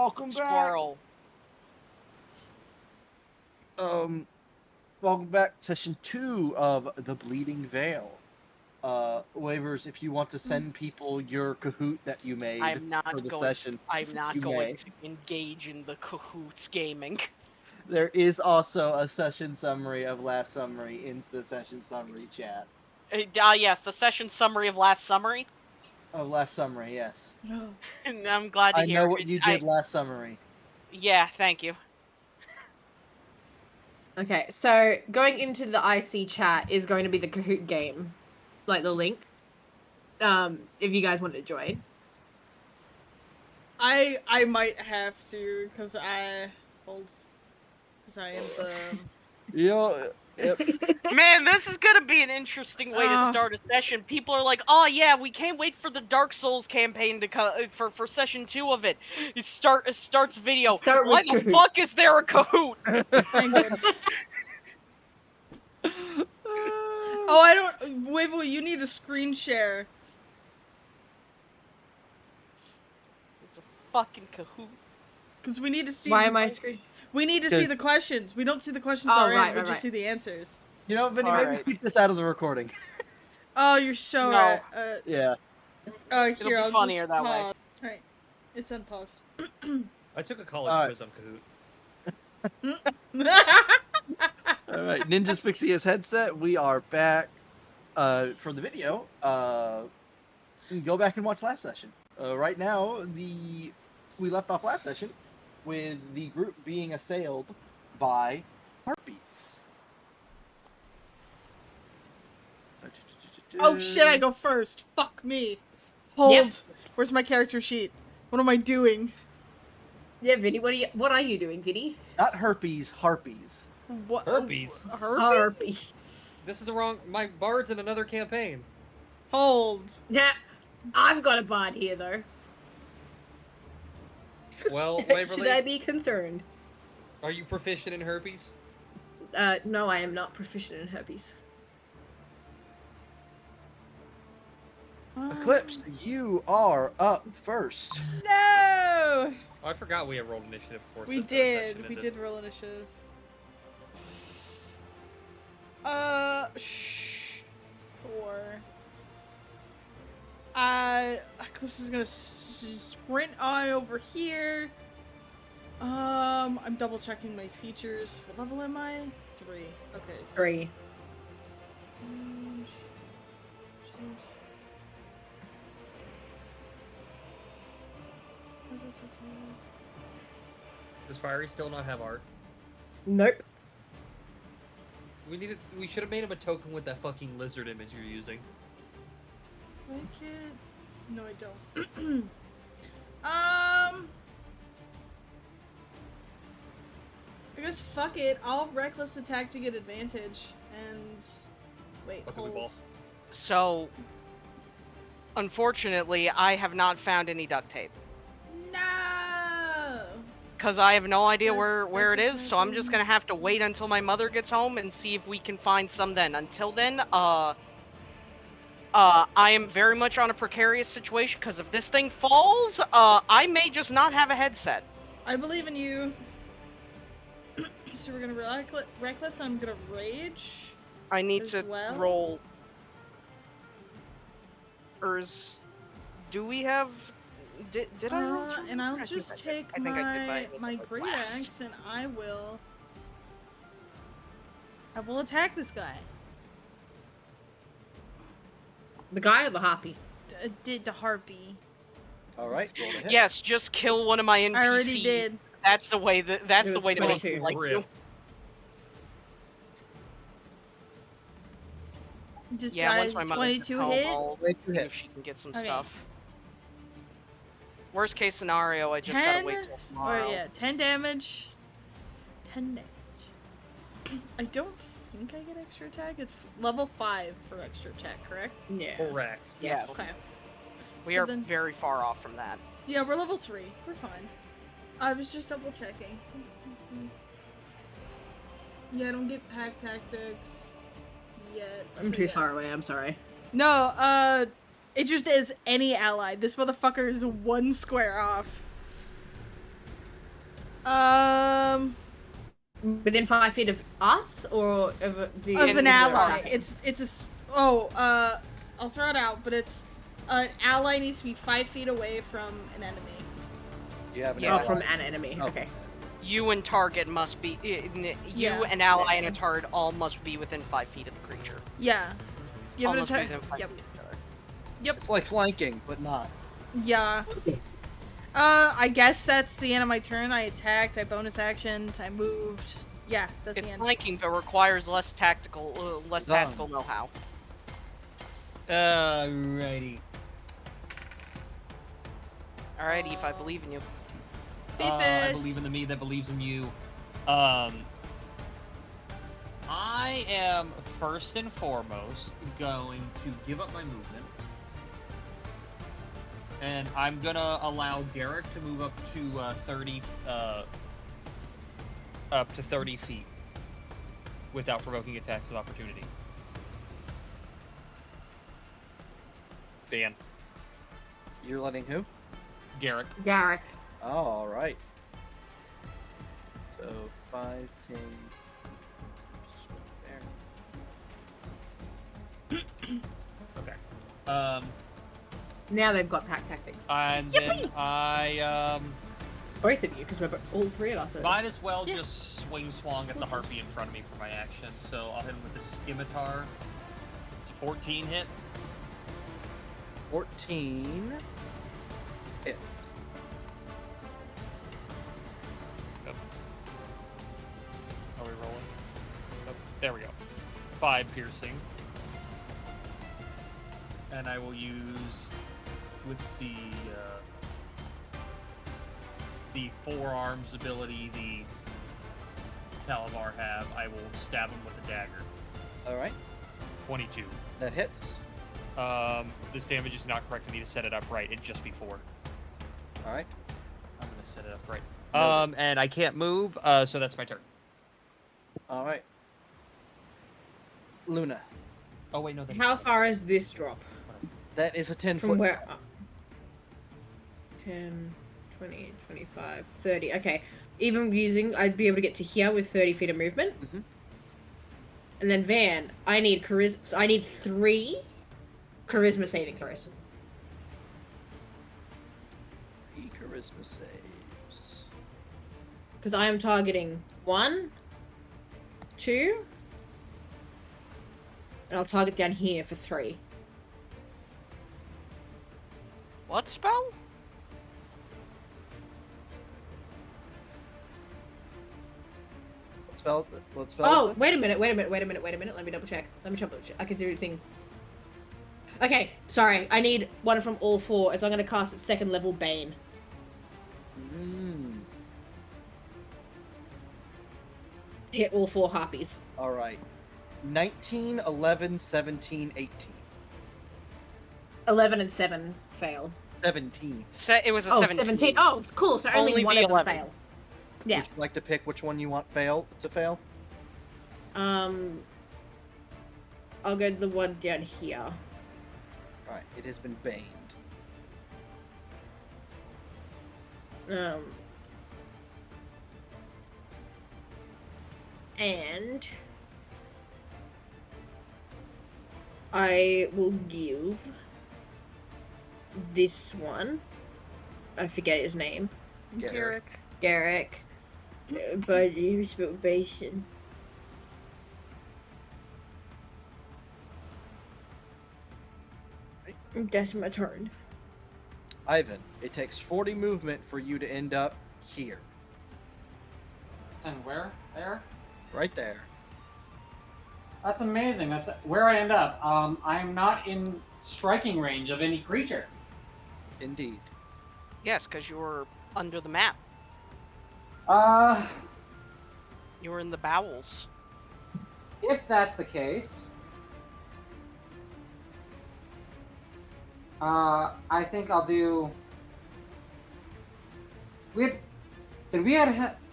welcome Squirrel. back. Welcome back to session 2 of the Bleeding Veil. Waivers, if you want to send people your Kahoot that you made I'm not for the going. session, I'm not you going may. to engage in the Kahoots gaming. There is also a session summary of last summary in the session summary chat. Yes, the session summary of last summary. Of last summary, yes. And I'm glad to I hear. know what you did last summary. Yeah, thank you. Okay, so going into the IC chat is going to be the Kahoot game, like the link. If you guys want to join. I might have to because I am the. Yep. Man, this is gonna be an interesting way to start a session. People are like, "Oh yeah, we can't wait for the Dark Souls campaign to for session 2 of it." It starts video. Why the Kahoot. fuck is there a Kahoot? Oh, I don't. Wait, you need a screen share. It's a fucking Kahoot. Because we need to see. Why am I screen? We need to see the questions. We don't see the questions already. We just see the answers. You know, Vinny, maybe keep this out of the recording. Oh, you're so No. right. Yeah. Oh, It'll here, be I'll funnier just that way. pause. Alright. It's unpaused. I took a college quiz on Kahoot. Alright, Ninja's fixing his headset. We are back for the video. Go back and watch last session. Right now, we left off last session with the group being assailed by heartbeats. Oh shit, I go first. Fuck me. Hold. Where's my character sheet? What am I doing? Yeah, Vinny, what are you doing, Vinny? Not herpes, harpies. What? Herpes? Harpies. This is the wrong. My bard's in another campaign. Hold. Yeah, I've got a bard here though. Well, Waverly, Should I be concerned? are you proficient in herpes? No, I am not proficient in herpes. Eclipse, you are up first. No! Oh, I forgot we had rolled initiative before. We did. We did roll initiative. Sure. Eclipse is gonna sprint on over here. I'm double checking my features. What level am I? 3. Okay. So 3. Does Fiery still not have art? Nope. We should have made him a token with that fucking lizard image you're using. I can't. No, I don't. I guess fuck it. I'll reckless attack to get advantage. And wait, hold. So, unfortunately, I have not found any duct tape. No. Because I have no idea where it is, so I'm just gonna have to wait until my mother gets home and see if we can find some then. Until then, I am very much on a precarious situation, because if this thing falls, I may just not have a headset. I believe in you. So we're gonna reckless. I'm gonna rage. I need to well. roll. Do we have? Did I roll? And I'll just take my great axe and I will attack this guy. The guy or the harpy? Did the harpy. Alright, roll ahead. Yes, just kill one of my NPCs. I already did. That's the way. That's the way to make it like you. Just once my mother 22 gets hit. home, I'll see if she can get some stuff. Worst case scenario, I just gotta wait till tomorrow. Oh yeah, 10 damage. 10 damage. I don't think I get extra attack. It's level 5 for extra attack, correct? Yeah. Correct. Yes. Okay. We are very far off from that. Yeah, we're level 3. We're fine. I was just double checking. Yeah, I don't get pack tactics yet. I'm too far away, I'm sorry. No, it just is any ally. This motherfucker is 1 square off. Within 5 feet of us, or of the Of an enemy we're ally. attacking? I'll throw it out, but it's an ally needs to be 5 feet away from an enemy. You have an Yeah. Oh, ally. from an enemy. Oh. Okay. You and target must be. Yeah. An ally, and a target all must be within 5 feet of the creature. Yeah. Give All it a must be try. within 5 Yep. feet of each other. Yep. It's like flanking, but not. Yeah. I guess that's the end of my turn. I attacked, I bonus actioned, I moved. Yeah, that's It's the end. flanking, but requires less tactical know-how. Alrighty. Alright, Eve, I believe in you. Be I fist. believe in the me that believes in you. I am first and foremost going to give up my movement. And I'm gonna allow Garrick to move up to 30 feet without provoking attacks of opportunity. Dan. You're letting who? Garrick. Garrick. Oh, all right. So 5, 10. There. Okay. Now they've got pack tactics. And then I Both of you, because we're all 3 of us. might as well Yeah. just swing swung at the harpy in front of me for my action. So I'll hit him with the scimitar. It's 14 hit. 14 hits. Yep. Are we rolling? Yep. There we go. 5 piercing. And I will use with the forearms ability the Calabar have, I will stab him with a dagger. All right. 22. That hits. This damage is not correct. I need to set it up right. It'd just be 4. All right. I'm gonna set it up right. Noted. And I can't move, so that's my turn. All right. Luna. Oh wait, no. How far is this drop? That is a 10 From foot. where? 10, 20, 25, 30. Okay. Even using, I'd be able to get to here with 30 feet of movement. Mhm. And then Van, I need I need 3 charisma saving throws. 3 charisma saves. Because I am targeting 1, 2, and I'll target down here for 3. What spell? What spell Oh, is that? wait a minute. Let me double check. I can do the thing. Okay, sorry. I need one from all 4, as I'm going to cast 2nd level Bane. Hit all 4 harpies. All right. 19, 11, 17, 18. 11 and 7 fail. 17. It was a Oh, 17. 17. Oh, cool. So only Only one the of them 11. fail. Yeah. Would you like to pick which one you want to fail? I'll go to the one down here. All right. It has been baned. And I will give this one. I forget his name. Garrick. Garrick. But he's probation. That's my turn. Ivan, it takes 40 movement for you to end up here. And where? There? Right there. That's amazing. That's where I end up. I'm not in striking range of any creature. Indeed. Yes, because you were under the map. You were in the bowels. If that's the case, I think I'll do.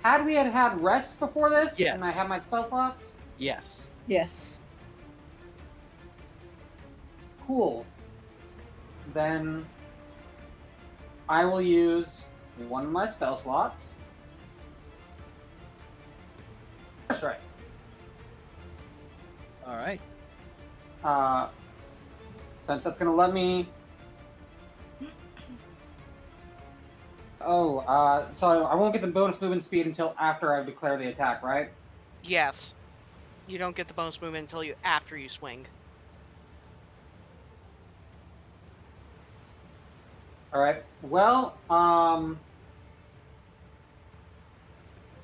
Had we had rest before this? Yes. And I have my spell slots? Yes. Yes. Cool. Then I will use one of my spell slots Strike. All right. Since that's gonna let me. Oh, so I won't get the bonus movement speed until after I declare the attack, right? Yes. You don't get the bonus movement until after you swing. All right. Well,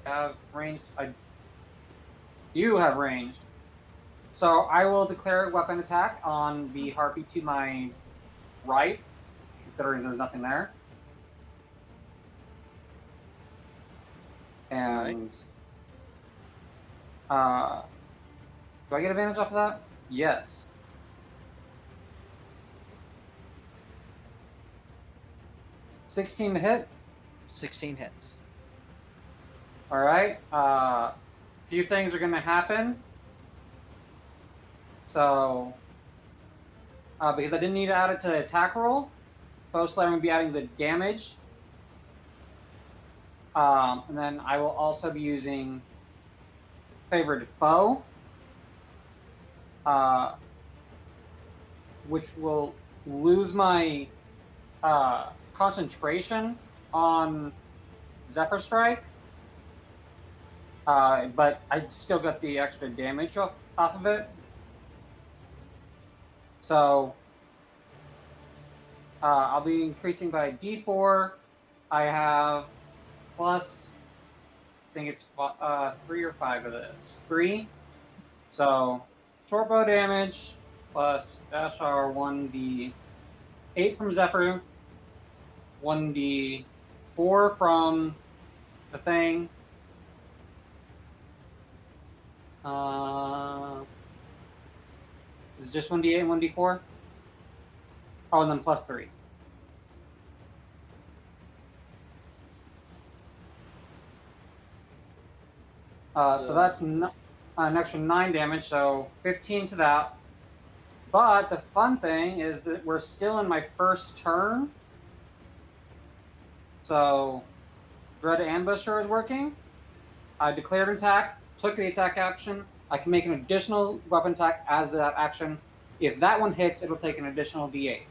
have ranged. I do have ranged. So I will declare weapon attack on the harpy to my right, considering there's nothing there. And do I get advantage off of that? Yes. $16 to hit. 16 hits. All right. A few things are going to happen. So, because I didn't need to add it to the attack roll, foe slayer will be adding the damage. And then I will also be using favored foe, which will lose my concentration on Zephyr Strike. But I still got the extra damage off of it. So I'll be increasing by D4. I have plus, I think it's 3 or 5 of this. 3. So short bow damage plus dash R 1d8 from Zephyr, 1d4 from the thing. Is it just 1d8 and 1d4? Oh, and then plus 3. So that's an extra 9 damage, so 15 to that. But the fun thing is that we're still in my first turn. So Dread Ambusher is working. I declared an attack, took the attack action. I can make an additional weapon attack as that action. If that one hits, it'll take an additional d8.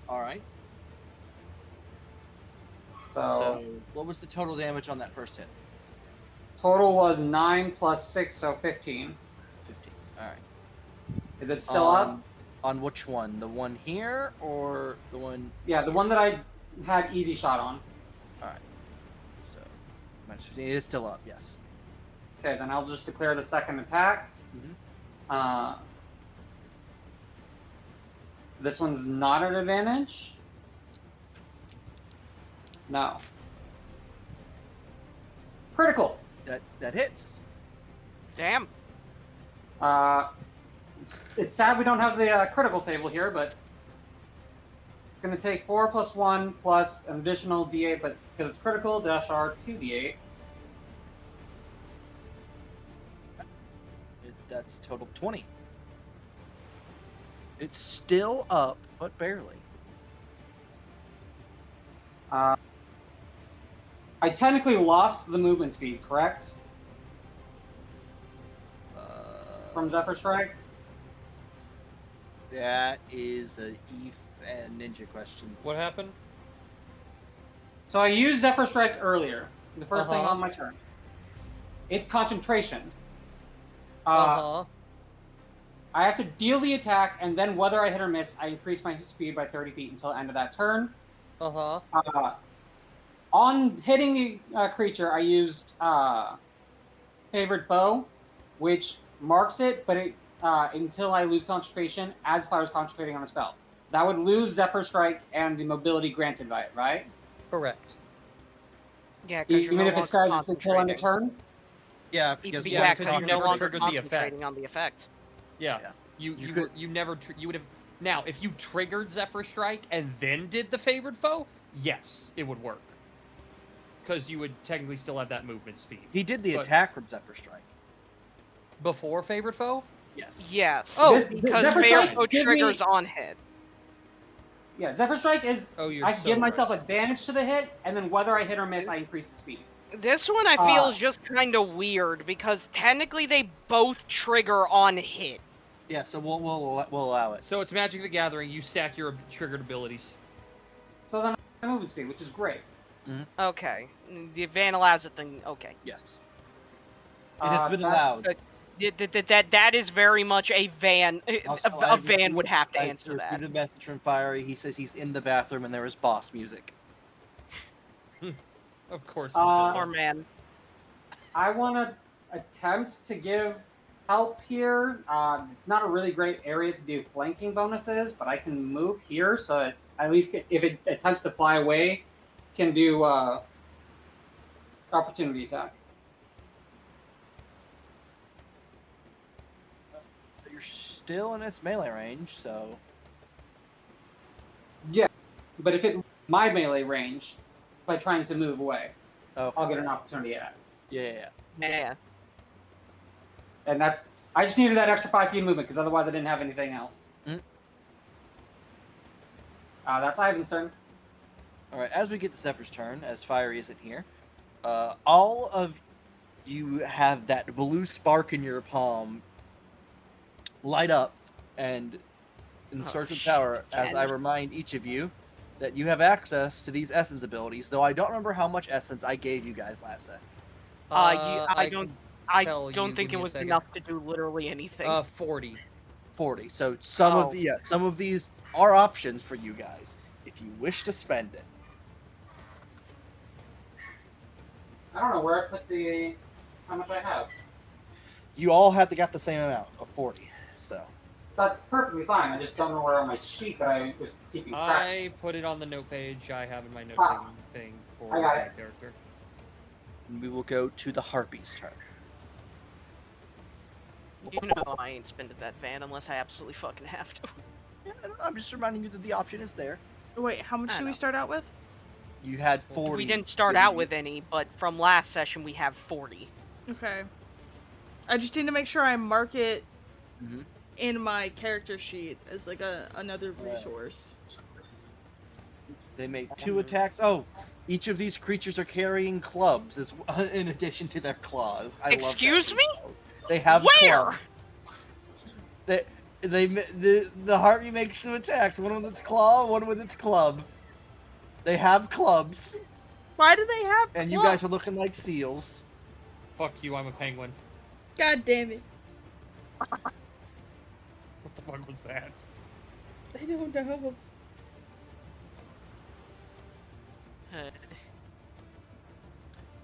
All right. So what was the total damage on that first hit? total was 9 plus 6, so 15. 15. All right. Is it still up? On which one? The one here or the one? Yeah, the one that I had easy shot on. All right. So minus 15. It is still up. Yes. Okay, then I'll just declare the second attack. Mm-hmm. This one's not an advantage. No. Critical. That hits. Damn. It's sad we don't have the critical table here, but it's going to take 4 plus 1 plus an additional d8, but because it's critical, dash R 2d8. That's total 20. It's still up, but barely. I technically lost the movement speed, correct? From Zephyr Strike? That is a Eve and Ninja question. What happened? So I used Zephyr Strike earlier, the first thing on my turn. It's concentration. I have to deal the attack, and then whether I hit or miss, I increase my speed by 30 feet until the end of that turn. On hitting the creature, I used Favored Foe, which marks it, but it until I lose concentration, as if I was concentrating on a spell. That would lose Zephyr Strike and the mobility granted by it, right? Correct. Yeah, because Even if it says it's until end of turn? Yeah, because yeah, because you're you no never longer triggered the effect. concentrating on the effect. Yeah. Yeah. You never you would have. Now, if you triggered Zephyr Strike and then did the favored foe, yes, it would work. Because you would technically still have that movement speed. he did the attack from Zephyr Strike. Before favored foe? Yes. Yes. Oh, because Zephyr fair Strike foe gives me- triggers on hit. Yeah, Zephyr Strike is... Oh, you're I so give right. myself advantage to the hit, and then whether I hit or miss, I increase the speed. This one I feel is just kind of weird because technically they both trigger on hit. Yeah, so we'll allow it. So it's Magic the Gathering. You stack your triggered abilities. So then I have movement speed, which is great. Okay, the Van allows it thing. Okay, Yes. It has been allowed. that is very much a Van. Also, A Van would have to answer I that. received a message from Fiery. He says he's in the bathroom and there is boss music. Of course. Poor man. I want to attempt to give help here. It's not a really great area to do flanking bonuses, but I can move here, so that at least if it attempts to fly away, can do opportunity attack. You're still in its melee range, so Yeah, but if it my melee range by trying to move away, I'll get an opportunity attack. Yeah. Yeah. And that's I just needed that extra 5 feet of movement because otherwise I didn't have anything else. That's Ivan's turn. All right. As we get to Zephyr's turn, as Fiery isn't here, all of you have that blue spark in your palm light up and in search of power. As I remind each of you that you have access to these essence abilities, though I don't remember how much essence I gave you guys last set. I don't think Give it me a was second. enough to do literally anything. 40. 40. So some of these are options for you guys if you wish to spend it. I don't know where I put how much I have. You all got the same amount of 40. So That's perfectly fine. I just don't know where on my sheet that I was keeping track. I put it on the note page I have in my note thing for I got that it. character. we will go to the Harpy's turn. You know I ain't spending that Van unless I absolutely fucking have to. Yeah, I'm just reminding you that the option is there. Wait, how much I do we know. start out with? You had 40. We didn't start out with any, but from last session we have 40. Okay. I just need to make sure I mark it Mhm. in my character sheet as like another resource. They make 2 attacks. Oh, each of these creatures are carrying clubs in addition to their claws. Excuse me? They have Where? clubs. The Harpy makes 2 attacks. One with its claw, one with its club. They have clubs, Why do they have and you clubs? guys are looking like seals. Fuck you, I'm a penguin. God damn it. What the fuck was that? I don't know.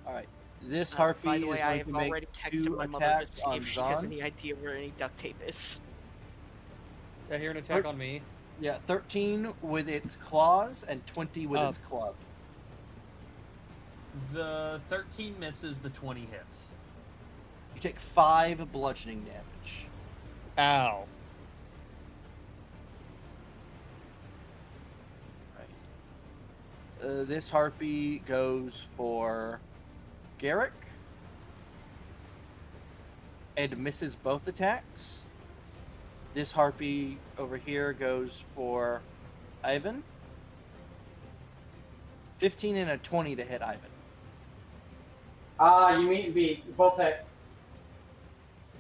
All right. This Harpy By the way, is I going have to make already texted 2 my mother attacks to see on if she has Zahn. any idea where any duct tape is. I hear an attack on me. Yeah, 13 with its claws and 20 with its club. The 13 misses, the 20 hits. You take 5 bludgeoning damage. Ow. This Harpy goes for Garrick and misses both attacks. This Harpy over here goes for Ivan. 15 and a 20 to hit Ivan. You mean be both hit.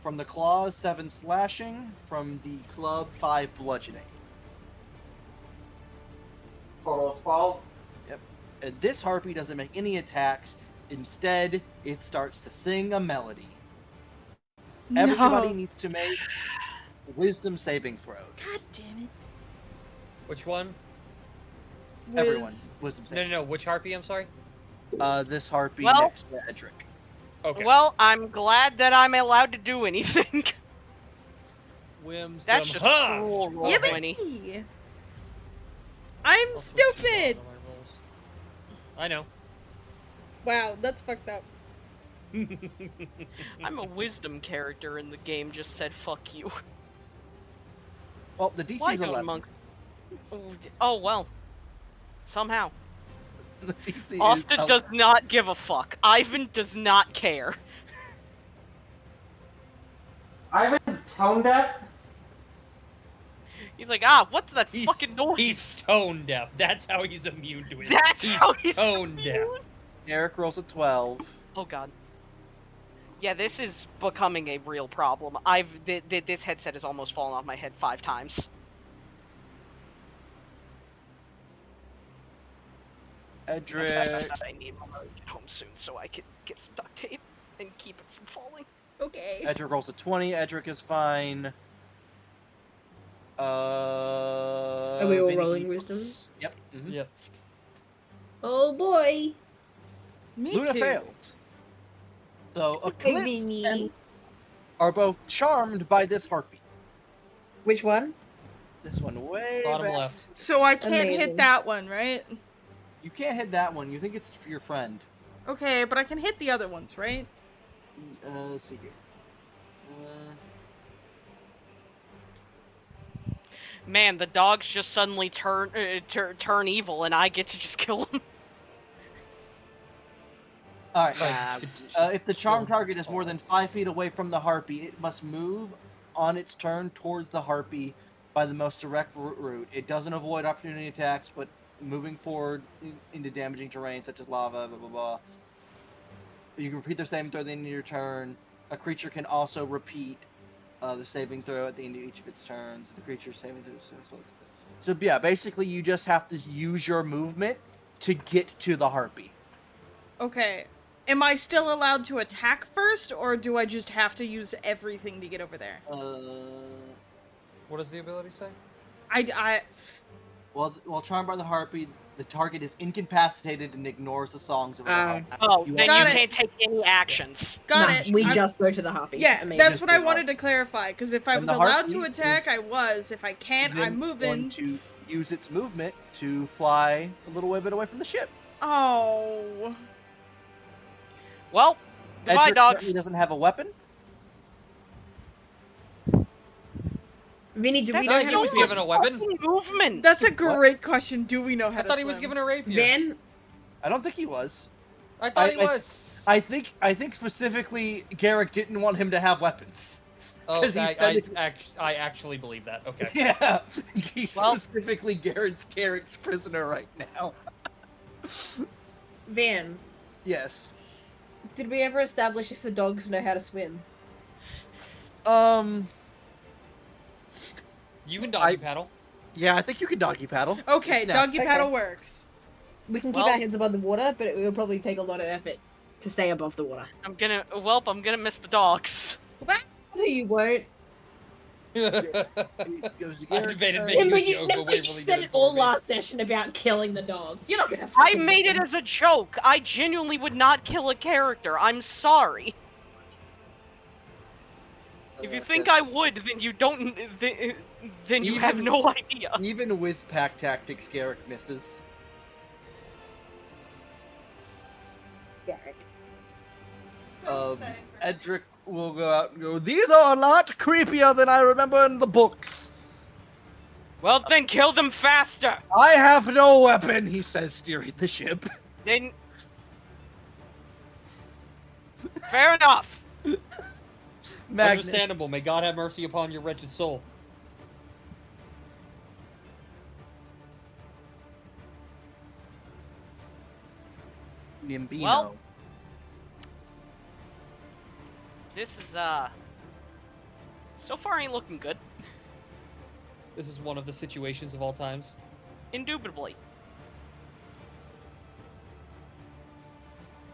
From the claws, 7 slashing. From the club, 5 bludgeoning. Total of 12. And this Harpy doesn't make any attacks. Instead, it starts to sing a melody. Everybody needs to make wisdom saving throws. God damn it. Which one? Everyone, wisdom No, saving. no, no. Which Harpy? I'm sorry. This Harpy Well- next to Edric. Okay. Well, I'm glad that I'm allowed to do anything. Whims. That's just cruel, roll 20. Yippee! I'm stupid! I know. Wow, that's fucked up. I'm a wisdom character and the game just said fuck you. Well, the DC Why is don't 11. monks? Oh well. Somehow. The DC is Austin does not give a fuck. Ivan does not care. Ivan's tone deaf. He's like, what's that fucking noise? He's tone deaf. That's how he's immune to it. That's how he's tone deaf. Eric rolls a 12. Oh god. Yeah, this is becoming a real problem. This headset has almost fallen off my head 5 times. Edric. I need my mother to get home soon so I can get some duct tape and keep it from falling. Okay. Edric rolls a 20. Edric is fine. Are we all Vinny- rolling wisdoms? Yep. mhm. Yep. Oh boy. Me Luna too. fails. So Eclipse Vinny. and are both charmed by this heartbeat. Which one? This one way Bottom back. left. So I can't Amazing. hit that one, right? You can't hit that one. You think it's your friend. Okay, but I can hit the other ones, right? Let's see here. Man, the dogs just suddenly turn evil, and I get to just kill them. All right. Like, If the charm target is more than 5 feet away from the harpy, it must move on its turn towards the harpy by the most direct route. It doesn't avoid opportunity attacks, but moving forward into damaging terrain such as lava, blah, blah, blah. You can repeat their saving throw at the end of your turn. A creature can also repeat the saving throw at the end of each of its turns. If the creature's saving throw. So yeah, basically you just have to use your movement to get to the harpy. Okay. Am I still allowed to attack first, or do I just have to use everything to get over there? What does the ability say? While charmed by the harpy, the target is incapacitated and ignores the songs of the harpy. Oh, You then Got you it. can't take any actions. Got Nah, it. We I- just go to the harpy. Yeah, Amazing. that's what I Just wanted to clarify. Because if I And was the allowed to heartbeat attack, is- I was. If I can't, Then I'm going moving. to use its movement to fly a little bit away from the ship. Oh. Well, goodbye, Edric dogs. currently doesn't have a weapon. Vinny, do we I know thought he was given a weapon. Movement. That's a great question. Do we know how I to thought swim? he was given a rapier. Then I don't think he was. I thought he I- was. I think specifically Garrick didn't want him to have weapons. Oh, 'cause he I said it- actually believe that. Okay. Yeah, he's Well- specifically Garrick's prisoner right now. Van, Yes. did we ever establish if the dogs know how to swim? You can doggy paddle. Yeah, I think you can doggy paddle. Okay, It's now. doggy Okay. paddle works. We can keep Well- our heads above the water, but it will probably take a lot of effort to stay above the water. I'm gonna miss the dogs. No, you won't. It goes to I Garrick's debated turn. making Remember a you, joke, remember but you Waverly said did it for all me. last session about killing the dogs. You're not gonna. I fucking made do it as a joke. I genuinely would not kill a character. I'm sorry. If you think I would, then you don't. Then you have Even- no idea. Even with pack tactics, Garrick misses. Garrick. Edric will go out and go, "These are a lot creepier than I remember in the books. Well, then kill them faster. I have no weapon," he says, steering the ship. Then. Fair enough. Magnus. Understandable. May God have mercy upon your wretched soul. Nimbino. Well- This is so far ain't looking good. This is one of the situations of all times. Indubitably.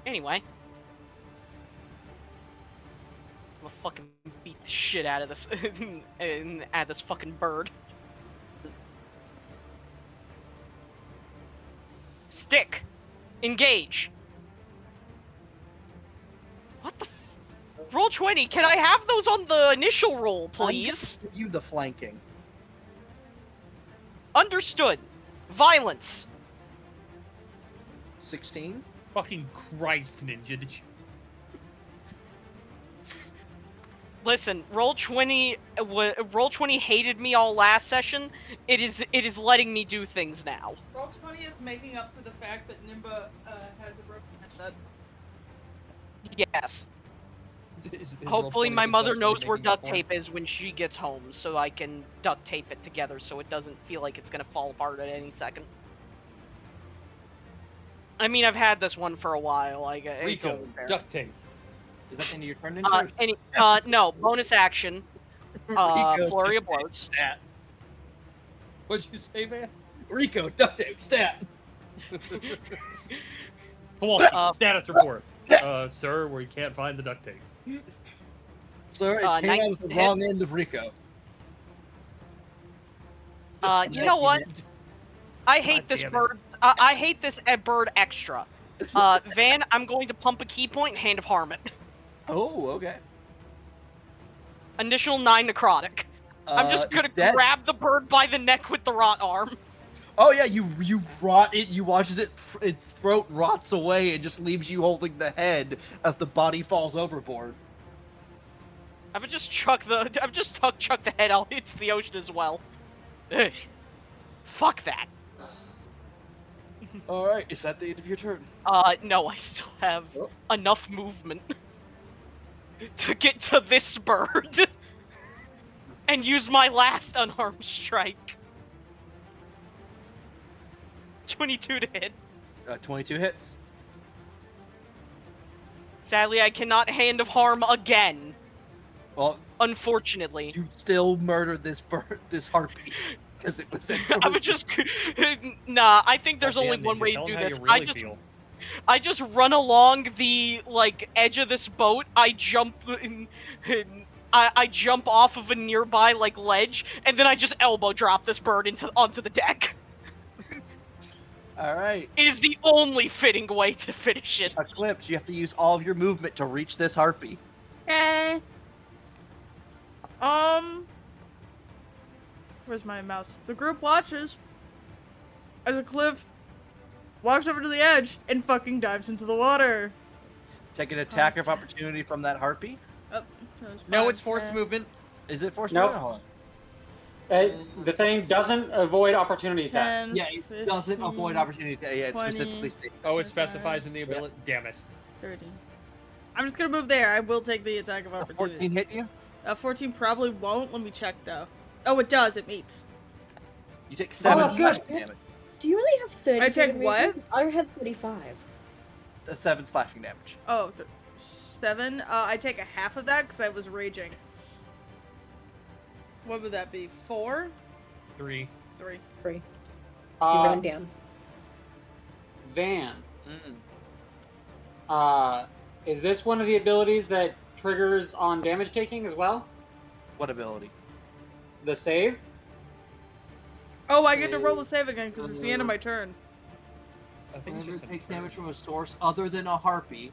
Anyway. I'm gonna fucking beat the shit out of this and add this fucking bird. Stick. Engage. What the Roll 20. Can I have those on the initial roll, please? Give you the flanking. Understood. Violence. 16. Fucking Christ, Ninja. Did you... Listen, roll 20 hated me all last session. It is letting me do things now. Roll 20 is making up for the fact that Nimba has a broken headset. Yes. Is Hopefully Roll20 my mother successfully knows where making up duct for it? tape is when she gets home, so I can duct tape it together so it doesn't feel like it's gonna fall apart at any second. I mean, I've had this one for a while. It's Rico, only fair. duct tape. Is that the end of your turn, Ninja? No, bonus action. Rico, Flurry of duct tape, blows. Stat. What'd you say, man? Rico, duct tape, stat. Kowalski, status report. Sir, we can't find the duct tape. Sir, it came out of the wrong end of Rico. You know what? I hate this damn it. bird. I hate this bird extra. Van, I'm going to pump a key point. Hand of Harmon. Oh, okay. Initial 9 necrotic. I'm just gonna grab the bird by the neck with the rot arm. Oh yeah, you rot it. You watch as its throat rots away and just leaves you holding the head as the body falls overboard. I would just chuck the head out into the ocean as well. Ugh. Fuck that. All right, is that the end of your turn? No, I still have enough movement to get to this bird and use my last unarmed strike. 22 to hit. 22 hits. Sadly, I cannot Hand of Harm again. Well, unfortunately. You still murdered this this harpy because it was. I would just. Nah, I think there's only one way to Tell do them how this. you really feel. I just run along the edge of this boat. I jump. I jump off of a nearby ledge, and then I just elbow drop this bird onto the deck. All right. It is the only fitting way to finish it. Eclipse, you have to use all of your movement to reach this harpy. Okay. Where's my mouse? The group watches as a cliff walks over to the edge and fucking dives into the water. Take an attack of opportunity from that harpy. Oh, No, it's forced movement. Is it forced Nope. movement? Hold on. The thing doesn't avoid opportunity attacks. 10, Yeah, it doesn't 15, avoid opportunity. Yeah, it 20. specifically states. Oh, it specifies in the ability. Damn it. 30. I'm just gonna move there. I will take the attack of opportunity. 14 hit you? 14 probably won't. Let me check though. Oh, it does. It meets. You take 7 that's good. slashing damage. Do you really have 30? I take what? I have 35. 7 slashing damage. Oh, 7. I take a half of that because I was raging. What would that be? 4? 3. 3. 3. You run down. Van, Mm. is this one of the abilities that triggers on damage taking as well? What ability? The save? Oh, I get to roll the save again because it's the end of my turn. I think it's Whenever just it takes an- damage from a source other than a harpy,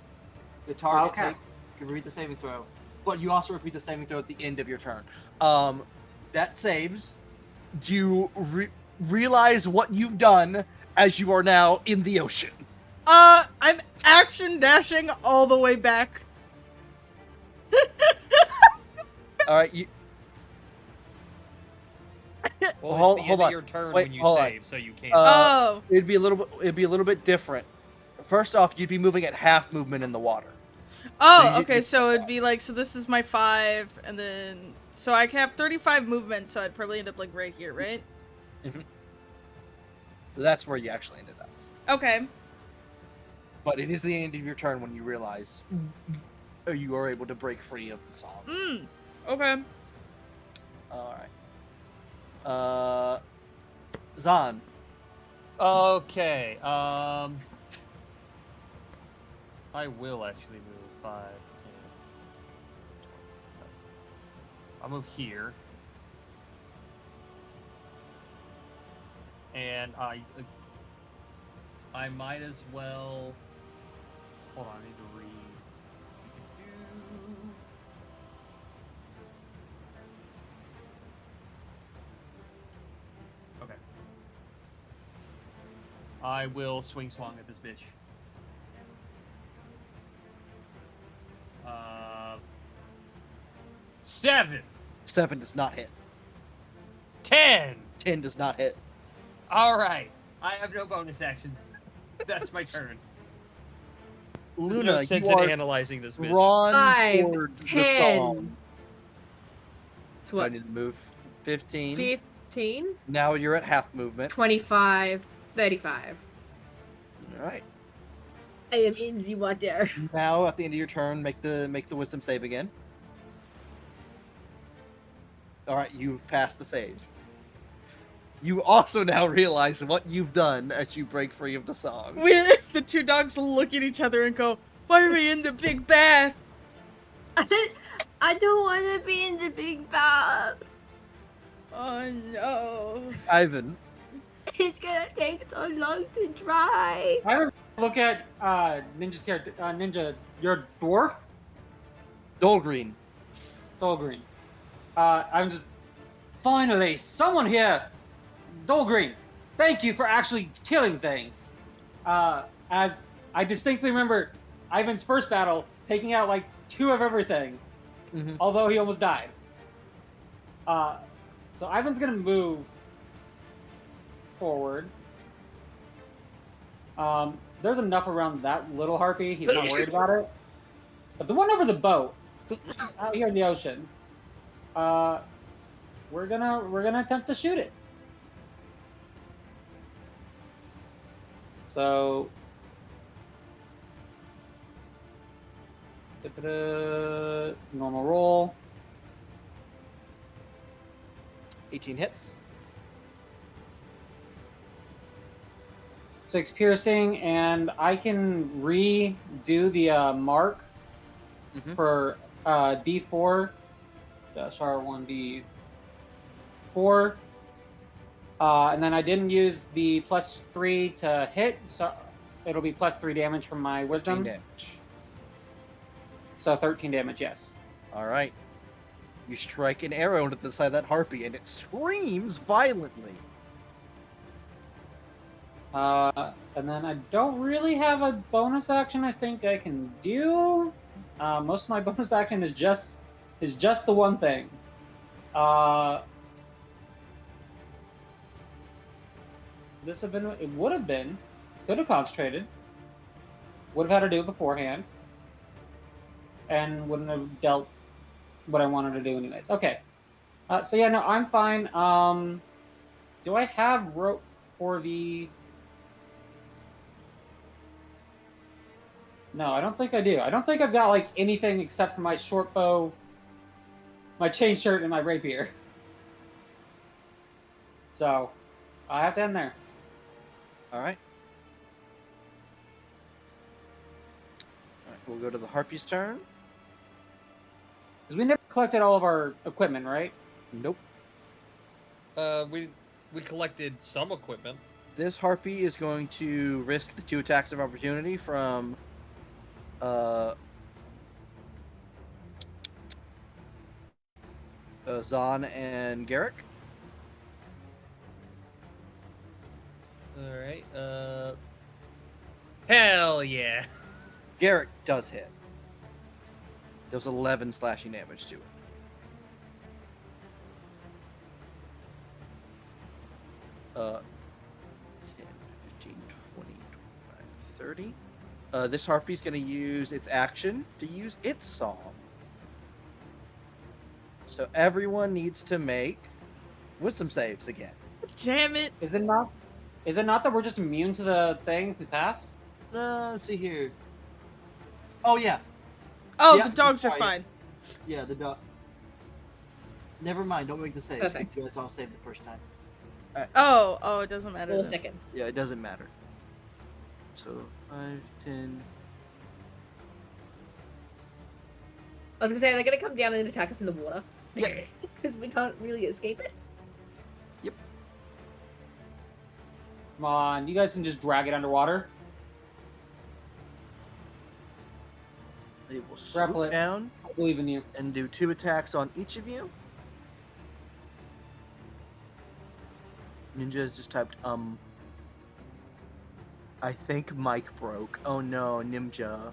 the target Okay. can repeat the saving throw. But you also repeat the saving throw at the end of your turn. That saves. Do you realize what you've done as you are now in the ocean? I'm action dashing all the way back. All right, you. Well, Hold- it's the hold end of on. your turn Wait, when you hold on. save, so you can't. Oh. It'd be a little bit different. First off, you'd be moving at half movement in the water. Oh, you- okay, so it'd be so this is my 5, and then, so I have 35 movement, so I'd probably end up right here, right? So that's where you actually ended up. Okay. But it is the end of your turn when you realize you are able to break free of the song. Okay. All right. Zahn. Okay. I will actually move 5. 10. I'll move here. And I might as well. Hold on, I need to read. Okay. I will swing swung at this bitch. 7. 7 does not hit. 10. 10 does not hit. All right. I have no bonus actions. That's my turn. Luna, No sense you in are analyzing this bitch. drawn 5, toward the 10. song. So Do I what? need to move 15. 15, Now you're at half movement. 25, 35. All right. I am in the water. Now, at the end of your turn, make the wisdom save again. All right, you've passed the save. You also now realize what you've done as you break free of the song. The two dogs look at each other and go, "Why are we in the big bath?" I don't want to be in the big bath. Oh no. Ivan, It's gonna take so long to dry. I would look at Ninja's character, Ninja, your dwarf, Dolgreen. Dolgreen. I'm just finally someone here, Dolgreen. Thank you for actually killing things. As I distinctly remember Ivan's first battle taking out like 2 of everything, although he almost died. So Ivan's gonna move forward. There's enough around that little harpy. He's not worried about it. But the one over the boat, out here in the ocean, we're gonna attempt to shoot it. So, normal roll. 18 hits. 6 piercing, and I can redo the mark for D4. Char 1D4. And then I didn't use the +3 to hit, so it'll be +3 damage from my wisdom. 13 damage. So 13 damage, yes. All right. You strike an arrow into the side of that harpy, and it screams violently. And then I don't really have a bonus action I think I can do. Most of my bonus action is just the one thing. It would have been, could have concentrated, would have had to do it beforehand, and wouldn't have dealt what I wanted to do anyways. Okay. So yeah, no, I'm fine. Do I have rope for the... No, I don't think I do. I don't think I've got like anything except for my short bow, my chain shirt, and my rapier. So, I have to end there. All right. All right, we'll go to the harpy's turn. Because we never collected all of our equipment, right? Nope. We collected some equipment. This harpy is going to risk the 2 attacks of opportunity from Zahn and Garrick. Alright, hell yeah. Garrick does hit. Does 11 slashing damage to it. Uh, 10, 15, 20, 25, 30. This harpy's going to use its action to use its song. So everyone needs to make wisdom saves again. Damn it. Is it not that we're just immune to the thing if we passed? Let's see here. Oh, yeah. Oh, Yeah, the dogs are sorry. fine. Yeah, the dog. Never mind. Don't make the save. Perfect. You guys all saved the first time. Oh, it doesn't matter. Roll a then. second. Yeah, it doesn't matter. So 5, 10. I was gonna say, they're gonna come down and attack us in the water. Yeah. Because we can't really escape it. Come on, you guys can just drag it underwater. They will Grapple swoop it. down I believe in you. and do 2 attacks on each of you. Ninja has just typed, I think Mike broke. Oh no, Ninja.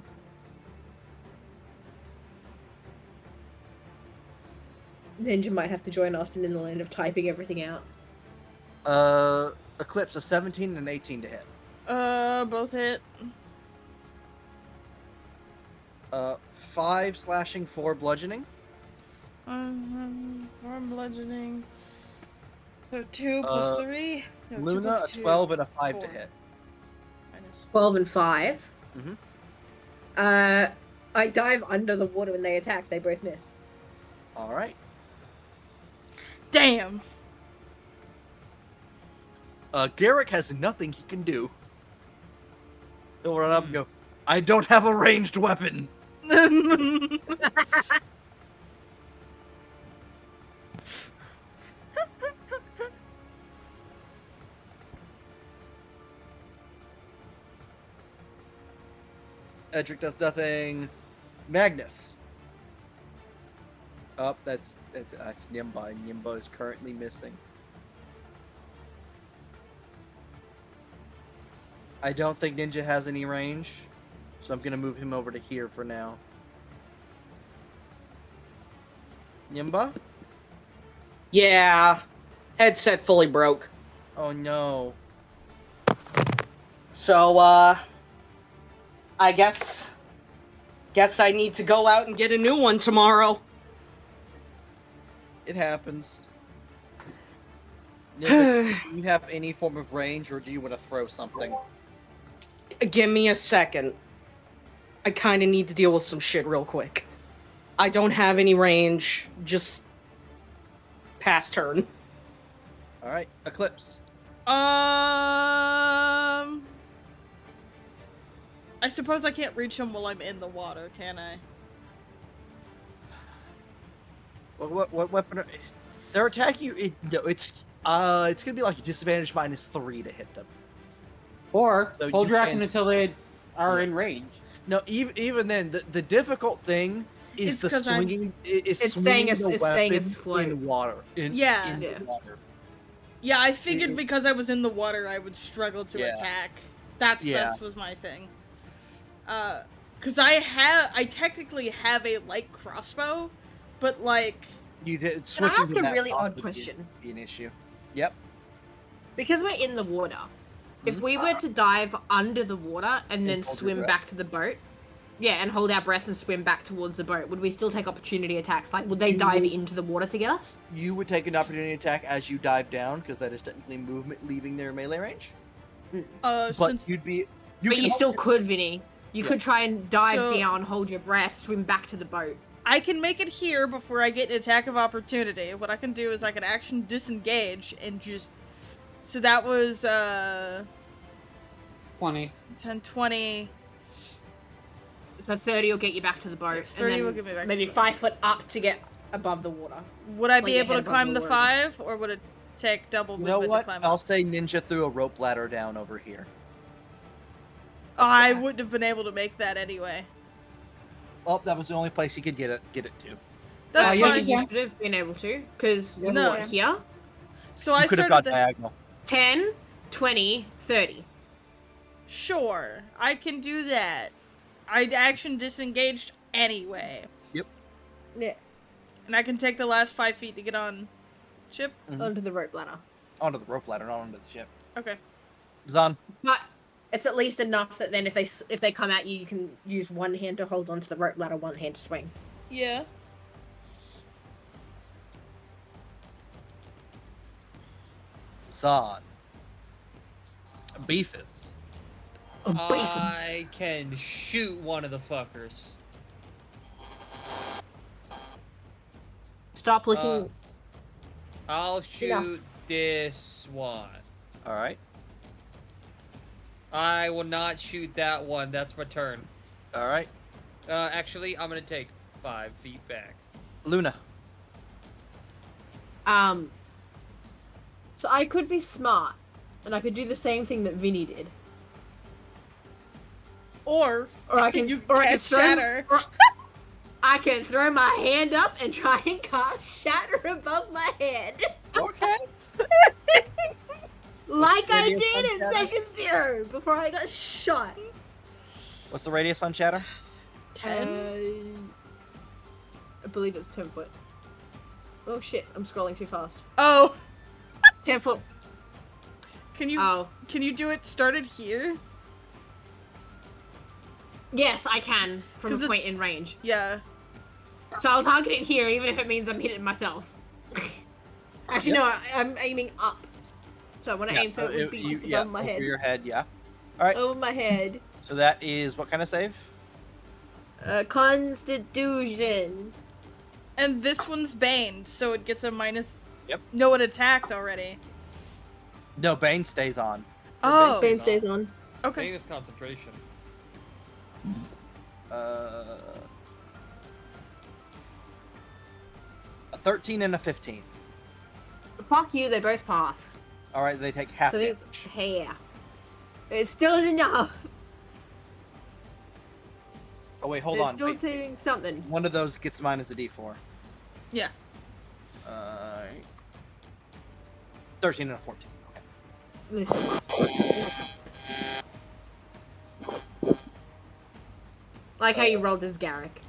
Ninja might have to join Austin in the land of typing everything out. Eclipse, a 17 and an 18 to hit. Both hit. 5 slashing, 4 bludgeoning. 4 bludgeoning. So 2 plus 3. No, 2 Luna, plus a 2. 12 and a 5 to 4. hit. Minus 12 and 5. I dive under the water when they attack. They both miss. All right. Damn. Garrick has nothing he can do. He'll run up and go, I don't have a ranged weapon. Edric does nothing. Magnus. Oh, that's Nimba. Nimba is currently missing. I don't think Ninja has any range, so I'm gonna move him over to here for now. Nimba? Yeah. Headset fully broke. Oh no. So, I guess I need to go out and get a new one tomorrow. It happens. Nimba, do you have any form of range, or do you want to throw something? Give me a second. I kind of need to deal with some shit real quick. I don't have any range. Just pass turn. All right, Eclipse. I suppose I can't reach him while I'm in the water, can I? What weapon? They're attacking you. It's gonna be like a disadvantage -3 to hit them. Or So hold you your action can- until they are in range. No, even then, the difficult thing is It's the 'cause I'm- swinging. It's swinging staying as- the it's staying as weapon float. in water. Yeah. In Yeah. the water. Yeah, I figured because I was in the water, I would struggle to Yeah. attack. That Yeah. was my thing. Cause I technically have a light crossbow, but like, Switching ask to a that really off odd would question? Be an issue. Yep. Because we're in the water, if we were to dive under the water and then hold your swim breath? back to the boat, yeah, and hold our breath and swim back towards the boat, would we still take opportunity attacks? Like, would they You dive would- into the water to get us? You would take an opportunity attack as you dive down, because that is technically movement leaving their melee range. But since you'd be. But you can still hold your- could, Vinny. You could try and dive So- down, hold your breath, swim back to the boat. I can make it here before I get an attack of opportunity. What I can do is I can action disengage and just. So that was 20. 10, 20. So 30 will get you back to the boat. 30 and will then get me back to maybe the boat. 5 foot up to get above the water. Would I Like be your able head to above climb the the water. 5, or would it take double You know movement what? to climb I'll up? say Ninja threw a rope ladder down over here. I wouldn't have been able to make that anyway. Oh, that was the only place he could get it to. That's yes, fine. you You should have been able to, because you No. were here. So I You could have started got the. diagonal. 10, 20, 30. Sure, I can do that. I'd action disengaged anyway. Yeah. And I can take the last 5 feet to get on ship. Mhm. Onto the rope ladder. Onto the rope ladder, not onto the ship. Okay. Zan. But it's at least enough that then if they come at you, you can use one hand to hold onto the rope ladder, one hand to swing. Yeah. Zan. Beefus. I can shoot one of the fuckers. Stop looking. I'll shoot Enough. this one. All right. I will not shoot that one. That's my turn. All right. Actually, I'm gonna take 5 feet back. Luna. So I could be smart, and I could do the same thing that Vinny did. Or Or I can, you or I can cast throw, shatter. or I can throw my hand up and try and cast shatter above my head, Okay. like I radius did on in shatter? session 0 before I got shot. What's the radius on Shatter? 10? I believe it's 10 foot. Oh shit! I'm scrolling too fast. Oh, 10 foot. can you Oh. can you do it started here? Yes, I can from 'Cause a it- point in range. Yeah. So I'll target it here, even if it means I'm hitting myself. Actually, no, I'm aiming up. So I want to aim so it would be just above my over head. your head, yeah. All right. Over my head. So that is what kind of save? Constitution. And this one's Bane, so it gets a minus. Yep. No, it attacked already. No, Bane stays on. Oh, Bane stays on. okay. Bane is concentration. A 13 and a 15. Fuck you, they both pass. All right, they take half So damage. it's hair. It's still enough. Oh wait, hold It's on. still Wait. doing something. One of those gets minus a d4. Yeah. 13 and a 14. Okay. Listen. Like how you rolled as Garrick.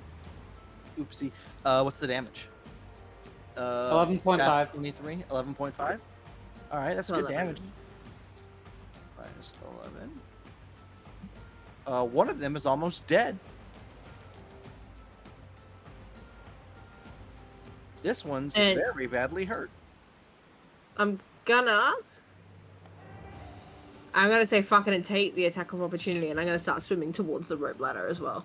Oopsie. What's the damage? 11.5. 23. 11.5. All right, that's good 11. damage. Minus 11. One of them is almost dead. This one's And- very badly hurt. I'm gonna say fuck it and take the attack of opportunity, and I'm gonna start swimming towards the rope ladder as well.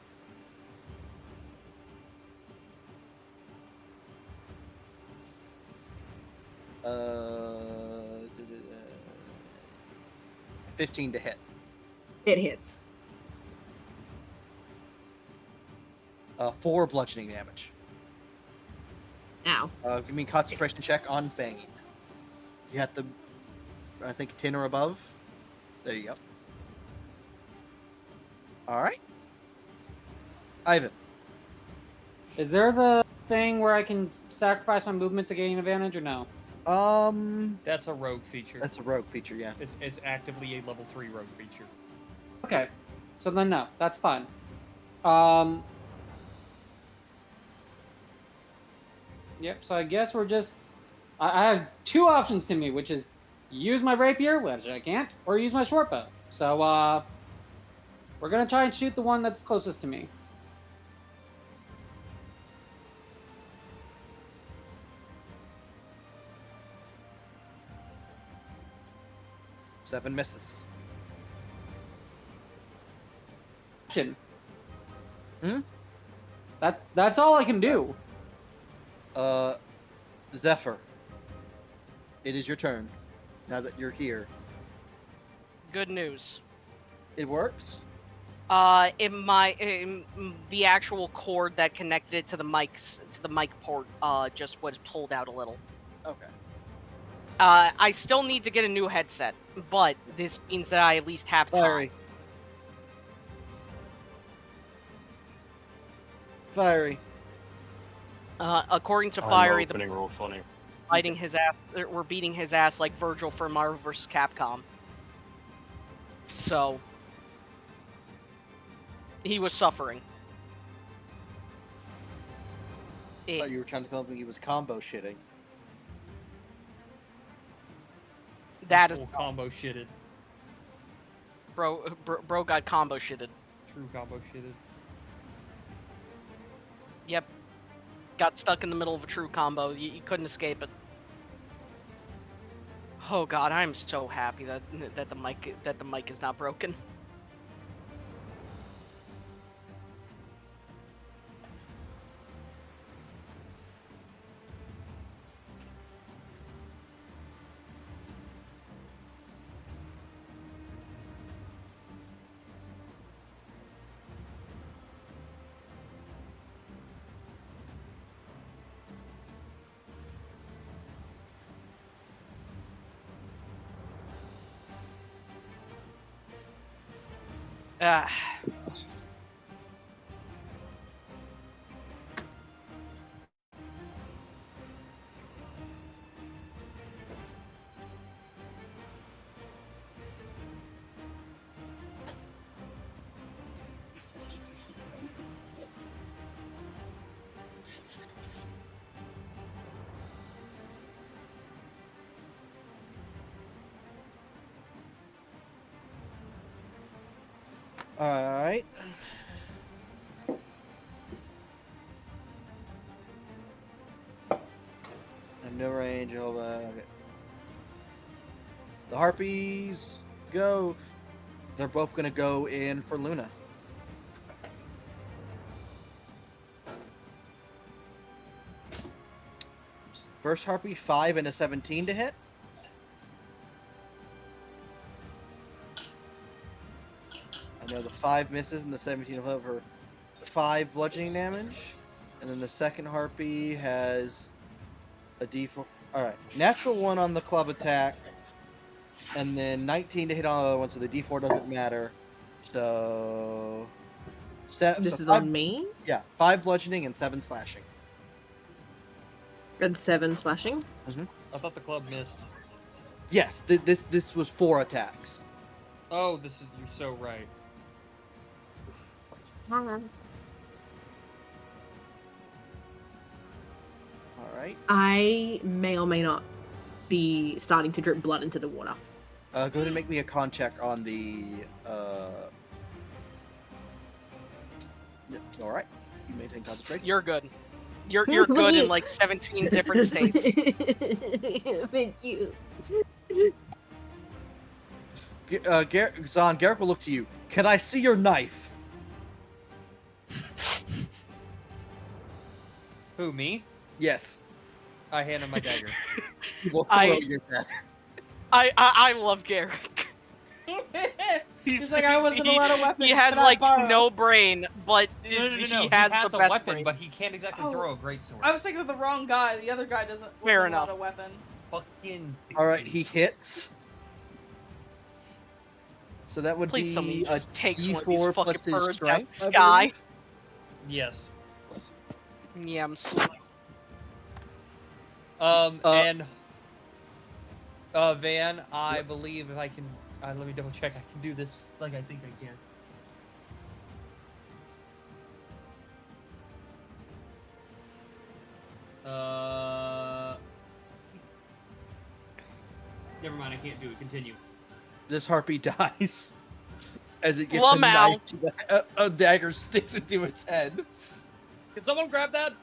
Uh, 15 to hit. It hits. 4 bludgeoning damage. Ow. Give me a concentration check on Bane. You have to, I think, 10 or above. There you go. All right. Ivan. Is there the thing where I can sacrifice my movement to gain advantage or no? That's a rogue feature. That's a rogue feature, yeah. It's actively a level 3 rogue feature. Okay. So then no, that's fine. Yep, so I guess we're just... I have 2 options to me, which is use my rapier, which I can't, or use my short bow. So, we're gonna try and shoot the one that's closest to me. Seven misses. Action. Hmm? That's all I can do. Zephyr. It is your turn. Now that you're here. Good news. It works? In the actual cord that connected it to the mic port, just was pulled out a little. Okay. I still need to get a new headset, but this means that I at least have time. Fiery. Fiery. According to I'm Fiery, the opening roll 20. biting his ass, we're beating his ass like Virgil from Marvel vs. Capcom. So he was suffering. I thought you were trying to tell me he was combo shitting. That is Full combo shitted. bro got combo shitted. True combo shitted. Yep. Got stuck in the middle of a true combo. You couldn't escape it. Oh god, I'm so happy that the mic is not broken. Ah. Alright. No range, hold on. Okay. The harpies go. They're both gonna go in for Luna. Burst Harpy, 5 and a 17 to hit. I know the 5 misses and the 17 will hit for 5 bludgeoning damage. And then the second Harpy has a D4. Alright, natural 1 on the club attack. And then 19 to hit on the other one, so the D4 doesn't matter. So... This is on me? Yeah, 5 bludgeoning and 7 slashing. And 7 slashing? I thought the club missed. Yes, this was 4 attacks. Oh, you're so right. Alright. I may or may not be starting to drip blood into the water. Go ahead and make me a con check on the... Alright. You maintain concentration. You're good. You're good in like 17 different states. Thank you. Zahn, Garrick will look to you. Can I see your knife? Who, me? Yes. I hand him my dagger. He will throw your dagger. I love Garrick. He's like, I wasn't allowed a weapon. He has but I like borrowed. no brain, but No. he He has has the a best weapon, brain. but he can't exactly Oh. throw a greatsword. I was thinking of the wrong guy. The other guy wasn't Fair allowed enough. a weapon. Fucking. Alright, he hits. So that would Please, be somebody a just takes one of these D4 fucking plus his birds out strength, the I sky. believe. Yes. Yams. And Van, I believe if I can, let me double check. I can do this. Like I think I can. Never mind. I can't do it. Continue. This harpy dies as it gets Well, a knife. A dagger sticks into its head. Can someone grab that?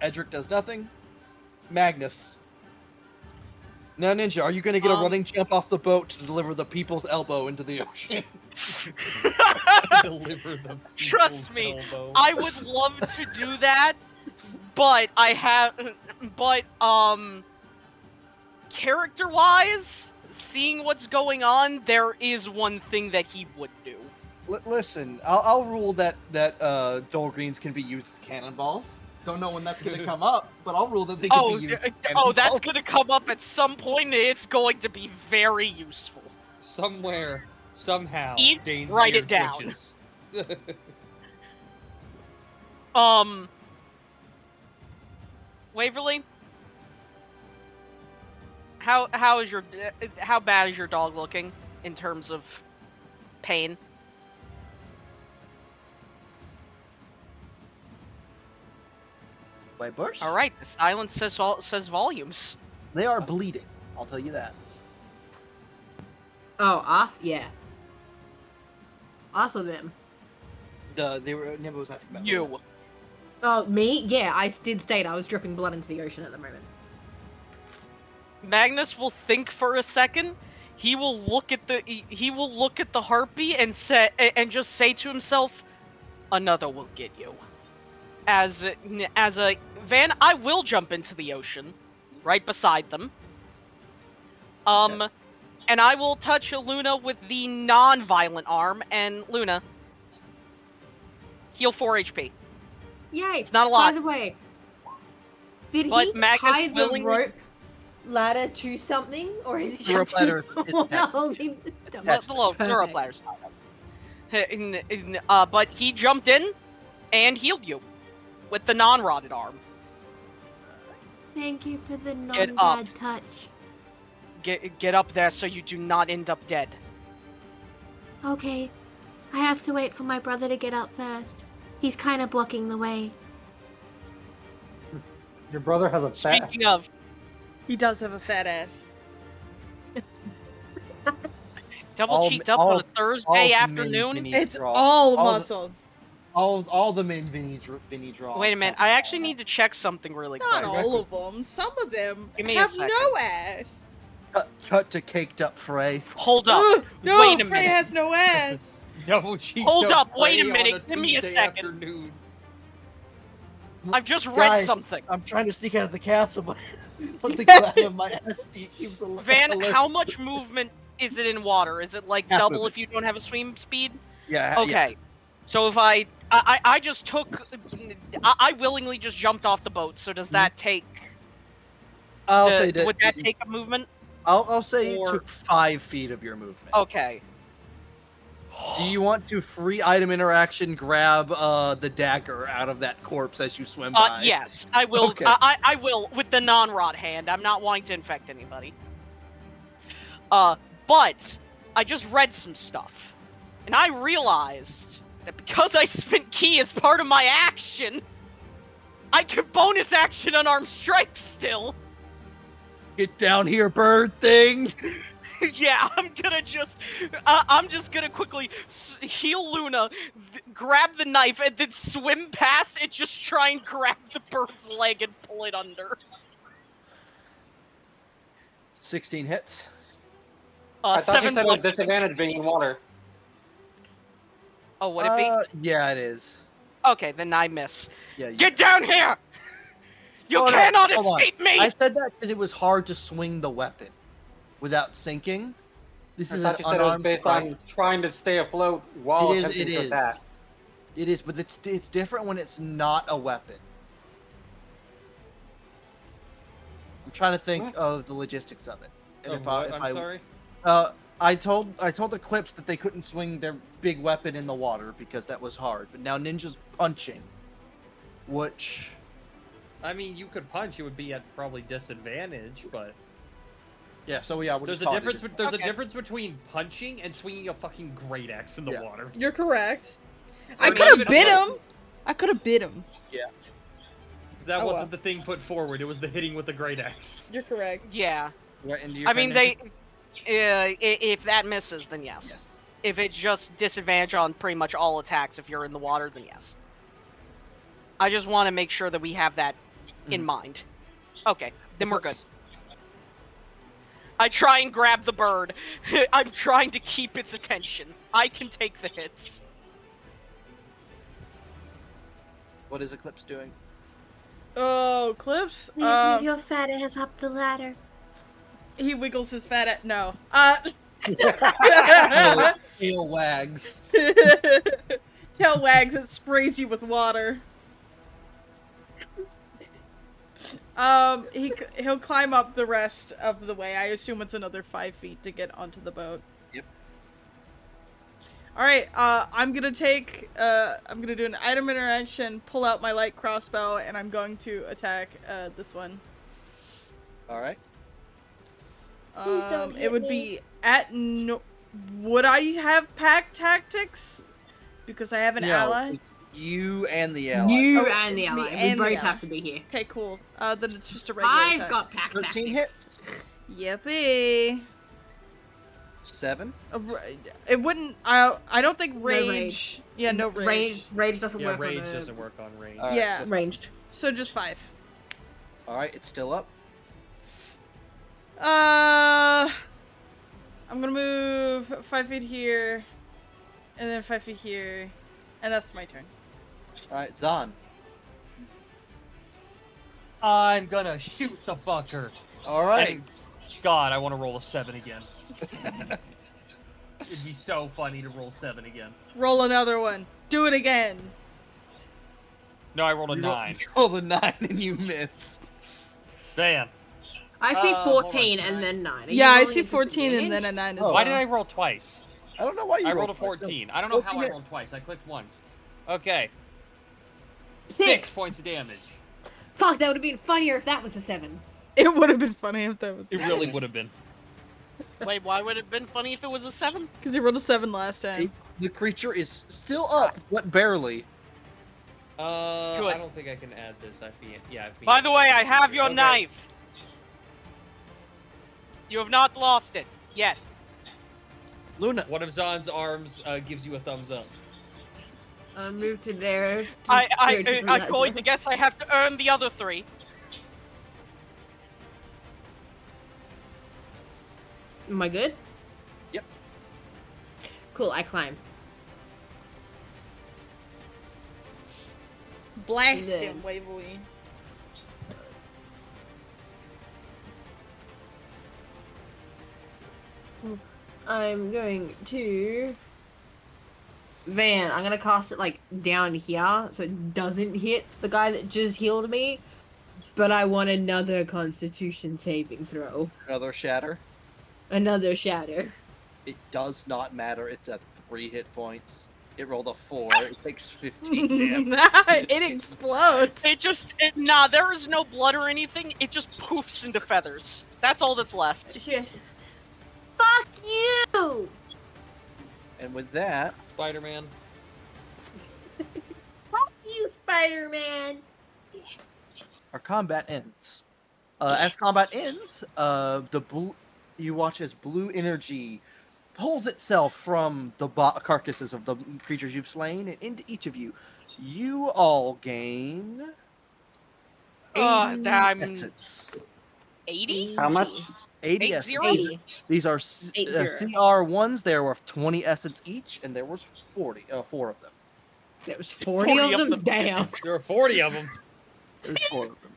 Edric does nothing. Magnus. Now, Ninja, are you going to get a running jump off the boat to deliver the people's elbow into the ocean? Deliver the Trust people's me, elbow. I would love to do that, but character-wise, seeing what's going on, there is one thing that he would do. Listen, I'll rule that Dolgreens can be used as cannonballs. Don't know when that's going to come up, but I'll rule that they can be used as cannonballs. That's gonna come up at some point, and it's going to be very useful. Somewhere, somehow, Eve, Dane's write ear it down. twitches. Waverly, how bad is your dog looking in terms of pain? By burst? All right, the silence says volumes. They are bleeding. I'll tell you that. Oh, us? Yeah. Us or them? Nimba was asking about You. Oh, me? Yeah, I did state I was dripping blood into the ocean at the moment. Magnus will think for a second. He will look at the harpy and just say to himself, "Another will get you." As a Van, I will jump into the ocean, right beside them. And I will touch Luna with the non-violent arm, and Luna, heal 4 HP. Yay! It's not a lot. By the way, did But he Magnus tie the willingly- rope ladder to something, or is he The rope just ladder is attached. holding the The rope ladder's not up. But he jumped in and healed you with the non-rotted arm. Thank you for the Get up. non-bad touch. Get up there so you do not end up dead. Okay, I have to wait for my brother to get up first. He's kind of blocking the way. Your brother has a fat. Speaking of, He does have a fat ass. double cheeked up on a Thursday afternoon. It's all the- muscle. All the main Vinny draws. Wait a minute, I actually need to check something really Not quick. all of them. Some of them Give me a have second. no ass. Cut to caked up Frey. Hold up. Ugh, no, Wait a Frey minute. has no ass. Double cheek. Hold up, wait a Frey on minute, give me a Tuesday second. afternoon. I've just read Guys, something. I'm trying to sneak out of the castle, but the cloud of my ass keeps Van, alert. how much movement is it in water? Is it like Half double movement. if you don't have a swim speed? Yeah. Okay. So if I just took, I willingly just jumped off the boat. So does that take? I'll say that. Would that take a movement? I'll say it or- took 5 feet of your movement. Okay. Do you want to free item interaction grab the dagger out of that corpse as you swim by? Yes, I will. Okay. I will with the non-rot hand. I'm not wanting to infect anybody. But I just read some stuff, and I realized that because I spent key as part of my action, I can bonus action unarmed strike still. Get down here, bird thing. Yeah, I'm just gonna quickly heal Luna, grab the knife, and then swim past and just try and grab the bird's leg and pull it under. 16 hits. I thought you 7 said it was plus- disadvantage being in water. Oh, would it be? Yeah, it is. Okay, then I miss. Yeah. Get down here! You Oh, no, cannot hold on. escape me! I said that because it was hard to swing the weapon without sinking. This I is thought an you said it was unarmed based strike. on trying to stay afloat while It is. attempting It to is. attack. It is, but it's different when it's not a weapon. I'm trying to think of the logistics of it. And Of if what? I, if I'm sorry. I told Eclipse that they couldn't swing their big weapon in the water because that was hard. But now Ninja's punching, which I mean, you could punch. It would be at probably disadvantage, but yeah. So yeah, we're there's just a calling difference. it. There's Okay. a difference between punching and swinging a fucking great axe in the Yeah. water. You're correct. I Or could not have even bit a- him. I could have bit him. That Oh, wasn't well. the thing put forward. It was the hitting with the great axe. You're correct. Yeah. Yeah, into your I mean, turn, they. Ninja? If that misses, then yes. Yes. If it's just disadvantage on pretty much all attacks if you're in the water, then yes. I just want to make sure that we have that in mind. Okay, then we're good. I try and grab the bird. I'm trying to keep its attention. I can take the hits. What is Eclipse doing? Oh, Clips. Please move your fat ass up the ladder. He wiggles his fat at no. Tail wags. Tail wags. It sprays you with water. He'll climb up the rest of the way. I assume it's another 5 feet to get onto the boat. Yep. All right. I'm gonna take. I'm gonna do an item interaction. Pull out my light crossbow, and I'm going to attack this one. All right. Please don't It hit would me. be at no. Would I have pack tactics? Because I have an No, ally. it's you and the ally. You Oh, and the me ally. We and the both ally. have to be here. Okay, cool. Then it's just a regular I've attack. got pack 13 tactics. hits. Yippee! 7. It wouldn't. I don't think rage. range. Yeah, no range. Rage doesn't Yeah, work rage on the doesn't work on range. All right, Yeah. so- ranged. So just 5. all right, it's still up. I'm gonna move 5 feet here, and then 5 feet here, and that's my turn. All right, Zahn. I'm gonna shoot the fucker. All right. And God, I want to roll a 7 again. It'd be so funny to roll 7 again. Roll another one. Do it again. No, I rolled a You 9. roll the 9 and you miss. Damn. I see hold on, 14 can and I- then 9. Are Yeah, you I rolling see at 14 and then a disadvantage? 9 as Oh. well. Why did I roll twice? I don't know why you I rolled a twice. 14. I don't know how 14 I rolled hits. twice. I clicked once. Okay. 6 6. points of damage. Fuck, that would have been funnier if that was a 7. It would have been funny if that was. It really would have been. Wait, why would it have been funny if it was a 7? Because he rolled a 7 last time. The creature is still up, but barely. Good. I don't think I can add this. By the way, I have your Okay. knife. You have not lost it yet. Luna. One of Zahn's arms gives you a thumbs up. Move to there. I'm going to guess I have to earn the other 3. Am I good? Yep. Cool, I climb. Blast Then- him, Waverly. I'm going to Van. I'm gonna cast it like down here so it doesn't hit the guy that just healed me. But I want another Constitution saving throw. Another shatter. Another shatter. It does not matter. It's at 3 hit points. It rolled a 4. It takes 15 damage. It explodes. Nah, there is no blood or anything. It just poofs into feathers. That's all that's left. Shit. Fuck you! And with that, Spider-Man. Fuck you, Spider-Man! our combat ends. As combat ends, you watch as blue energy pulls itself from the carcasses of the creatures you've slain and into each of you. You all gain 80 I'm- essence. 80? How much? 80 Eight essence. zero? 80. These are 80. CR1s. There were 20 essence each, and there was 4 of them. There was 40 of them? Damn. There are 40 of them. There's 4 of them.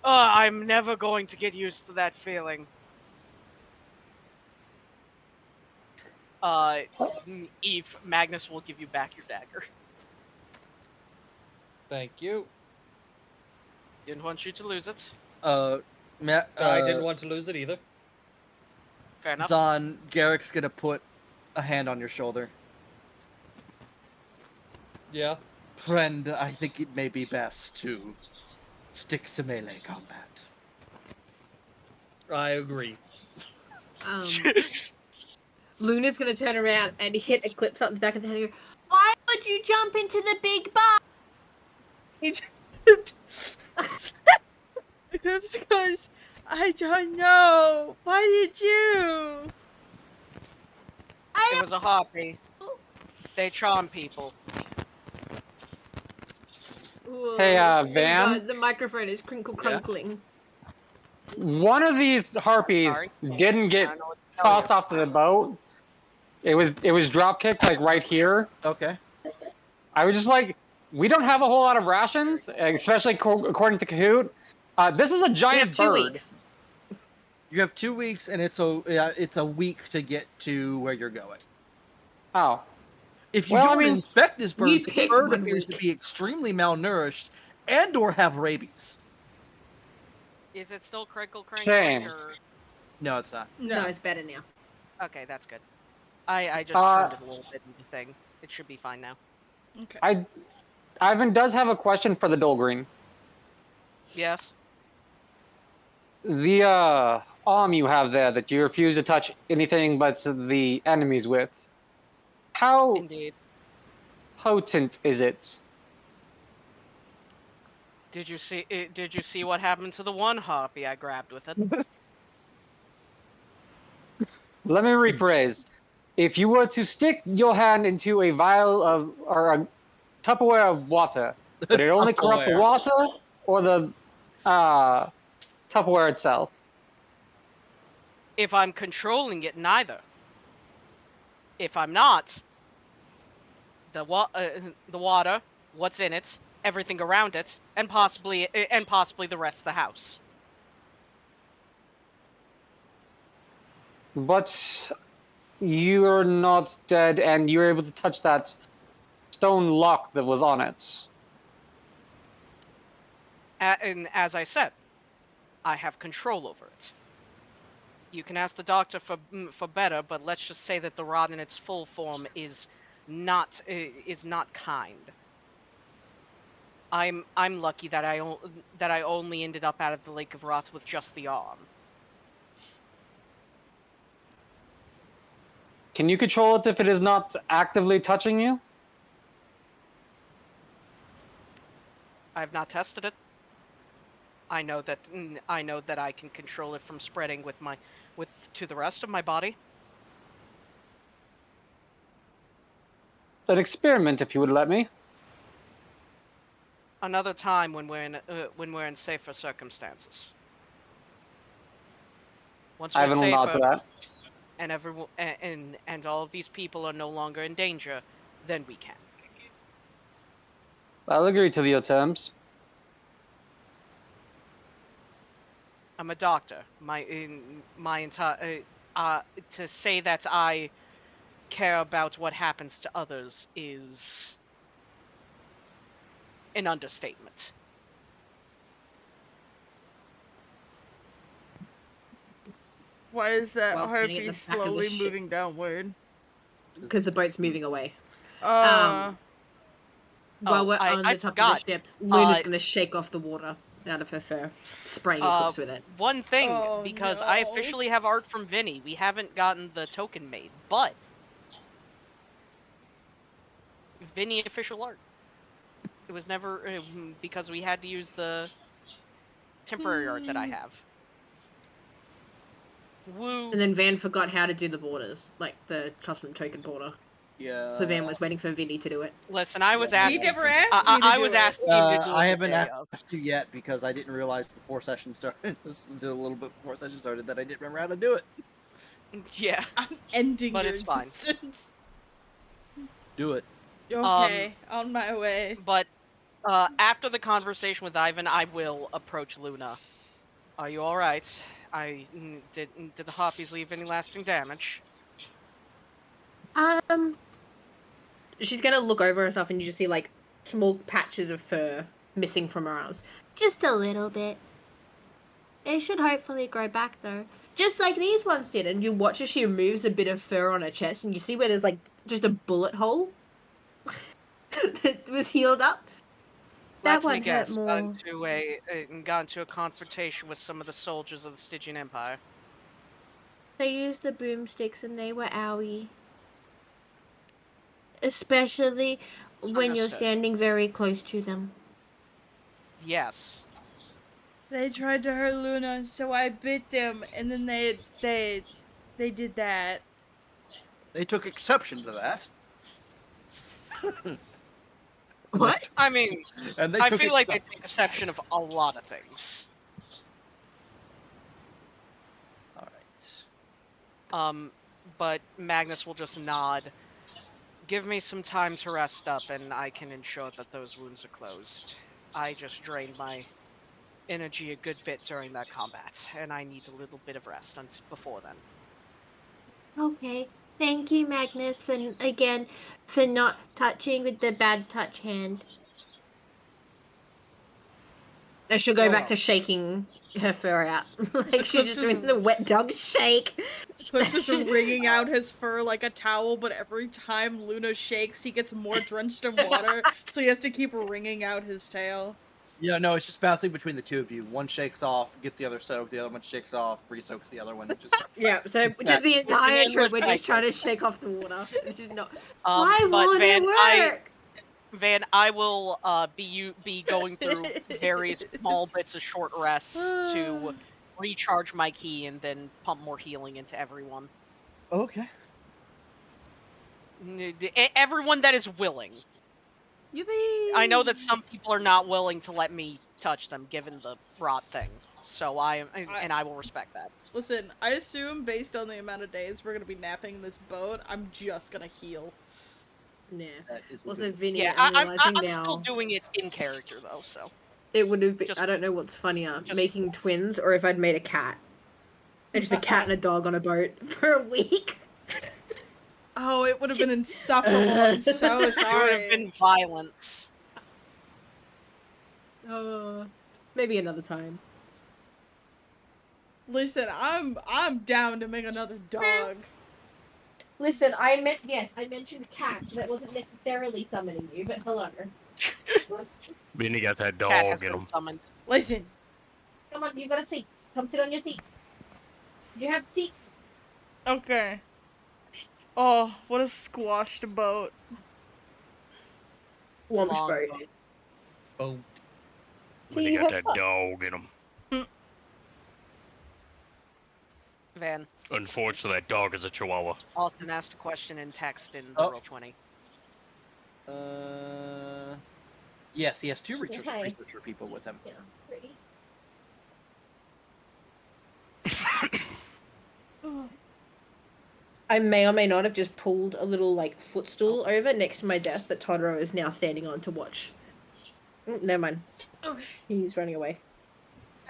I'm never going to get used to that feeling. Eve, Magnus will give you back your dagger. Thank you. Didn't want you to lose it. Matt, I didn't want to lose it either. Fair enough. Zahn, Garrick's gonna put a hand on your shoulder. Yeah. Friend, I think it may be best to stick to melee combat. I agree. Luna's gonna turn around and hit Eclipse up the back of the head and go, Why would you jump into the big box? Eclipse goes, I don't know. Why did you? It was a harpy. They charm people. Whoa. Hey, Oh Van? God, the microphone is crinkle crunkling. One of these harpies Sorry. didn't I get don't know what to tell tossed off to the boat. It was drop kicked like right here. Okay. I was just like, we don't have a whole lot of rations, especially according to Kahoot. This is a We giant have 2 bird. weeks. You have 2 weeks, and it's a week to get to where you're going. Oh, If you Well, I don't mean, inspect this we bird, the picked bird 1 appears week. to be extremely malnourished and/or have rabies. Is it still crinkle Shame. crankling or? No, it's not. No, it's better now. Okay, that's good. I just turned it a little bit into thing. It should be fine now. Okay. Ivan does have a question for the Dolgreen. Yes. The arm you have there that you refuse to touch anything but the enemies with. How Indeed. potent is it? Did you see what happened to the one harpy I grabbed with it? Let me rephrase. If you were to stick your hand into a vial of or a Tupperware of water, would it only corrupt the Tupperware. water or the Tupperware itself? If I'm controlling it, neither. If I'm not, the water, what's in it, everything around it, and possibly the rest of the house. But you're not dead, and you're able to touch that stone lock that was on it. And as I said, I have control over it. You can ask the doctor for better, but let's just say that the rod in its full form is not kind. I'm lucky that I only ended up out of the Lake of Rot with just the arm. Can you control it if it is not actively touching you? I have not tested it. I know that I can control it from spreading to the rest of my body. An experiment, if you would let me. Another time when we're in safer circumstances. Once I we're haven't allowed to safer that. and everyone and all of these people are no longer in danger, then we can. I'll agree to your terms. I'm a doctor. My entire to say that I care about what happens to others is an understatement. Why is that While standing at harpy the back of the slowly ship. moving downward? Because the boat's moving away. Uh, While we're I on the top forgot. of the ship, Luna's Uh, gonna shake off the water out of her fur, spraying Uh, Eclipse with it. One thing, Oh, because I no. officially have art from Vinny. We haven't gotten the token made, but Vinny official art. It was never because we had to use the temporary art that I have. Woo! And then Van forgot how to do the borders, like the custom token border. Yeah. So Van was waiting for Vinny to do it. Listen, I was Yeah. he asking. never asked me to I do was it. asking him to do it I the haven't day of. asked you yet because I didn't realize before session started, just a little bit before session started, that I didn't remember how to do it. Yeah, I'm ending But your it's fine. existence. Do it. Okay, on my way. but after the conversation with Ivan, I will approach Luna. Are you all right? Did the harpies leave any lasting damage? She's gonna look over herself and you just see like small patches of fur missing from her arms. Just a little bit. It should hopefully grow back though. Just like these ones did, and you watch as she removes a bit of fur on her chest and you see where there's like just a bullet hole that was healed up. That Let me one hurt guess. Got more. into a confrontation with some of the soldiers of the Stygian Empire. They used the boomsticks and they were owie. Especially when you're Understood. standing very close to them. Yes. They tried to hurt Luna, so I bit them, and then they did that. They took exception to that. What? I mean, And they I took feel like they exception. take exception of a lot of things. All right. But Magnus will just nod. Give me some time to rest up, and I can ensure that those wounds are closed. I just drained my energy a good bit during that combat, and I need a little bit of rest before then. Okay. Thank you, Magnus, for not touching with the bad touch hand. And she'll go You're back to welcome. shaking her fur out. Like she's Eclipse just is- doing the wet dog shake. Eclipse is wringing out his fur like a towel, but every time Luna shakes, he gets more drenched in water, so he has to keep wringing out his tail. Yeah, no, it's just bouncing between the two of you. One shakes off, gets the other soaked, the other one shakes off, re-soaks the other one. Just Yeah, so just the entire endless trip we're just cycle. trying to shake off the water. This is not. Why But won't Van, it work? I will be going through various small bits of short rests to recharge my key and then pump more healing into everyone. okay. Everyone that is willing. Yippee! I know that some people are not willing to let me touch them given the rot thing. So I will respect that. Listen, I assume based on the amount of days we're gonna be napping in this boat, I'm just gonna heal. Yeah. That is a Also, good- Vinny, Yeah, I'm I'm realizing now still doing it in character though. So it would have been. just- I don't know what's funnier, just- making twins or if I'd made a cat. And just a cat and a dog on a boat for a week. Oh, it would have been insufferable. I'm so it would sorry. have been violence. Maybe another time. Listen, I'm down to make another dog. Listen, I mentioned cat. That wasn't necessarily summoning you, but hello. Then you got that Cat has dog in been him. summoned. Listen, Come on, you've got a seat. Come sit on your seat. You have seat. okay. Oh, what a squashed boat. Womp Long boat. boat. Boat. So Then you you got have that fun. dog in him. Van. Unfortunately, that dog is a chihuahua. Austin asked a question in text in the Oh. Roll20. Yes, he has two researcher Hi. people with him. Yeah, pretty. I may or may not have just pulled a little like footstool over next to my desk that Todoro is now standing on to watch Never mind. Okay. He's running away.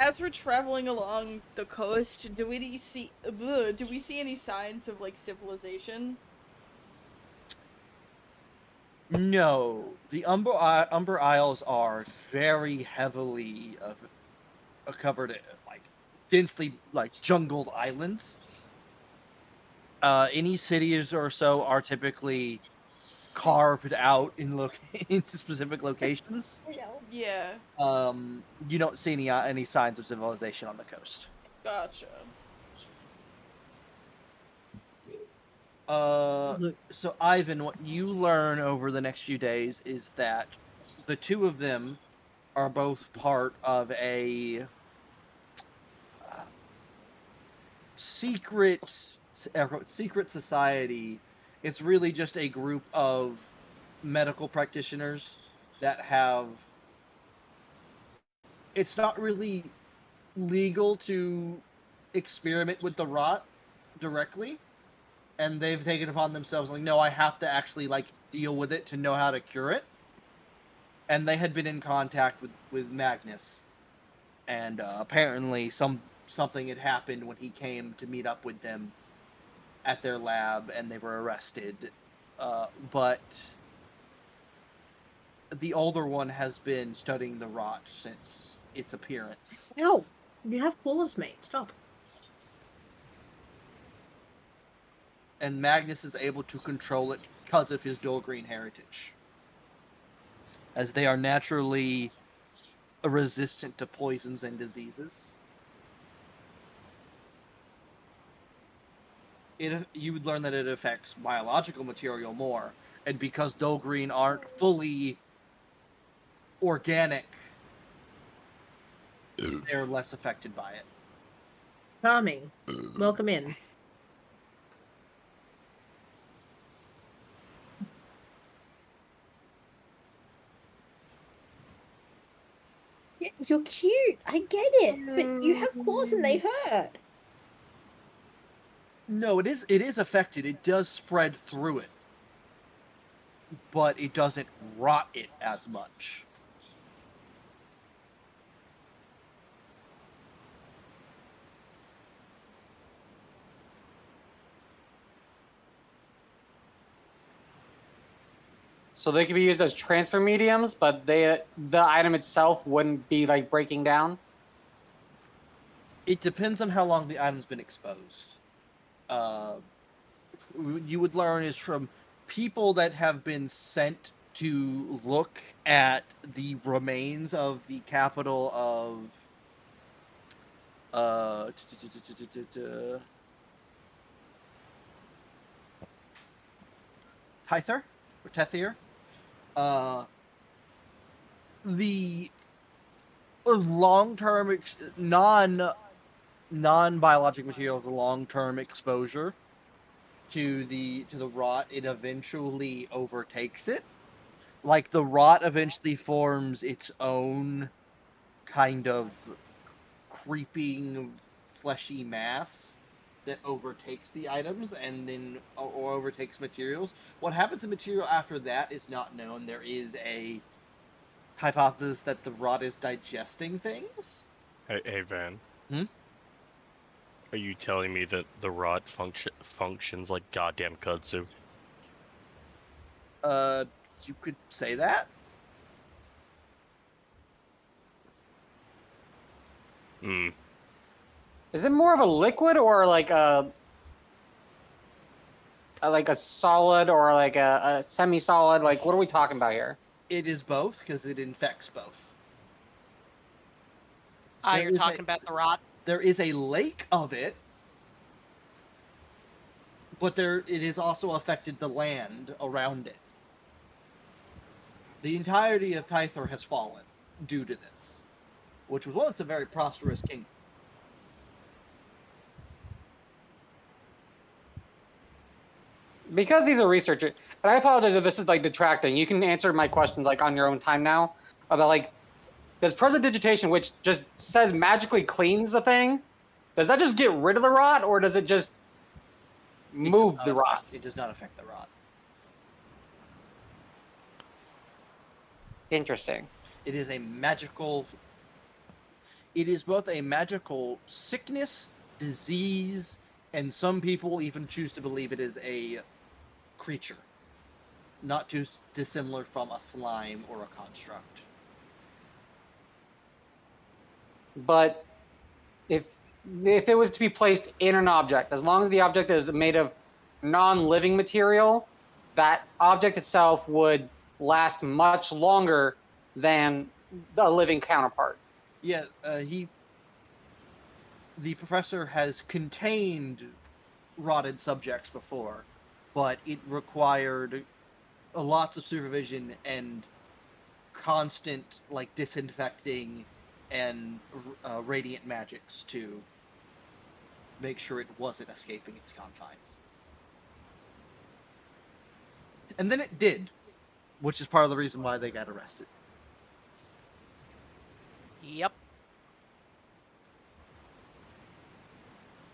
As we're traveling along the coast, do we see any signs of like civilization? No, the Umber Isles are very heavily covered, like densely, like jungled islands. Any cities or so are typically carved out in into specific locations. Yeah, You don't see any signs of civilization on the coast. gotcha. So Ivan, what you learn over the next few days is that the two of them are both part of a secret society. It's really just a group of medical practitioners that have. It's not really legal to experiment with the rot directly, and they've taken upon themselves like, no, I have to actually like deal with it to know how to cure it. And they had been in contact with Magnus, and apparently something had happened when he came to meet up with them at their lab, and they were arrested. But the older one has been studying the rot since its appearance. No, you have claws, mate. Stop. And Magnus is able to control it because of his Dolgreen heritage, as they are naturally resistant to poisons and diseases. You would learn that it affects biological material more, and because Dolgreen aren't fully organic, they're less affected by it. Charming. Welcome in. Yeah, you're cute. I get it, but you have claws and they hurt. No, it is affected. It does spread through it, but it doesn't rot it as much. So they could be used as transfer mediums, but the item itself wouldn't be like breaking down. It depends on how long the item's been exposed. You would learn is from people that have been sent to look at the remains of the capital of Tyther or Tethier. The long-term non-biologic material, the long-term exposure to the rot, it eventually overtakes it. Like the rot eventually forms its own kind of creeping fleshy mass that overtakes the items and then or overtakes materials. What happens to material after that is not known. There is a hypothesis that the rot is digesting things. Hey Van. Hmm? Are you telling me that the rot functions like goddamn kudzu? You could say that. Hmm. Is it more of a liquid or like a solid or like a semi-solid? Like, what are we talking about here? It is both because it infects both. Ah, There you're is talking about the rot. There is a lake of it, but it has also affected the land around it. The entirety of Tyther has fallen due to this, which was once a very prosperous kingdom. Because these are researchers, and I apologize if this is like detracting. You can answer my questions like on your own time now about like, does prestidigitation, which just says magically cleans the thing, does that just get rid of the rot, or does it just move the rot? It does not affect the rot. Interesting. It is a magical. It is both a magical sickness, disease, and some people even choose to believe it is a creature. Not too dissimilar from a slime or a construct. But if it was to be placed in an object, as long as the object is made of non-living material, that object itself would last much longer than a living counterpart. Yeah, the professor has contained rotted subjects before, but it required lots of supervision and constant like disinfecting and radiant magics to make sure it wasn't escaping its confines. And then it did, which is part of the reason why they got arrested. Yep.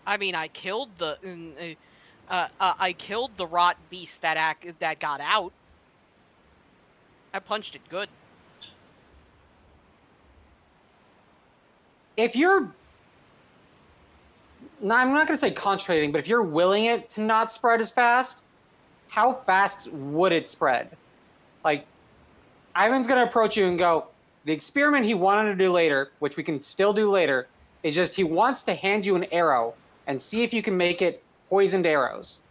I mean, I killed the rot beast that got out. I punched it good. If you're, no, I'm not going to say concentrating, but if you're willing it to not spread as fast, how fast would it spread? Like, Ivan's going to approach you and go, the experiment he wanted to do later, which we can still do later, is just he wants to hand you an arrow and see if you can make it poisoned arrows.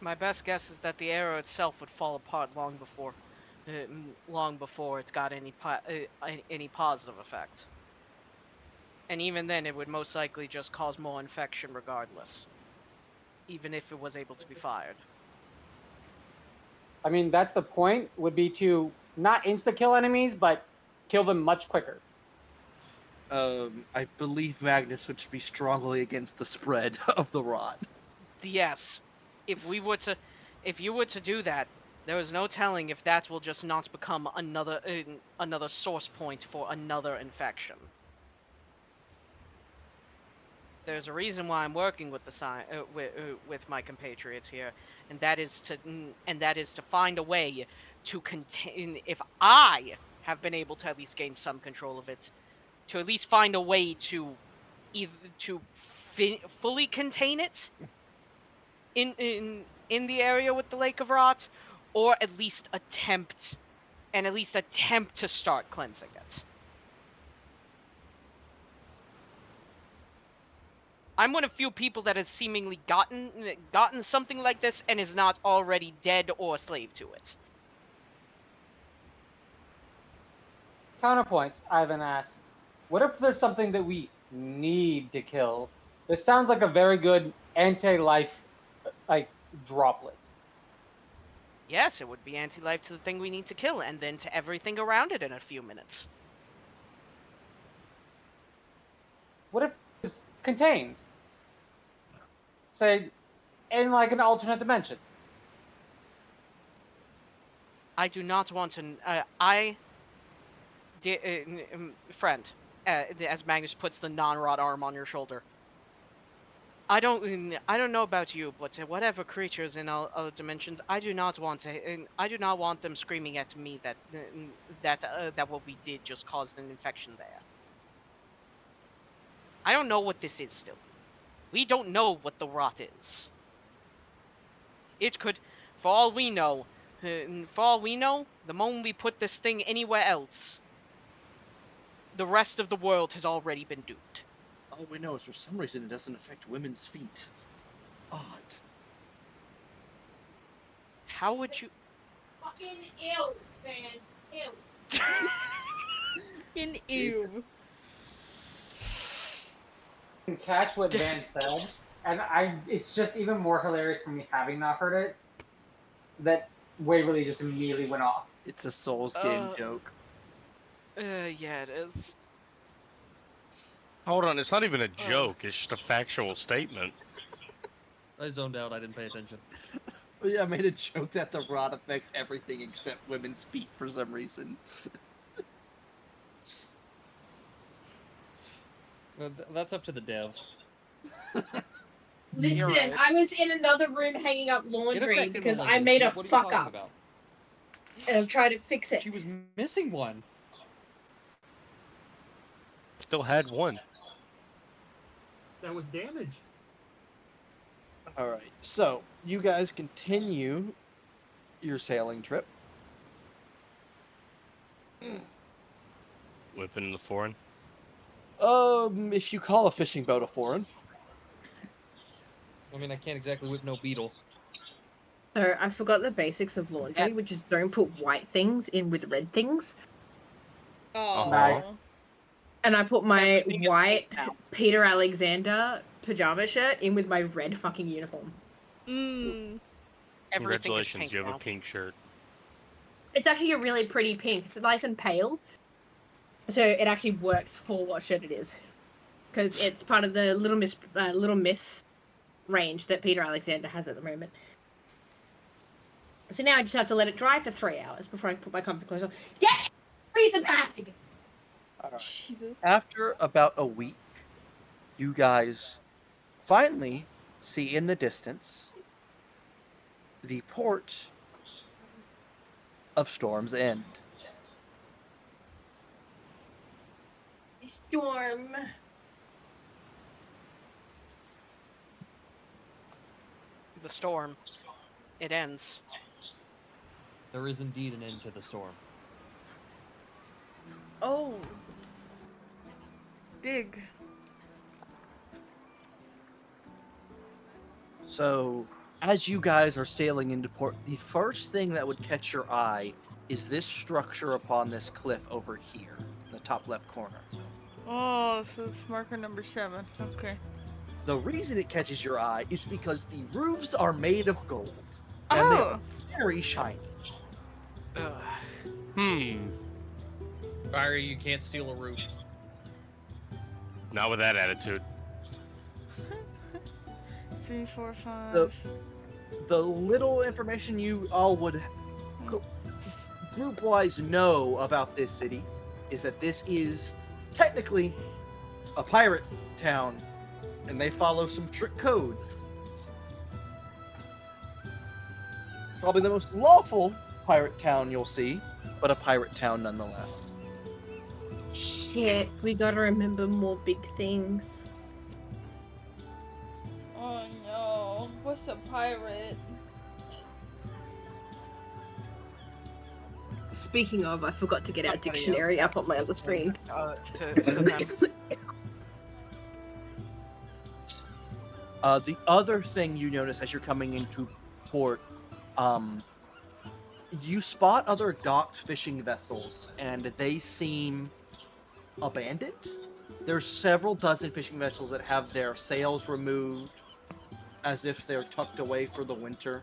My best guess is that the arrow itself would fall apart long before it's got any positive effect. And even then, it would most likely just cause more infection regardless, even if it was able to be fired. I mean, that's the point, would be to not insta-kill enemies, but kill them much quicker. I believe Magnus would be strongly against the spread of the rot. Yes. If you were to do that, there is no telling if that will just not become another source point for another infection. There's a reason why I'm working with with my compatriots here, and that is to find a way to contain. If I have been able to at least gain some control of it, to at least find a way to fully contain it in the area with the Lake of Rot, or at least attempt to start cleansing it. I'm one of few people that has seemingly gotten something like this and is not already dead or a slave to it. Counterpoint, Ivan asks, what if there's something that we need to kill? This sounds like a very good anti-life, like, droplet. Yes, it would be anti-life to the thing we need to kill, and then to everything around it in a few minutes. What if it's contained? Say, in like an alternate dimension. I do not want to. Friend, as Magnus puts the non-rot arm on your shoulder. I don't know about you, but whatever creatures in other dimensions, I do not want them screaming at me that what we did just caused an infection there. I don't know what this is still. We don't know what the rot is. It could, for all we know, the moment we put this thing anywhere else, the rest of the world has already been doomed. All we know is for some reason it doesn't affect women's feet. Odd. How would you... Fucking ew, man. Ew. In ew. Can catch what Van said, and it's just even more hilarious for me having not heard it, that Waverly just immediately went off. It's a Souls game joke. Yeah, it is. Hold on, it's not even a joke, it's just a factual statement. I zoned out, I didn't pay attention. Yeah, I made a joke that the rot affects everything except women's feet for some reason. Well, that's up to the dev. Listen, right. I was in another room hanging up laundry because I made a What are you fuck talking up. about? And I'm trying to fix it. She was missing one. Still had one. That was damage. All right. So you guys continue your sailing trip. Whipping the foreign. If you call a fishing boat a foreign. I mean, I can't exactly whip no beetle. So I forgot the basics of laundry, which is don't put white things in with red things. Oh, Nice. And I put my Everything is white pink now. Peter Alexander pajama shirt in with my red fucking uniform. Everything Mm. is Congratulations, pink you have now. a pink shirt. It's actually a really pretty pink. It's nice and pale. So it actually works for what shirt it is. Because it's part of the Little Miss range that Peter Alexander has at the moment. So now I just have to let it dry for 3 hours before I put my comfort clothes on. Yeah! Freeze and back! All right. Jesus. After about a week, you guys finally see in the distance the port of Storm's End. Storm. The storm. It ends. There is indeed an end to the storm. Oh. Big. So, as you guys are sailing into port, the first thing that would catch your eye is this structure upon this cliff over here, in the top left corner. Oh, so it's marker number 7. Okay. The reason it catches your eye is because the roofs are made of gold, and they are Oh. very shiny. Fiery, you can't steal a roof. Not with that attitude. 3, 4, 5. The little information you all would group-wise know about this city is that this is technically a pirate town, and they follow some strict codes. Probably the most lawful pirate town you'll see, but a pirate town nonetheless. Shit, we gotta remember more big things. Oh no. What's a pirate? Speaking of, I forgot to get our Somebody dictionary else up on my other screen. To them. The other thing you notice as you're coming into port, you spot other docked fishing vessels, and they seem abandoned. There's several dozen fishing vessels that have their sails removed, as if they're tucked away for the winter.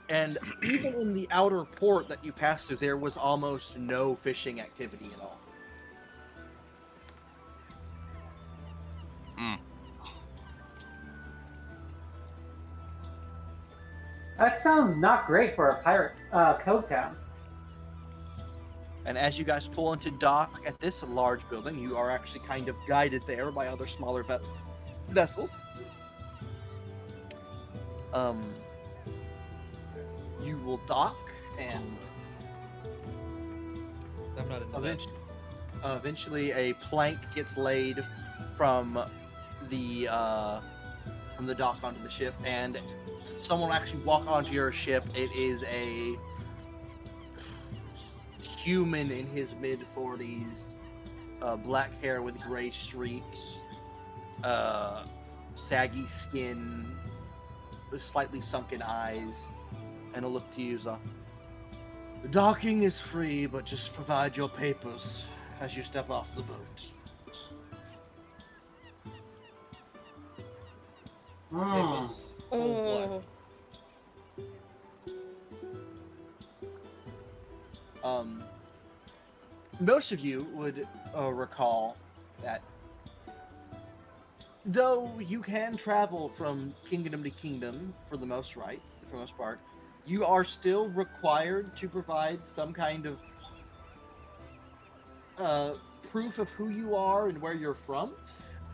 And even in the outer port that you passed through, there was almost no fishing activity at all. That sounds not great for a pirate cove town. And as you guys pull into dock at this large building, you are actually kind of guided there by other smaller vessels. You will dock, and I'm not into that. eventually a plank gets laid from the dock onto the ship, and someone will actually walk onto your ship. It is a human in his mid-40s, black hair with gray streaks, saggy skin, slightly sunken eyes, and a look to you. Docking is free, but just provide your papers as you step off the boat. It was cold blood. Oh. Most of you would recall that though you can travel from kingdom to kingdom for the most part, you are still required to provide some kind of proof of who you are and where you're from.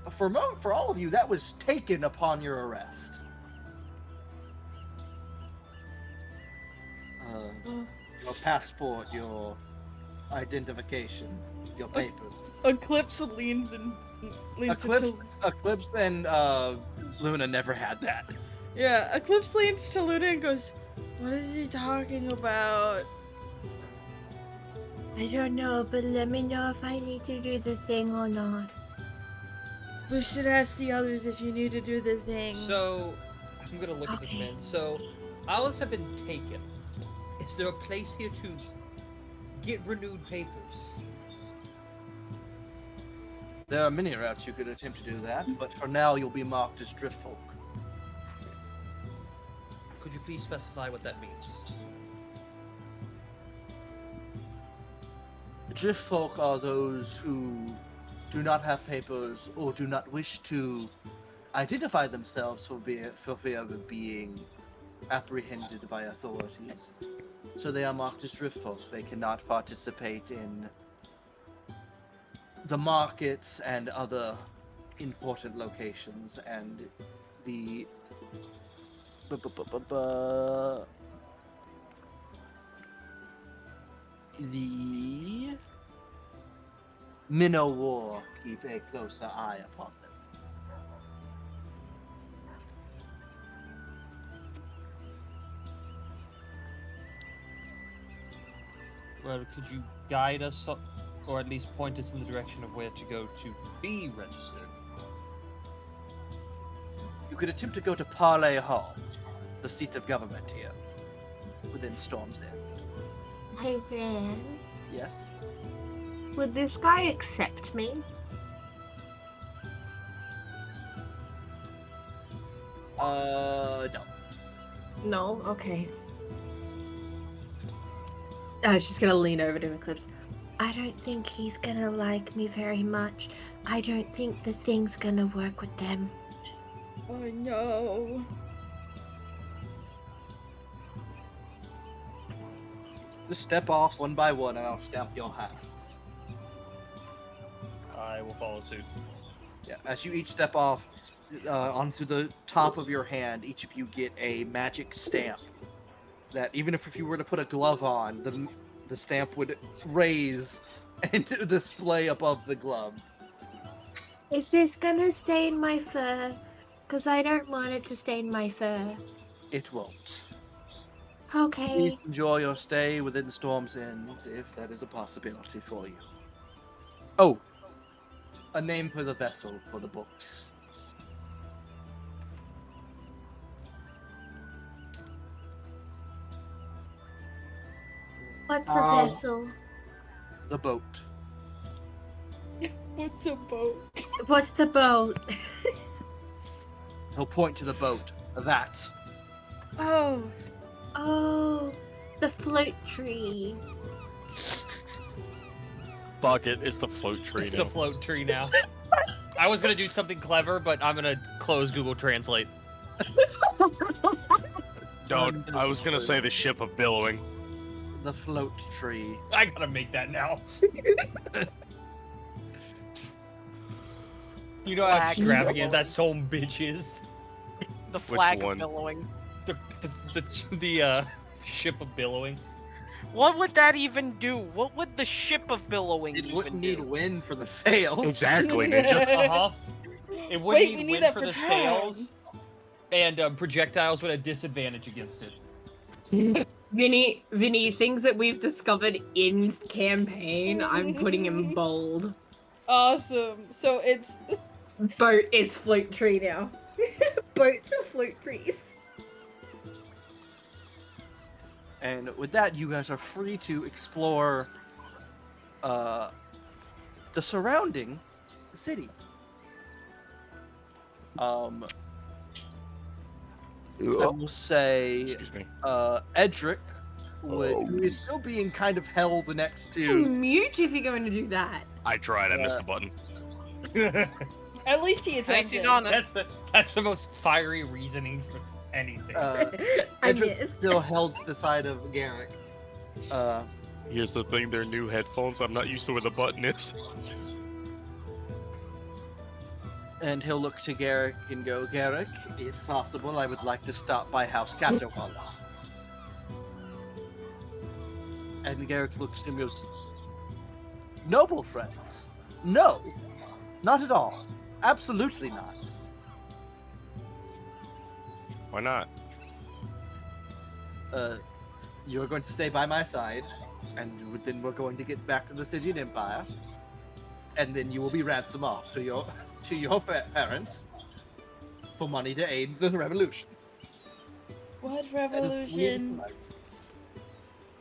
for all of you, that was taken upon your arrest. Your passport, your identification, your papers. Eclipse leans Eclipse, Eclipse and Luna never had that. Yeah, Eclipse leans to Luna and goes, "What is he talking about?" I don't know, but let me know if I need to do the thing or not. We should ask the others if you need to do the thing. So, I'm gonna look at this Okay. man. So, owls have been taken. Is there a place here to get renewed papers? There are many routes you could attempt to do that, but for now you'll be marked as driftfolk. Could you please specify what that means? Driftfolk are those who do not have papers or do not wish to identify themselves for fear of being apprehended by authorities. So they are marked as driftfolk. They cannot participate in the markets and other important locations, and the Minnow War keep a closer eye upon them. Well, could you guide us, or at least point us in the direction of where to go to be registered? You could attempt to go to Parley Hall, the seat of government here, within Storm's End. Hey, Van, Yes? would this guy accept me? No. No? Okay. She's gonna lean over to Eclipse. I don't think he's gonna like me very much. I don't think the thing's gonna work with them. Oh no. Just step off one by one and I'll stamp your hat. I will follow suit. Yeah, as you each step off onto the top of your hand, each of you get a magic stamp. That even if you were to put a glove on, the stamp would raise and display above the glove. Is this gonna stain my fur? Because I don't want it to stain my fur. It won't. Okay. Please enjoy your stay within Storm's End, if that is a possibility for you. Oh, a name for the vessel for the books. What's a vessel? The boat. What's a boat? What's the boat? He'll point to the boat. That. Oh. Oh, the float tree. Bucket is the float tree It's now. the float tree now. I was gonna do something clever, but I'm gonna close Google Translate. Don't. I was gonna say the ship of billowing. The float tree. I gotta make that now. You know how Flag. extravagant that some bitch is. The flag one? of billowing. The ship of billowing. What would that even do? What would the ship of billowing It even wouldn't do? need wind for the sails. Exactly, Ninja. Uh-huh. It would Wait, we need need wind that for for the town. sails, and projectiles would have disadvantage against it. Vinny, things that we've discovered in campaign, I'm putting in bold. Awesome. So it's Boat is float tree now. Boats are float trees. And with that, you guys are free to explore the surrounding city. I will say Excuse me. Edric, who is still being kind of held next to. Mute if you're going to do that. I tried. I missed the button. at least he Nice, attempted. he's on it. That's the most fiery reasoning for anything. I Edric missed. still held to the side of Garrick. Here's the thing. They're new headphones. I'm not used to where the button is. And he'll look to Garrick and go, Garrick, if possible, I would like to stop by House Catawalla. And Garrick looks at him and goes, Noble friends. No, not at all. Absolutely not. Why not? You're going to stay by my side, and then we're going to get back to the Stygian Empire, and then you will be ransomed off to your parents for money to aid the revolution. What That is weird as revolution? fuck.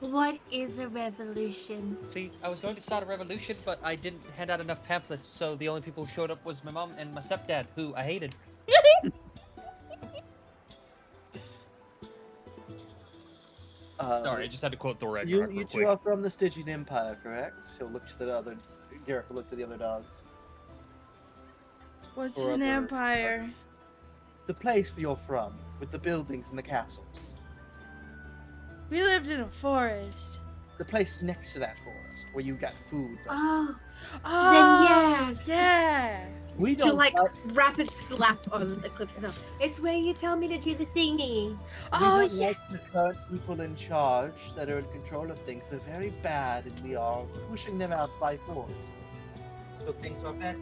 What is a revolution? See, I was going to start a revolution, but I didn't hand out enough pamphlets, so the only people who showed up was my mom and my stepdad, who I hated. Sorry, I just had to quote Thor Ragnarok You real two quick. are from the Stygian Empire, correct? He'll look to the other. Garrick will look to the other dogs. What's Or an other- empire? The place where you're from, with the buildings and the castles. We lived in a forest. The place next to that forest, where you got food. Oh, Oh, yes. yeah. We She'll don't like like- rapid slap on Eclipse's arm. it's where you tell me to do the thingy. We Oh, don't yeah. like the current people in charge that are in control of things. They're very bad, and we are pushing them out by force. So things are better.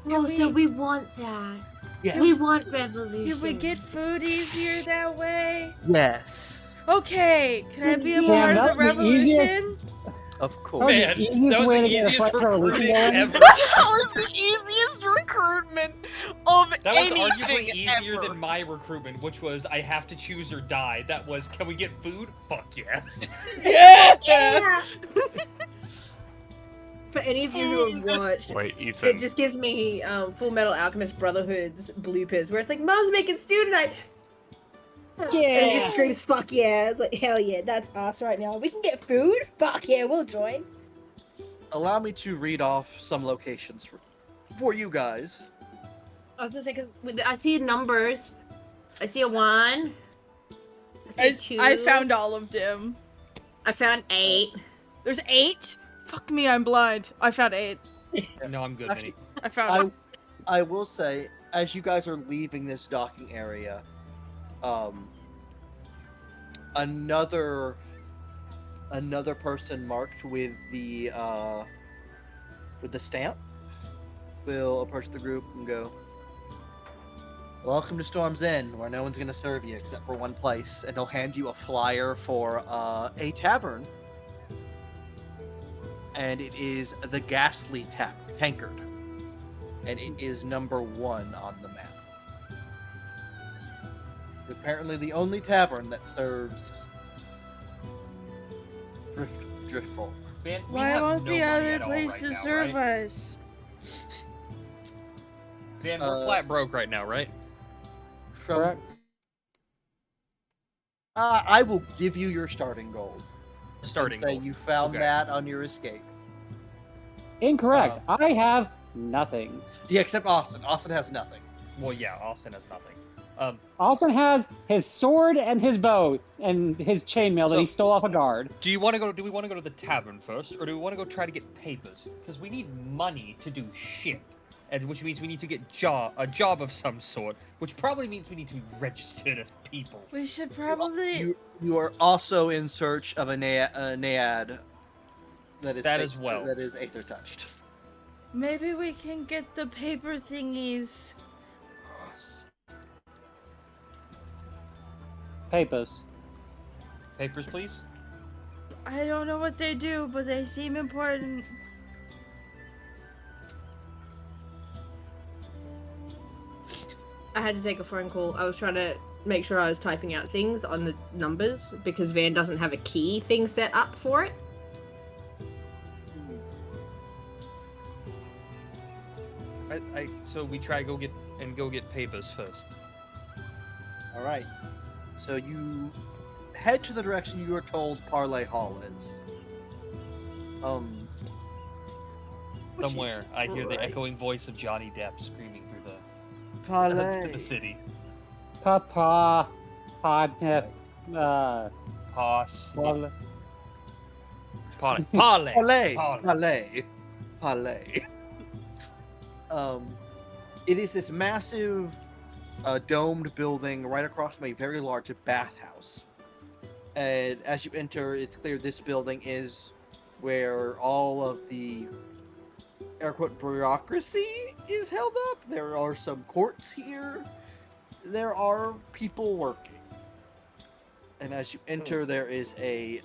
Oh, so we- we want that. Yeah. We want revolution. Did we get food easier that way? Yes. Okay, can I be a Yeah, part of the no, the easiest- revolution? Of Oh, course. the Man, easiest that was way the to get a easiest fresh revolution recruiting going? ever. That was the easiest recruitment of That was anything arguably easier ever. than my recruitment, which was I have to choose or die. That was, can we get food? Fuck yeah. Yeah. For any of you who have watched, Wait, it Ethan. just gives me Full Metal Alchemist Brotherhood's bloopers, where it's like, "Mom's making stew tonight." And he Yeah. screams, "Fuck yeah!" It's like, "Hell yeah, that's us right now. We can get food. Fuck yeah, we'll join." Allow me to read off some locations for you guys. I was gonna say, because I see numbers. I see a 1. I see a 2. I found all of them. I found 8. There's 8? Fuck me, I'm blind. I found 8. No, I'm good, Actually, Minnie. I found I will say, as you guys are leaving this docking area, another person marked with the stamp will approach the group and go, "Welcome to Storm's Inn, where no one's gonna serve you except for one place," and he'll hand you a flyer for a tavern, and it is the Ghastly Tankard, and it is number 1 on the map. Apparently, the only tavern that serves driftful. Man, we Why have won't no the money other at all places right now, serve right? us? Man, we're flat broke right now, right? Correct. I will give you your starting gold. Starting And say gold. you found Okay. that on your escape. Incorrect. I have nothing. Yeah, except Austin. Austin has nothing. Well, yeah, Austin has nothing. Austin has his sword and his bow and his chainmail that he So- stole off a guard. Do we want to go to the tavern first, or do we want to go try to get papers? Because we need money to do shit, and which means we need to get a job of some sort, which probably means we need to be registered as people. We should probably. You are also in search of a Naiad that is That as well. that is Aether touched. Maybe we can get the paper thingies. Papers. Papers, please. I don't know what they do, but they seem important. I had to take a phone call. I was trying to make sure I was typing out things on the numbers because Van doesn't have a key thing set up for it. So we try go get papers first. All right. So you head to the direction you were told Parley Hall is. which is Somewhere, I hear the right. echoing voice of Johnny Depp screaming through Parley. the city. Papa. Podnep. Pause. Well, Parlay. Parley. Parley. Parley. Parley. It is this massive domed building right across from a very large bathhouse. And as you enter, it's clear this building is where all of the air quote bureaucracy is held up. There are some courts here. There are people working. And as you enter, there is a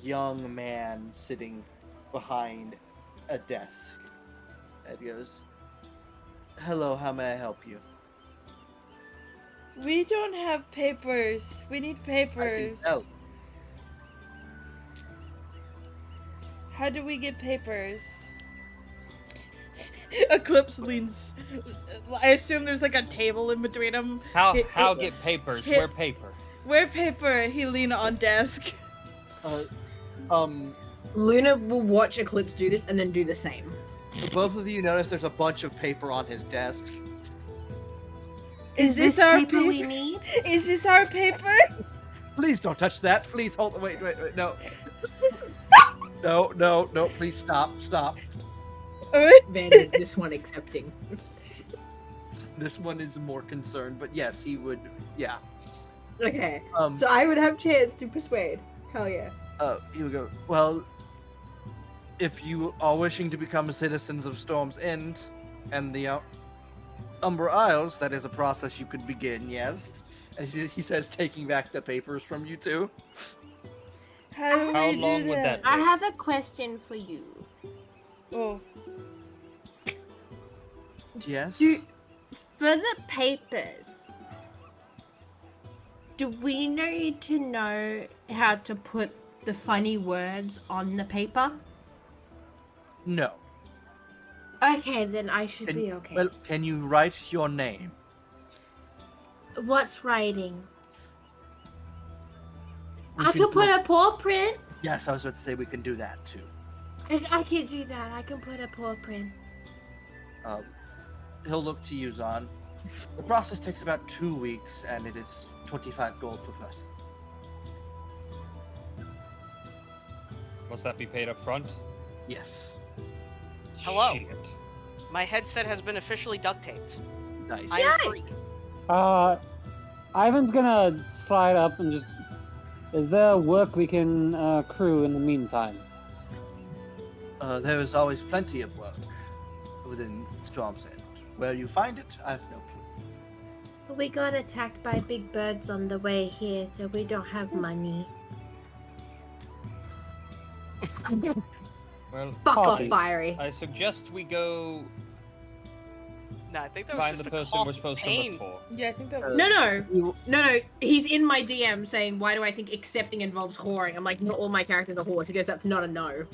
young man sitting behind a desk. And he goes, "Hello, how may I help you?" We don't have papers. We need papers. I can tell. How do we get papers? Eclipse leans. I assume there's like a table in between them. How get papers? hit- Where paper? Where paper? He lean on desk. Luna will watch Eclipse do this and then do the same. Both of you notice there's a bunch of paper on his desk. Is this our paper we need? Is this our paper? Please don't touch that. Please hold. Wait. No. No. Please stop. Alright. Van is this one accepting. This one is more concerned, but yes, he would. Yeah. Okay. So I would have chance to persuade. Hell yeah. He would go. Well, if you are wishing to become citizens of Storm's End and the Umbra Isles, that is a process you could begin. Yes. And he says, taking back the papers from you two. How do How we long do would that? that I have a question for you. Oh. Yes. For the papers, do we need to know how to put the funny words on the paper? No. Okay, then I should be okay. Well, can you write your name? What's writing? We I can could put do- a paw print. Yes, I was about to say we can do that too. I can do that. I can put a paw print. He'll look to you, Zahn. The process takes about 2 weeks, and it is 25 gold per person. Must that be paid up front? Yes. Hello. Shit. My headset has been officially duct taped. Nice. I am free. Ivan's gonna slide up and just. Is there work we can crew in the meantime? There is always plenty of work within Storm's End. Where you find it, I have no clue. We got attacked by big birds on the way here, so we don't have money. Well, Fuck off, Coffee. Fiery. I suggest we go No, I think that was find just the a person cough we're of supposed to pain. look for. Yeah, I think that was. No. He's in my DM saying, why do I think accepting involves whoring? I'm like, not all my characters are whores. He goes, that's not a no.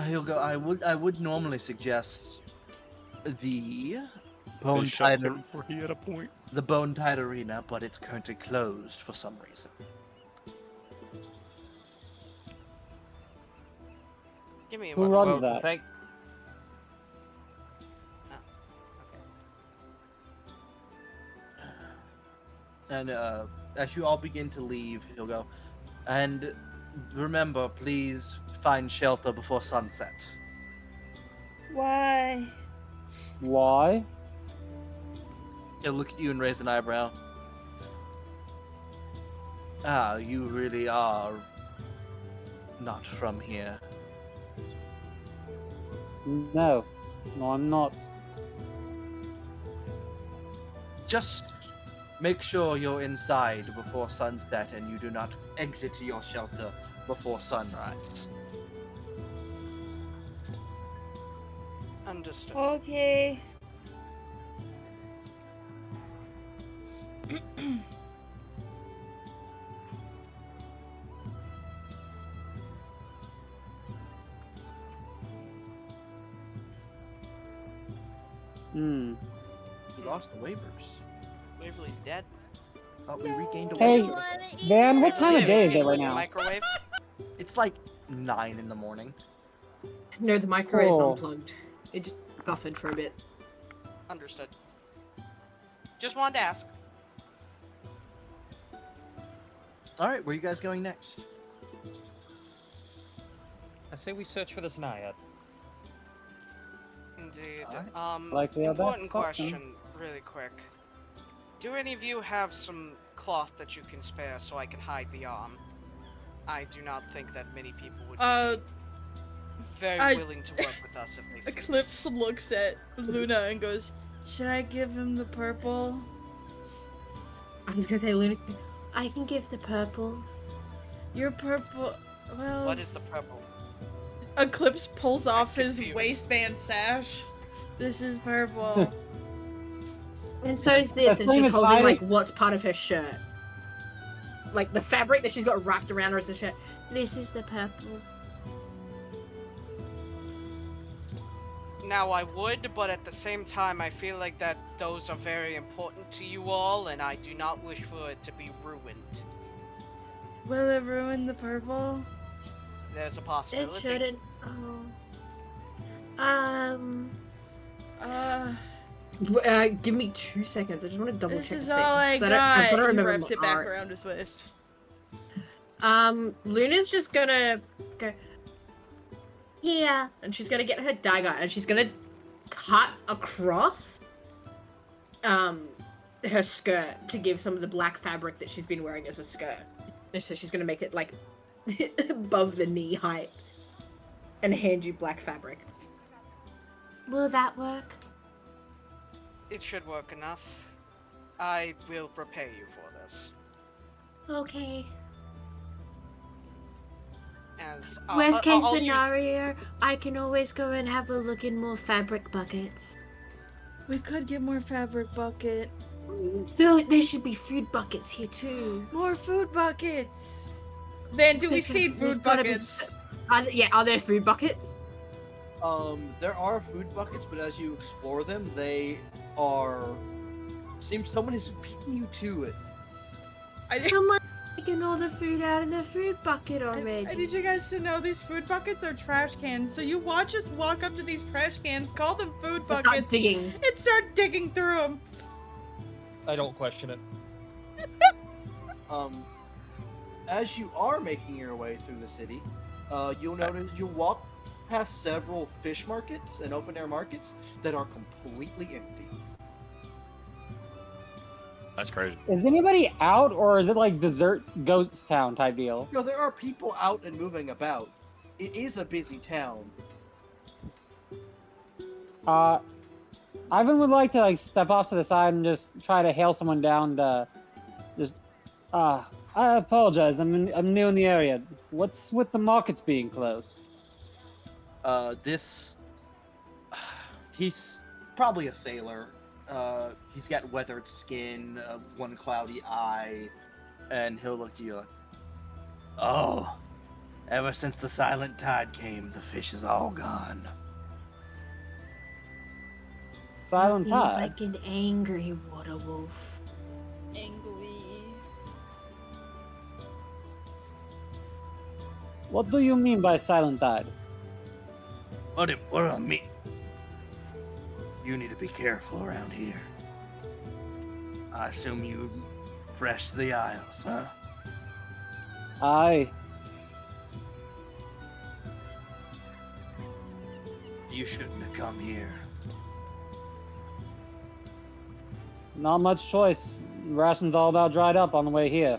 He'll go. I would normally suggest the They bone shoved tied him before he had a point. the bone tied arena, but it's currently closed for some reason. Give me a Who moment. runs Well, that? thank. And as you all begin to leave, he'll go. And remember, please find shelter before sunset. Why? Why? He'll look at you and raise an eyebrow. Ah, you really are not from here. No, I'm not. Just make sure you're inside before sunset and you do not exit your shelter before sunrise. Understood. Okay. Hmm. We lost the waivers. Waverly's dead. Oh, we regained a Hey, waiver. Van, what time of Yeah, day is it right in the now? Microwave. It's like 9 in the morning. No, the microwave is Cool. unplugged. It just buffered for a bit. Understood. Just wanted to ask. Alright, where are you guys going next? I say we search for this naiad. Indeed. Alright. Likely our Important best option. question, really quick. Do any of you have some cloth that you can spare so I can hide the arm? I do not think that many people would be very willing to work with us if they see Eclipse this. looks at Luna and goes, "Should I give him the purple?" I was gonna say, Luna. I can give the purple. Your purple. Well. What is the purple? Eclipse pulls off his confused. waistband sash. This is purple. And so is this, The and thing she's is holding hiding- like what's part of her shirt, like the fabric that she's got wrapped around her as a shirt. This is the purple. Now I would, but at the same time I feel like that those are very important to you all, and I do not wish for it to be ruined. Will it ruin the purple? There's a It possibility. shouldn't. Give me 2 seconds. I just want to double This check. is the all I thing, 'cause got. I've got to He remember wraps my it back art. around his waist. Luna's just gonna go Here. and she's gonna get her dagger and she's gonna cut across her skirt to give some of the black fabric that she's been wearing as a skirt. And so she's gonna make it like above the knee height and hand you black fabric. Will that work? It should work enough. I will prepare you for this. Okay. As Worst case I'll use- scenario, I can always go and have a look in more fabric buckets. We could get more fabric bucket. So there should be food buckets here too. More food buckets. Man, do we There's see there's food gotta be buckets? Are there food buckets? There are food buckets, but as you explore them, they seems someone has beaten you to it. Someone taken all the food out of the food bucket already. I need you guys to know these food buckets are trash cans. So you watch us walk up to these trash cans, call them food Start buckets, digging. and start digging through them. I don't question it. As you are making your way through the city, you'll notice you'll walk past several fish markets and open air markets that are completely empty. That's crazy. Is anybody out, or is it like desert ghost town type deal? You know, there are people out and moving about. It is a busy town. Ivan would like to like step off to the side and just try to hail someone down to just I apologize, I'm new in the area. What's with the markets being closed? He's probably a sailor. He's got weathered skin, one cloudy eye, and he'll look to you like, "Oh, ever since the Silent Tide came, the fish is all gone." Silent Seems Tide. like an angry water wolf. Angry. What do you mean by Silent Tide? What do I mean? You need to be careful around here. I assume you fresh the Isles, huh? Aye. You shouldn't have come here. Not much choice. Rations all about dried up on the way here.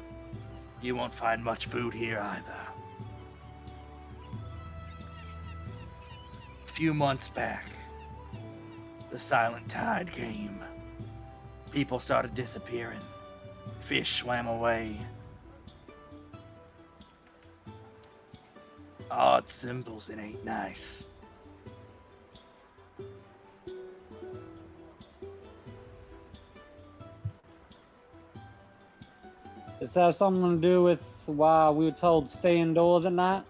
You won't find much food here either. A few months back, the Silent Tide came. People started disappearing. Fish swam away. Odd symbols, it ain't nice. Does that have something to do with why we were told to stay indoors at night?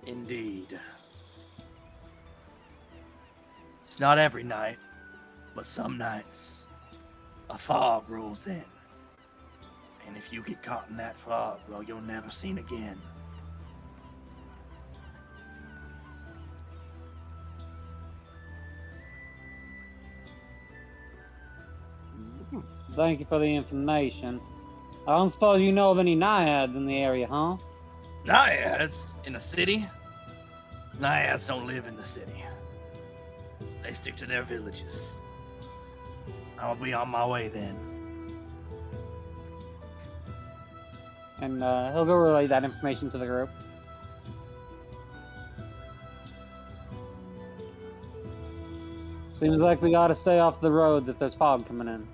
Indeed. It's not every night, but some nights, a fog rolls in. And if you get caught in that fog, well, you're never seen again. Thank you for the information. I don't suppose you know of any naiads in the area, huh? Naiads in a city? Naiads don't live in the city. stick to their villages. I'll be on my way then. And he'll go relay that information to the group. Seems like we gotta stay off the roads if there's fog coming in.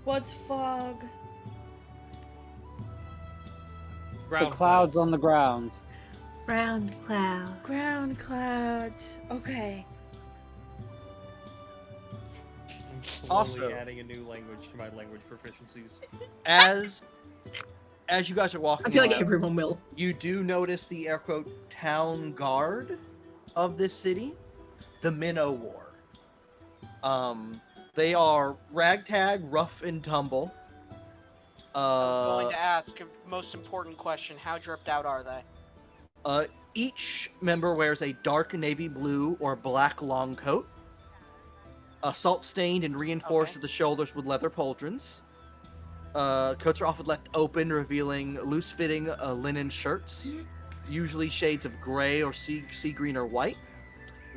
What's fog? Ground The clouds on the ground. Round cloud. Ground clouds. Okay. I'm slowly Also- adding a new language to my language proficiencies. As you guys are walking I feel like around, everyone will. you do notice the air quote town guard of this city, the Minnow War. They are ragtag, rough and tumble. I was going to ask the most important question: how dripped out are they? Each member wears a dark navy blue or black long coat, salt stained and reinforced at the shoulders with leather pauldrons. Coats are often left open, revealing loose-fitting linen shirts, usually shades of gray or sea green or white.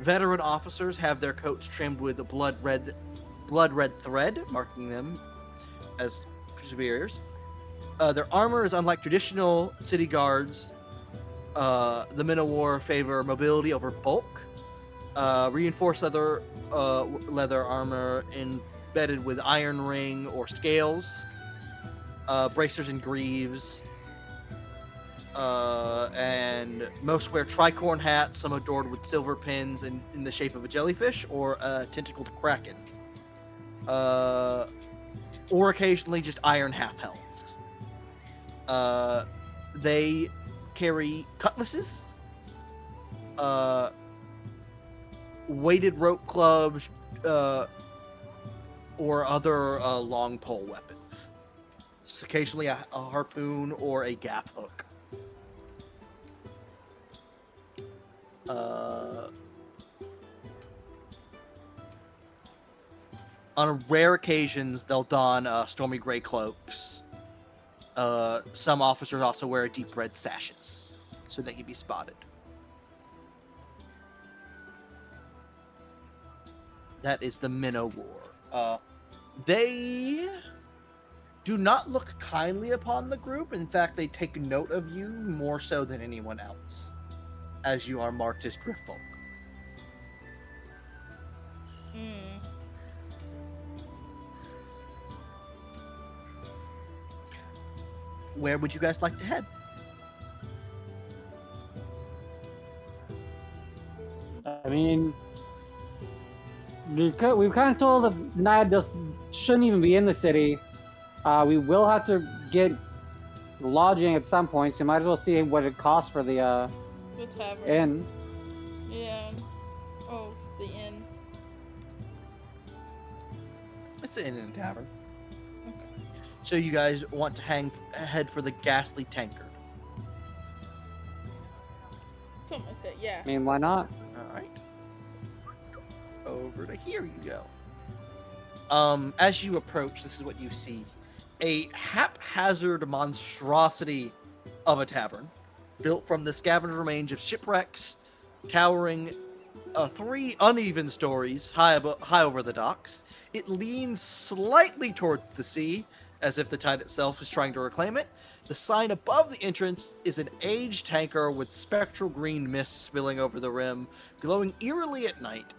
Veteran officers have their coats trimmed with blood red thread, marking them as superiors. Their armor is unlike traditional city guards. The Men of War favor mobility over bulk. Reinforced leather armor embedded with iron ring or scales. Bracers and greaves. And most wear tricorn hats, some adorned with silver pins in the shape of a jellyfish or a tentacled kraken. Or occasionally just iron half helms. They carry cutlasses, weighted rope clubs, or other long pole weapons. Occasionally a harpoon or a gaff hook. On rare occasions, they'll don stormy gray cloaks. Some officers also wear deep red sashes, so they can be spotted. That is the Minnow War. They do not look kindly upon the group. In fact, they take note of you more so than anyone else, as you are marked as Driftfolk. Where would you guys like to head? I mean, we've kind of told the Nad just shouldn't even be in the city. We will have to get lodging at some point, so you might as well see what it costs for the tavern. inn. Yeah. Oh, the inn. It's an inn and tavern. Okay. So you guys want to head for the Ghastly Tankard. Something like that, yeah. I mean, why not? All right. Over to here you go. As you approach, this is what you see. A haphazard monstrosity of a tavern, built from the scavenged remains of shipwrecks, towering 3 uneven stories high over the docks. It leans slightly towards the sea, as if the tide itself is trying to reclaim it. The sign above the entrance is an aged tanker with spectral green mist spilling over the rim, glowing eerily at night.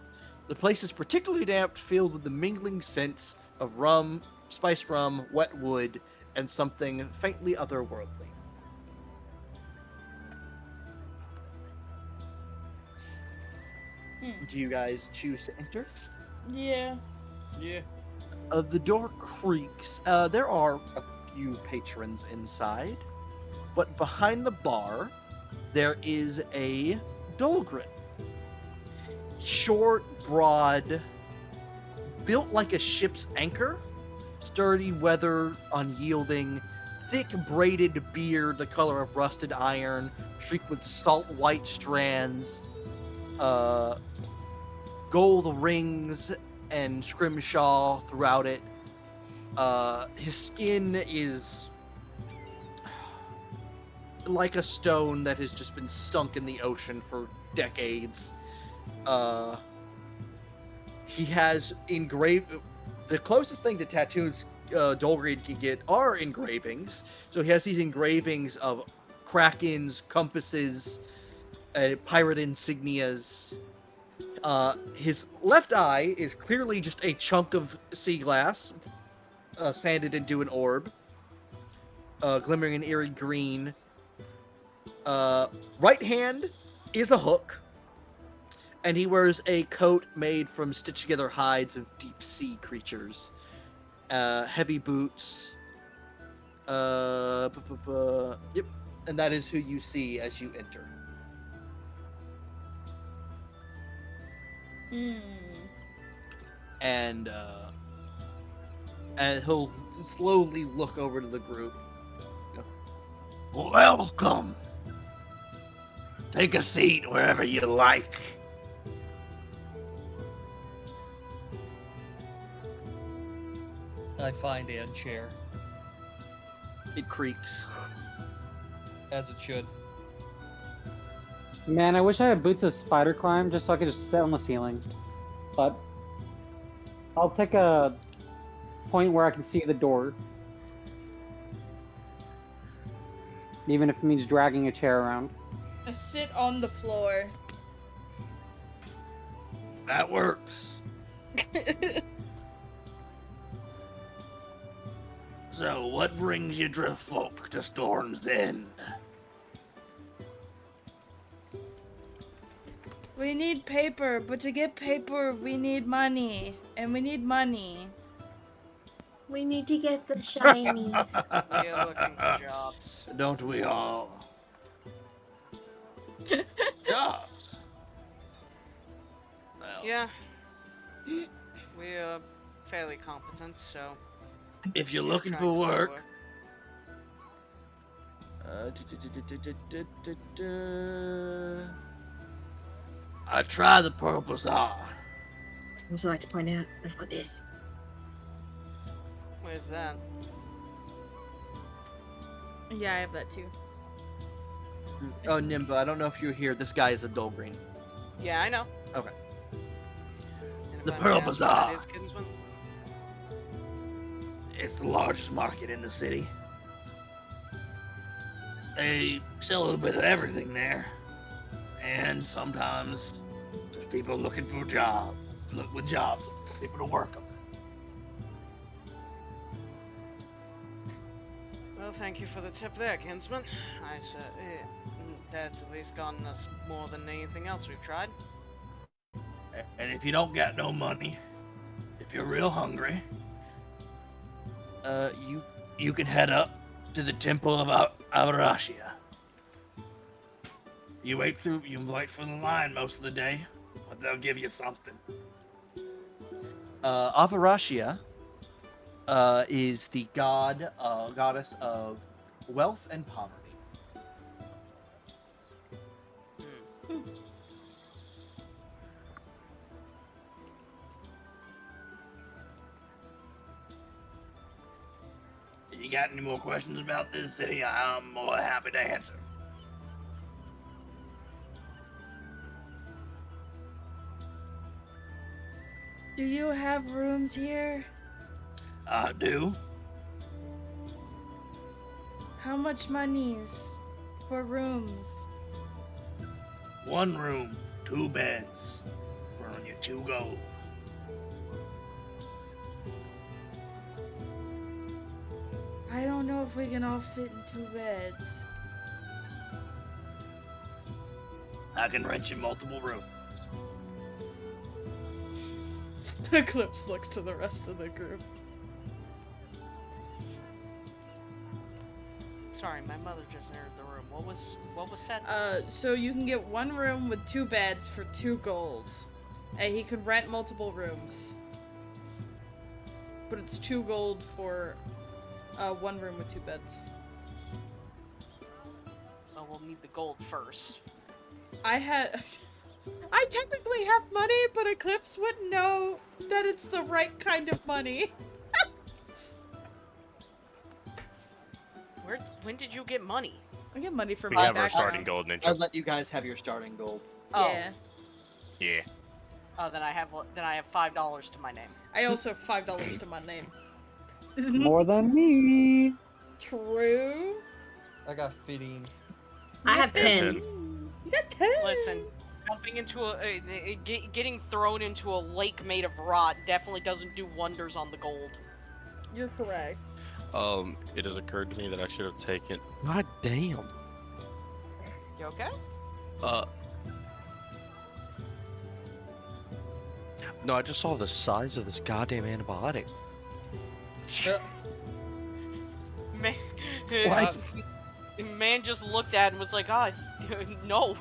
The place is particularly damp, filled with the mingling scents of rum, spiced rum, wet wood, and something faintly otherworldly. Do you guys choose to enter? Yeah. Yeah. The door creaks. There are a few patrons inside, but behind the bar, there is a Dolgrin. Short, broad, built like a ship's anchor, sturdy, weathered, unyielding, thick braided beard the color of rusted iron, streaked with salt white strands, gold rings and scrimshaw throughout it. His skin is like a stone that has just been sunk in the ocean for decades. He has engraved. The closest thing to tattoos Dolgreed can get are engravings. So he has these engravings of krakens, compasses, pirate insignias. His left eye is clearly just a chunk of sea glass, sanded into an orb, glimmering an eerie green. Right hand is a hook, and he wears a coat made from stitched together hides of deep sea creatures. Heavy boots. Yep, and that is who you see as you enter. And he'll slowly look over to the group. Welcome. Take a seat wherever you like. I find a chair, It creaks. as it should. Man, I wish I had boots of spider climb just so I could just sit on the ceiling. But I'll take a point where I can see the door. Even if it means dragging a chair around. I sit on the floor. That works. So, what brings you driftfolk to Storm's End? We need paper, but to get paper, we need money. And we need money. We need to get the shinies. We're looking for jobs. Don't we all? Jobs. Well, Yeah. We're fairly competent, so. if you're looking trying for to find work, I try the Purple Bazaar. I also like to point out, I've got this. Where's that? Yeah, I have that too. Oh, Nimba, I don't know if you're here. This guy is a Dolgreen. Yeah, I know. Okay. And if The I may Pearl ask what Bazaar. that is, Kinsman? It's the largest market in the city. They sell a little bit of everything there. And sometimes there's people looking for a job. Look with jobs, people to work them. Well, thank you for the tip there, Kinsman. That's at least gotten us more than anything else we've tried. And if you don't got no money, if you're real hungry, you can head up to the Temple of Erebosia. You wait for the line most of the day, but they'll give you something. Erebosia is the goddess of wealth and poverty. You got any more questions about this city? I'm more happy to answer. Do you have rooms here? I do. How much monies for rooms? 1 room, 2 beds. We're on you 2 gold. I don't know if we can all fit in 2 beds. I can rent you multiple rooms. Eclipse looks to the rest of the group. Sorry, my mother just entered the room. What was said? So you can get 1 room with 2 beds for 2 gold. And he could rent multiple rooms. But it's 2 gold for 1 room with 2 beds. Oh, we'll need the gold first. I technically have money, but Eclipse wouldn't know that it's the right kind of money. When did you get money? I get money for We my have our background. starting gold, I'll Ninja. let you guys have your starting gold. Yeah. Yeah. Oh, then I have $5 to my name. I also have $5 to my name. More than me. True. I got 15. I have Yeah, 10. 10. You got 10. Listen, jumping into getting thrown into a lake made of rot definitely doesn't do wonders on the gold. You're correct. It has occurred to me that I should have taken. God damn. You okay? No, I just saw the size of this goddamn antibiotic. Man, What? man just looked at it and was like, "Ah, no,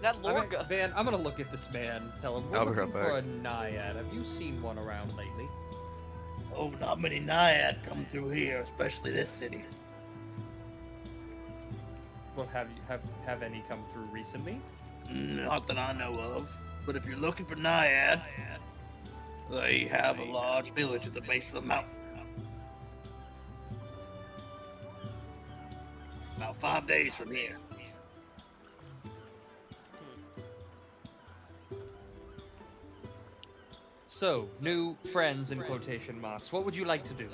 that I'm Lorga." Van, I'm gonna look at this man. Tell him we're I'll be looking right for back. a naiad. Have you seen one around lately? Oh, not many naiad come through here, especially this city. Well, have any come through recently? Not that I know of. But if you're looking for naiad, they have a large village at the base of the mountain. About 5 days from here. So, new friends in quotation marks. What would you like to do?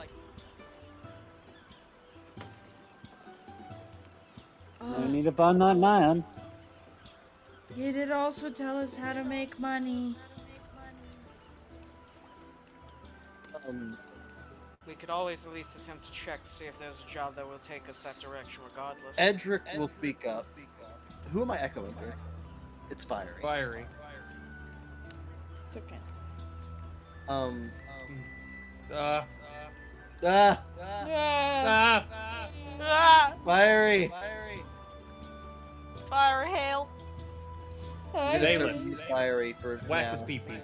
We need to find that nyan. He did also tell us how to make money. We could always at least attempt to check to see if there's a job that will take us that direction, regardless. Edric will speak up. Who am I echoing through? It's Fiery. Fiery. It's okay. Um. Uh. Ah! Yeah. Ah! Fiery! Fire hail! I'm gonna They start live. with Fiery for Whack now. his pee-pee.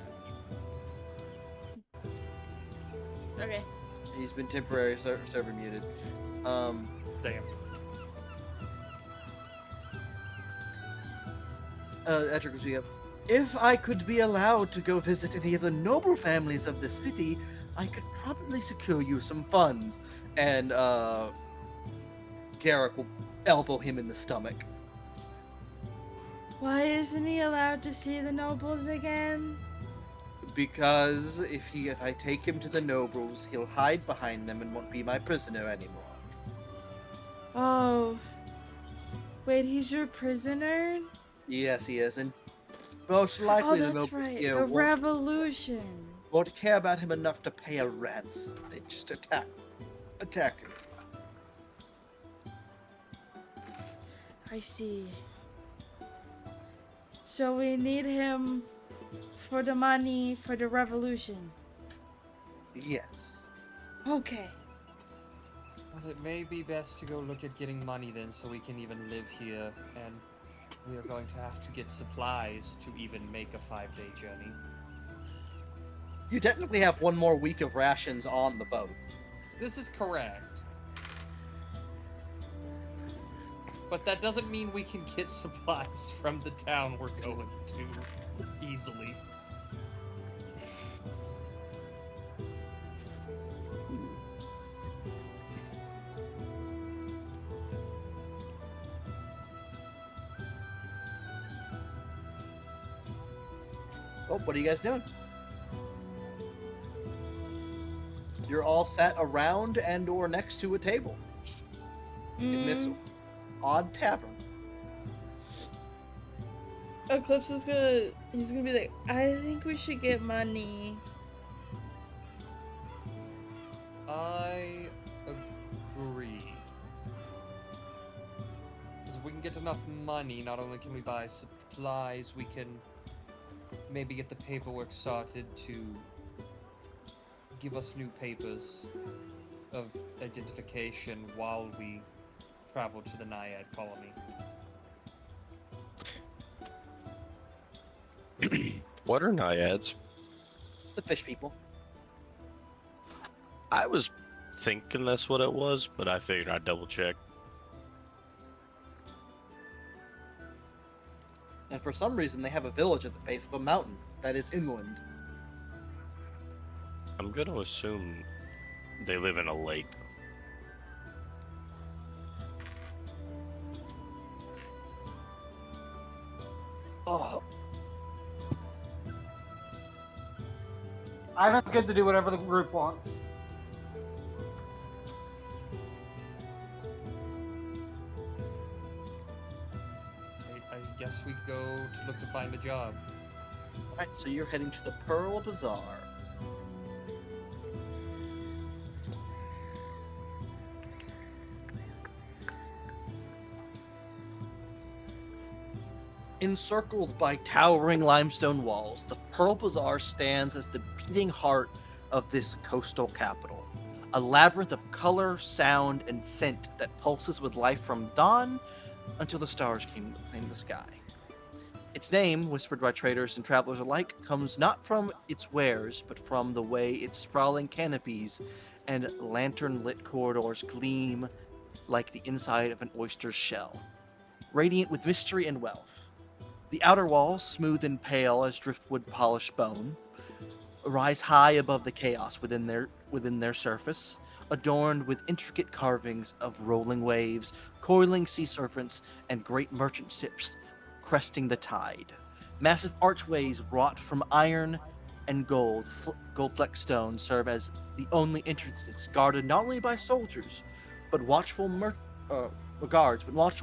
Okay. He's been temporary server muted. Damn. Edric will speak up. If I could be allowed to go visit any of the noble families of the city, I could probably secure you some funds. And Garrick will elbow him in the stomach. Why isn't he allowed to see the nobles again? Because if I take him to the nobles, he'll hide behind them and won't be my prisoner anymore. Oh. Wait, he's your prisoner? Yes, he is, and most likely Oh, the that's nobles right. here The won't, revolution. won't care about him enough to pay a ransom. They just attack him. I see. So we need him for the money for the revolution. Yes. Okay. Well, it may be best to go look at getting money then, so we can even live here, and we are going to have to get supplies to even make a 5-day journey. You technically have one more week of rations on the boat. This is correct. But that doesn't mean we can get supplies from the town we're going to easily. Oh, what are you guys doing? You're all sat around and or next to a table in this odd tavern. Eclipse is he's gonna be like, I think we should get money. I agree. Because if we can get enough money, not only can we buy supplies, we can maybe get the paperwork started to give us new papers of identification while we travel to the Naiad colony. What are naiads? The fish people. I was thinking that's what it was, but I figured I'd double check. And for some reason, they have a village at the base of a mountain that is inland. I'm gonna assume they live in a lake. Oh. Ivan's good to do whatever the group wants. I guess we go to look to find a job. Alright, so you're heading to the Pearl Bazaar. Encircled by towering limestone walls, the Pearl Bazaar stands as the beating heart of this coastal capital. A labyrinth of color, sound, and scent that pulses with life from dawn until the stars claim the sky. Its name, whispered by traders and travelers alike, comes not from its wares, but from the way its sprawling canopies and lantern-lit corridors gleam like the inside of an oyster's shell, radiant with mystery and wealth. The outer walls, smooth and pale as driftwood polished bone, rise high above the chaos within their surface, adorned with intricate carvings of rolling waves, coiling sea serpents, and great merchant ships cresting the tide. Massive archways wrought from iron and gold-flecked stone serve as the only entrances, guarded not only by soldiers, but watchful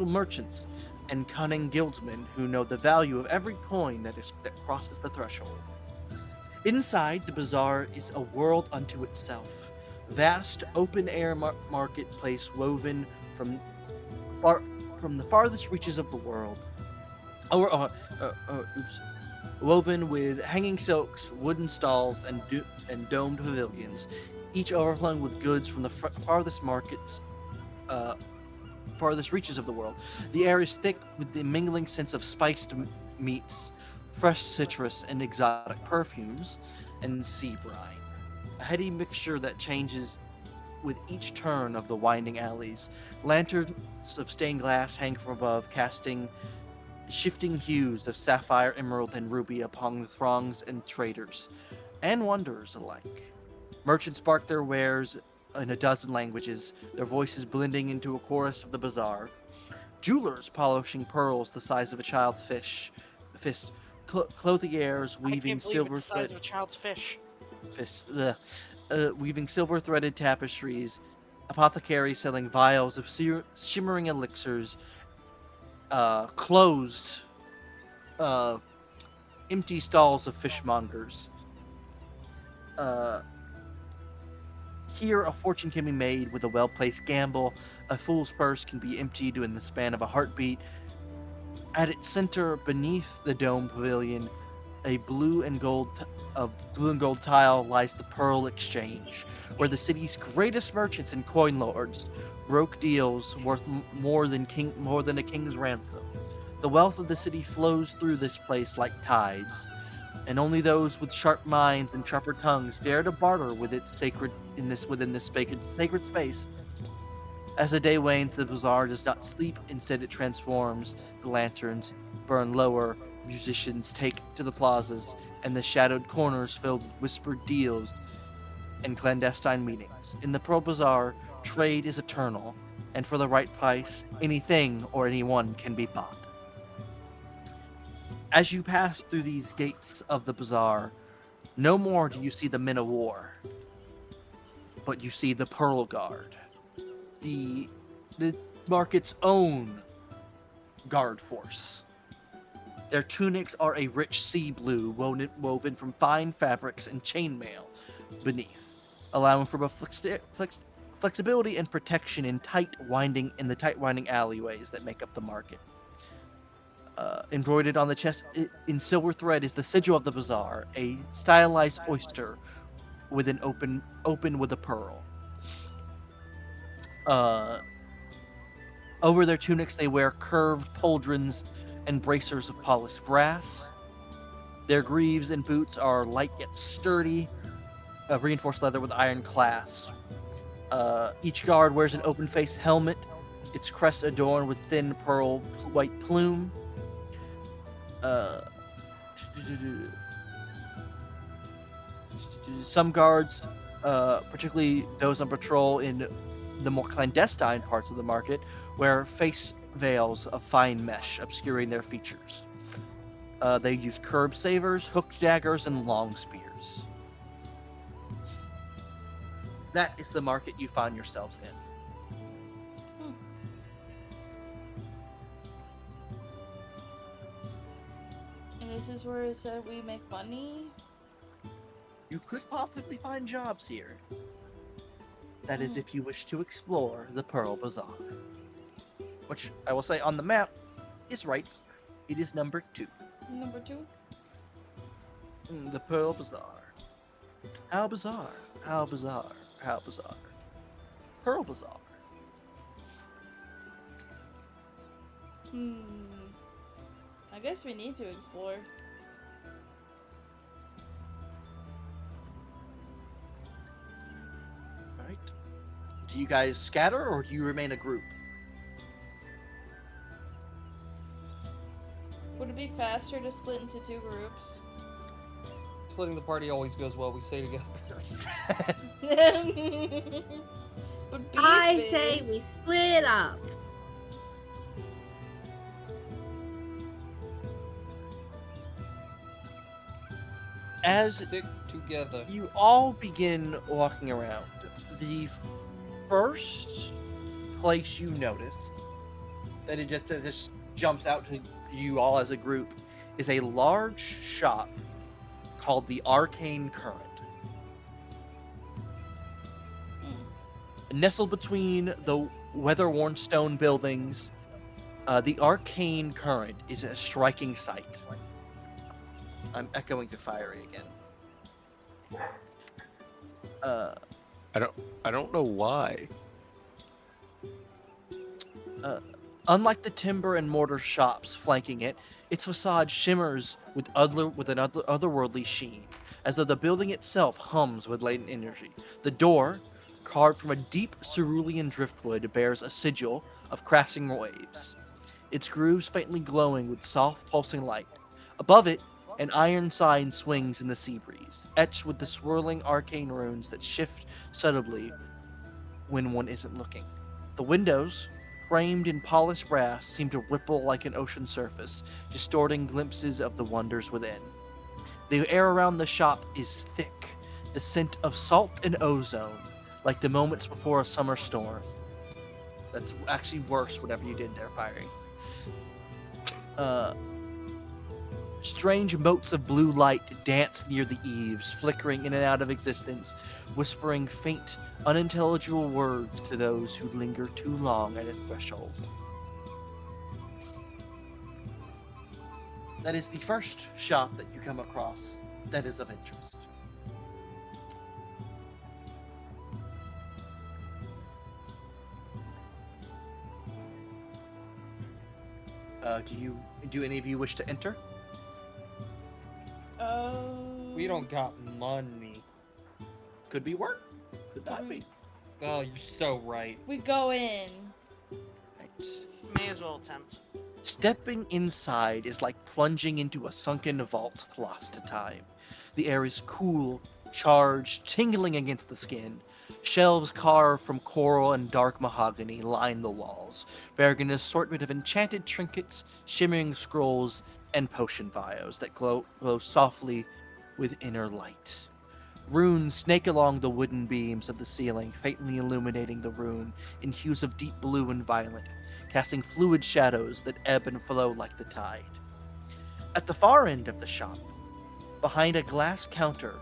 merchants and cunning guildsmen who know the value of every coin that crosses the threshold. Inside, the bazaar is a world unto itself. Vast, open-air marketplace woven from the farthest reaches of the world. Woven with hanging silks, wooden stalls, and domed pavilions, each overflowing with goods from the farthest reaches of the world. The air is thick with the mingling sense of spiced meats, fresh citrus, and exotic perfumes, and sea brine. A heady mixture that changes with each turn of the winding alleys. Lanterns of stained glass hang from above, casting shifting hues of sapphire, emerald, and ruby upon the throngs and traders, and wanderers alike. Merchants bark their wares in a dozen languages, their voices blending into a chorus of the bazaar. Jewelers polishing pearls the size of a child's fist, clothiers weaving silver the size of a child's fish. Weaving silver-threaded tapestries, apothecaries selling vials of shimmering elixirs, closed, empty stalls of fishmongers. Here, a fortune can be made with a well-placed gamble. A fool's purse can be emptied in the span of a heartbeat. At its center, beneath the dome pavilion, a blue and gold tile lies the Pearl Exchange, where the city's greatest merchants and coin lords broke deals worth more than a king's ransom. The wealth of the city flows through this place like tides, and only those with sharp minds and sharper tongues dare to barter with its within this sacred space. As the day wanes, the bazaar does not sleep. Instead, it transforms. The lanterns burn lower, musicians take to the plazas, and the shadowed corners filled with whispered deals and clandestine meetings. In the Pearl Bazaar, trade is eternal, and for the right price, anything or anyone can be bought. As you pass through these gates of the bazaar, no more do you see the men of war, but you see the Pearl Guard, the market's own guard force. Their tunics are a rich sea blue woven from fine fabrics and chainmail beneath, allowing for both flexibility and protection in the tight winding alleyways that make up the market. Embroidered on the chest in silver thread is the sigil of the bazaar, a stylized oyster with an open with a pearl. Over their tunics, they wear curved pauldrons and bracers of polished brass. Their greaves and boots are light yet sturdy, reinforced leather with iron clasps. Each guard wears an open-faced helmet, its crest adorned with thin pearl white plume. Some guards, particularly those on patrol in the more clandestine parts of the market, wear face veils of fine mesh obscuring their features. They use curb savers, hooked daggers, and long spears. That is the market you find yourselves in. And this is where it said we make money? You could possibly find jobs here. That is if you wish to explore the Pearl Bazaar. Which, I will say on the map, is right here. It is number 2. Number 2? The Pearl Bazaar. How bizarre. How bizarre. How bizarre. Pearl Bazaar. I guess we need to explore. Alright. Do you guys scatter or do you remain a group? Would it be faster to split into 2 groups? Splitting the party always goes well. We stay together. But I beef say is- we split up. As Stick together. you all begin walking around, the first place you notice that this jumps out to you all as a group is a large shop called the Arcane Current. Nestled between the weather-worn stone buildings, the Arcane Current is a striking sight. I'm echoing to Fiery again. I don't know why. Unlike the timber and mortar shops flanking it, its facade shimmers with an otherworldly sheen, as though the building itself hums with latent energy. The door, carved from a deep cerulean driftwood, bears a sigil of crashing waves, its grooves faintly glowing with soft pulsing light. Above it, an iron sign swings in the sea breeze, etched with the swirling arcane runes that shift subtly when one isn't looking. The windows, framed in polished brass, seem to ripple like an ocean surface, distorting glimpses of the wonders within. The air around the shop is thick, the scent of salt and ozone, like the moments before a summer storm. That's actually worse, whatever you did there, Fiery. Strange motes of blue light dance near the eaves, flickering in and out of existence, whispering faint, unintelligible words to those who linger too long at its threshold. That is the first shop that you come across that is of interest. Do any of you wish to enter? We don't got money. Could be work. Could not be. Oh, you're so right. We go in. Right. May as well attempt. Stepping inside is like plunging into a sunken vault lost to time. The air is cool, charged, tingling against the skin. Shelves carved from coral and dark mahogany line the walls, bearing an assortment of enchanted trinkets, shimmering scrolls, and potion vials that glow softly with inner light. Runes snake along the wooden beams of the ceiling, faintly illuminating the room in hues of deep blue and violet, casting fluid shadows that ebb and flow like the tide. At the far end of the shop, behind a glass counter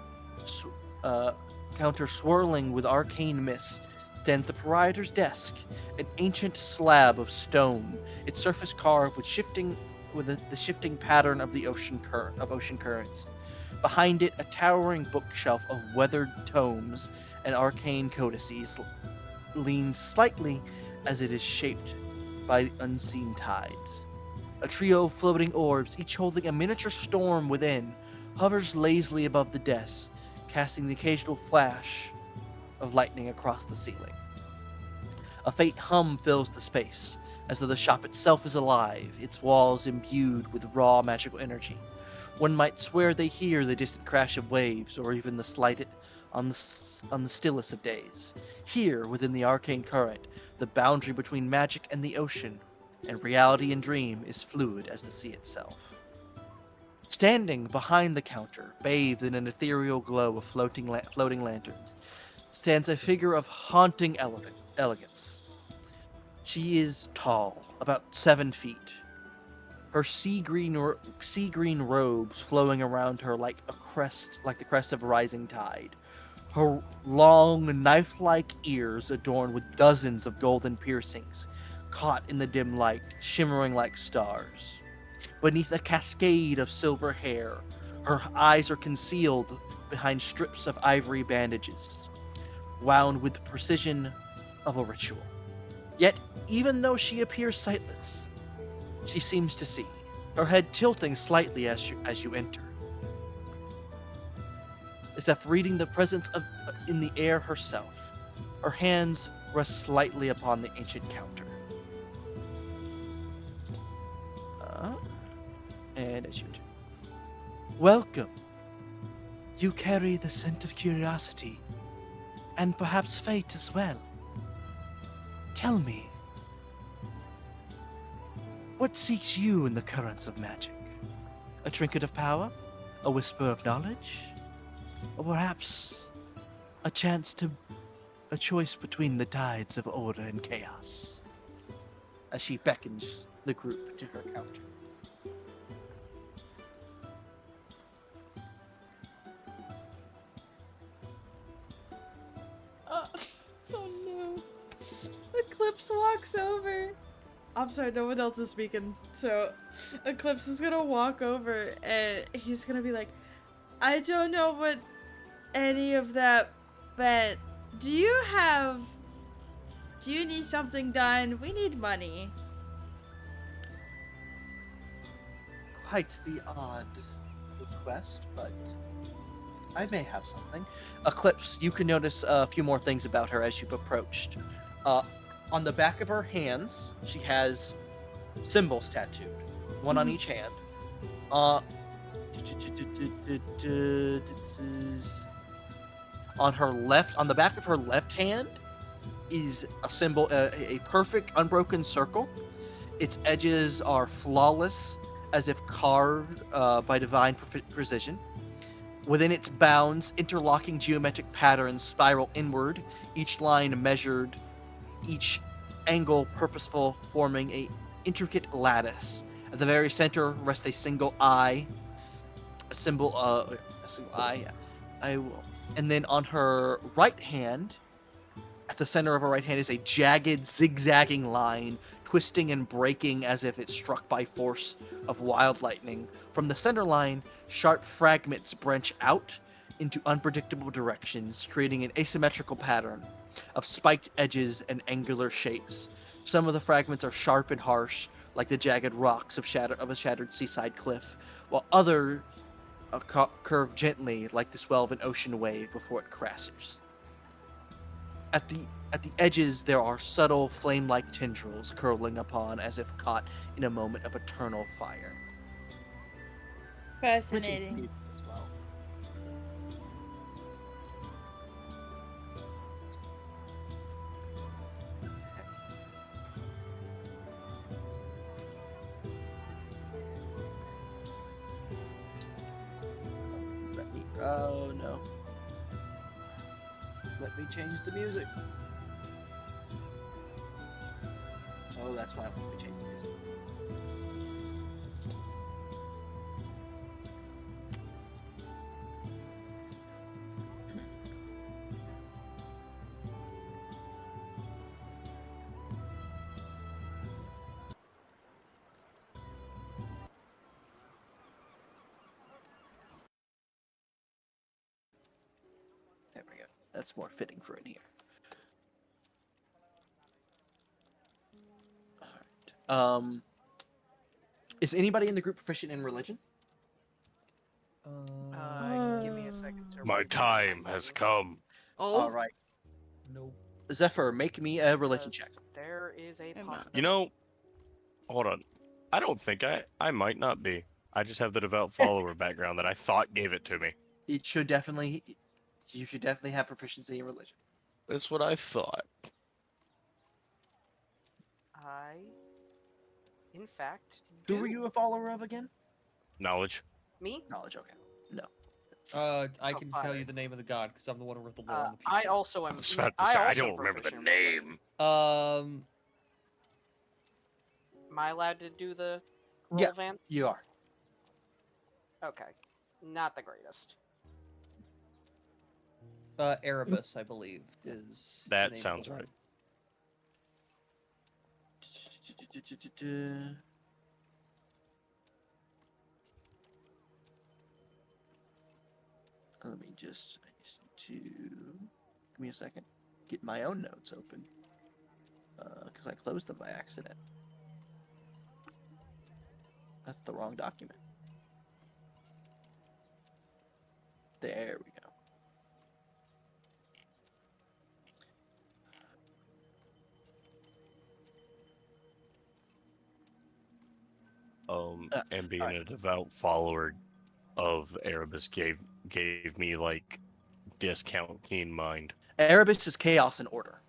swirling with arcane mists, stands the proprietor's desk, an ancient slab of stone, its surface carved with the shifting pattern of the ocean currents. Behind it, a towering bookshelf of weathered tomes and arcane codices leans slightly as it is shaped by unseen tides. A trio of floating orbs, each holding a miniature storm within, hovers lazily above the desk, casting the occasional flash of lightning across the ceiling. A faint hum fills the space, as though the shop itself is alive, its walls imbued with raw magical energy. One might swear they hear the distant crash of waves, or even the slight on the stillest of days. Here, within the arcane current, the boundary between magic and the ocean, and reality and dream, is fluid as the sea itself. Standing behind the counter, bathed in an ethereal glow of floating lanterns, stands a figure of haunting elegance. She is tall, about 7 feet. Her sea green robes flowing around her like the crest of a rising tide. Her long, knife-like ears adorned with dozens of golden piercings, caught in the dim light, shimmering like stars. Beneath a cascade of silver hair, her eyes are concealed behind strips of ivory bandages, wound with the precision of a ritual. Yet, even though she appears sightless, she seems to see, her head tilting slightly as you enter, as if reading the presence of in the air herself. Her hands rest slightly upon the ancient counter. And as you enter, welcome. You carry the scent of curiosity, and perhaps fate as well. Tell me, what seeks you in the currents of magic? A trinket of power? A whisper of knowledge? Or perhaps a choice between the tides of order and chaos? As she beckons the group to her counter. Oh no. Eclipse walks over. I'm sorry, no one else is speaking. So Eclipse is gonna walk over and he's gonna be like, I don't know what any of that meant. Do you need something done? We need money. Quite the odd request, but I may have something. Eclipse, you can notice a few more things about her as you've approached. On the back of her hands, she has symbols tattooed, one on each hand. On her left, on the back of her left hand, is a symbol, a perfect unbroken circle. Its edges are flawless, as if carved by divine precision. Within its bounds, interlocking geometric patterns spiral inward, each line measured, each angle purposeful, forming a intricate lattice. At the very center rests a single eye, a single eye. I will. And then on her right hand, at the center of her right hand, is a jagged, zigzagging line, twisting and breaking as if it's struck by force of wild lightning. From the center line, sharp fragments branch out into unpredictable directions, creating an asymmetrical pattern of spiked edges and angular shapes. Some of the fragments are sharp and harsh, like the jagged rocks of a shattered seaside cliff, while others curve gently, like the swell of an ocean wave before it crashes. At the edges, there are subtle flame-like tendrils curling upon, as if caught in a moment of eternal fire. Fascinating. As well. Oh no. Let me change the music. Oh, that's why I want to change the music. There we go. That's more fitting for in here. All right. Is anybody in the group proficient in religion? Give me a second. To My time has come. Oh. All right. Nope. Zephyr, make me a religion check. There is a I'm not. possibility. You know, hold on. I don't think I might not be. I just have the devout follower background that I thought gave it to me. You should definitely have proficiency in religion. That's what I thought. I, in fact, Who were you a follower of again? Knowledge. Me? Knowledge. Okay. No. I Oh, can tell you fire. the name of the god because I'm the one who wrote the lore on the I piece. also am. I was about to I say, I also don't remember the proficient in name. Um, Am I allowed to do the roll, Yeah. Van? You are. Okay. Not the greatest. Erebus, I believe, is the That name sounds of the right. Let me just. I just need to. Give me a second. Get my own notes open. Because I closed them by accident. That's the wrong document. There we go. And being alright. a devout follower of Erebus gave me like discount in mind. Erebus is chaos and order.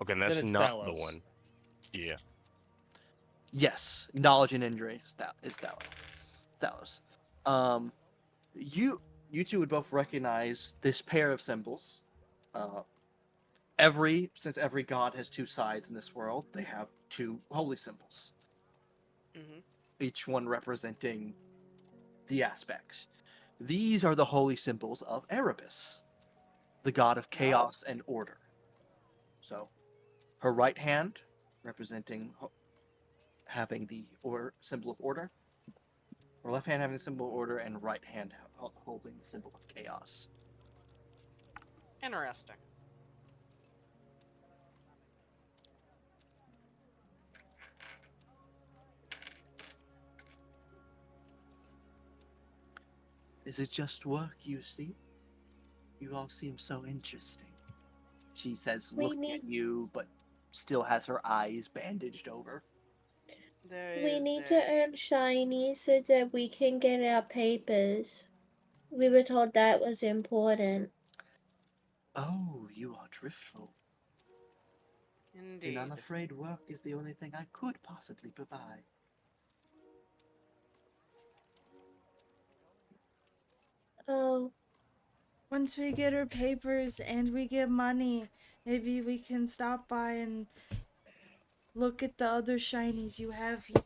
Okay, and that's it's not the Thalos. one. Yeah. Yes, knowledge and injury is Thalos. Um, you two would both recognize this pair of symbols. Since every god has two sides in this world, they have two holy symbols, Mm-hmm. each one representing the aspects. These are the holy symbols of Erebus, the god of chaos and order. So, her right hand representing having the symbol of order, her left hand having the symbol of order, and right hand holding the symbol of chaos. Interesting. Is it just work you see? You all seem so interesting. She says, We looking at you, but still has her eyes bandaged over. We need to earn shiny so that we can get our papers. We were told that was important. Oh, you are driftful. Indeed. Then I'm afraid work is the only thing I could possibly provide. Oh, Once we get our papers and we get money, maybe we can stop by and look at the other shinies you have here.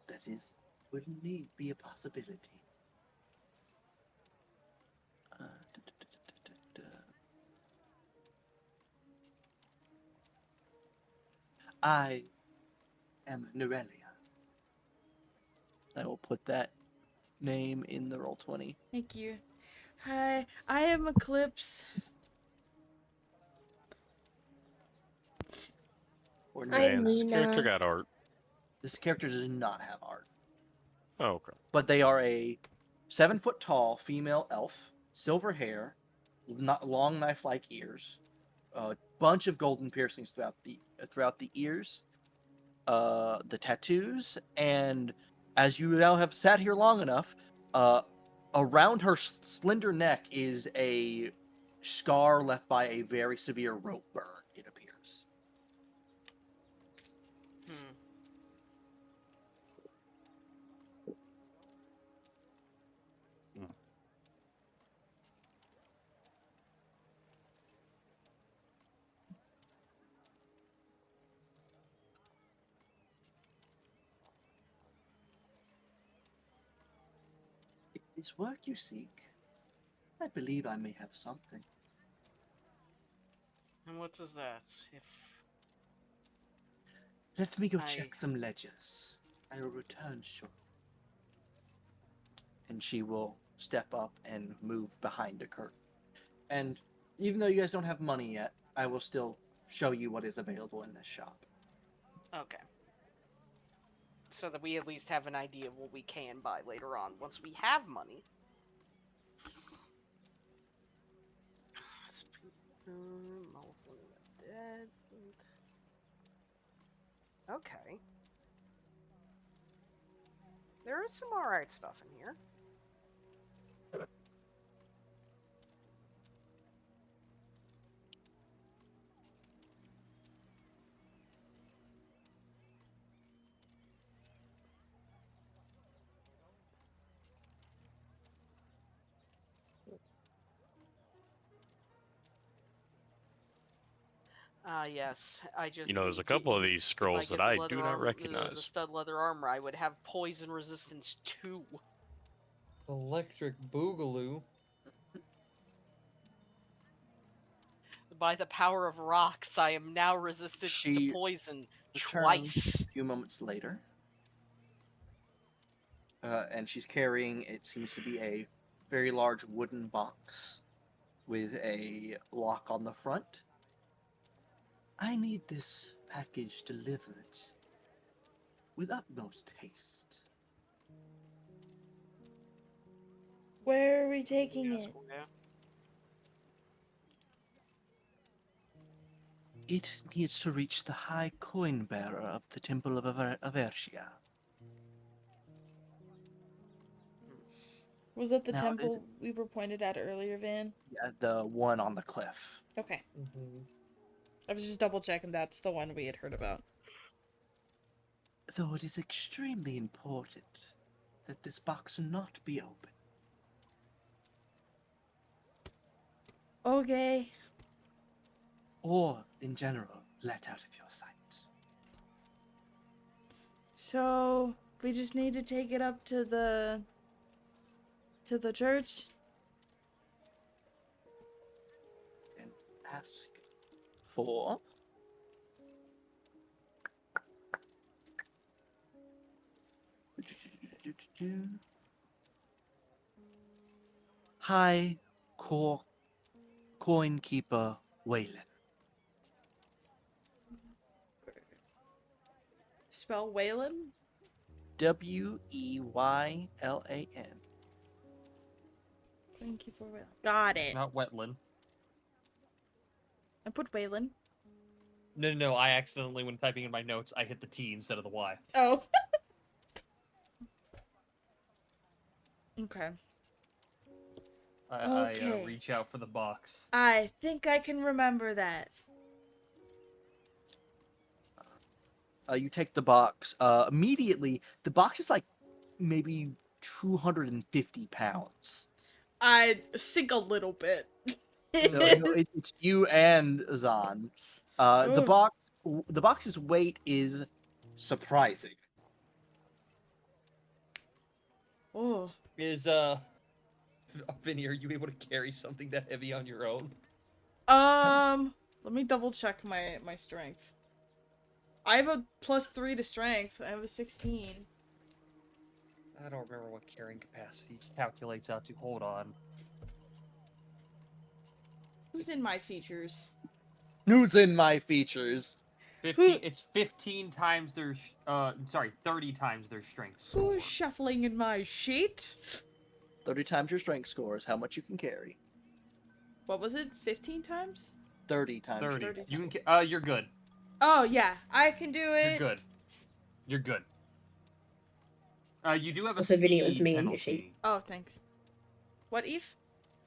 That would indeed be a possibility. Uh, da, da, da, da, da, da. I am Norelia. I will put that name in the Roll20. Thank you. Hi, I am Eclipse. Or I'm Man, this Luna. character got art. This character does not have art, Oh, okay. but they are a 7-foot tall female elf, silver hair, not long knife-like ears, a bunch of golden piercings throughout the ears, the tattoos, and as you now have sat here long enough, around her slender neck is a scar left by a very severe rope burn, it appears. Hmm. It is work you seek. I believe I may have something. And what is that? If Let me go I- check some ledgers. I will return shortly. And she will step up and move behind a curtain. And even though you guys don't have money yet, I will still show you what is available in this shop. Okay. So that we at least have an idea of what we can buy later on once we have money. Okay. There is some alright stuff in here. Ah, yes. I just. You know, there's a couple of these If scrolls get that the I leather do not armor, the recognize. stud leather armor, I would have poison resistance 2. Electric Boogaloo. By the power of rocks, I am now resistant to She poison returns twice. a few moments later. And she's carrying, it seems to be a very large wooden box with a lock on the front. I need this package delivered with utmost haste. Where are we taking Yes, it? yeah. It needs to reach the high coin bearer of the Temple of Erebosia. Was that the Now, temple we were pointed at earlier, Van? Yeah, the one on the cliff. Okay. I was just double checking that's the one we had heard about. Though it is extremely important that this box not be open. Okay. Or, in general, let out of your sight. So we just need to take it up to the church. And ask for... High Coin Keeper Waylon. Spell Waylon? Weylan. Thank you for Waylon. Got it. Not Wetland. I put Waylon. No. I accidentally, when typing in my notes, I hit the T instead of the Y. Oh. Okay. I reach out for the box. I think I can remember that. You take the box. Immediately, the box is like maybe 250 pounds. I sink a little bit. It's you and Zahn. The box's weight is surprising. Oh. Is Vinny, are you able to carry something that heavy on your own? Let me double check my strength. I have a +3 to strength. I have a 16. I don't remember what carrying capacity calculates out to. Hold on. Who's in my features? Who's in my features? 15. It's 15 times their. 30 times their strength score. Who's shuffling in my sheet? 30 times your strength score is how much you can carry. What was it? 15 times? 30 times. 30. Your strength You score. can. You're good. Oh yeah, I can do it. You're good. You're good. You do have a Also, speed Vinny, it was me in your penalty. sheet. Oh, thanks. What, Eve?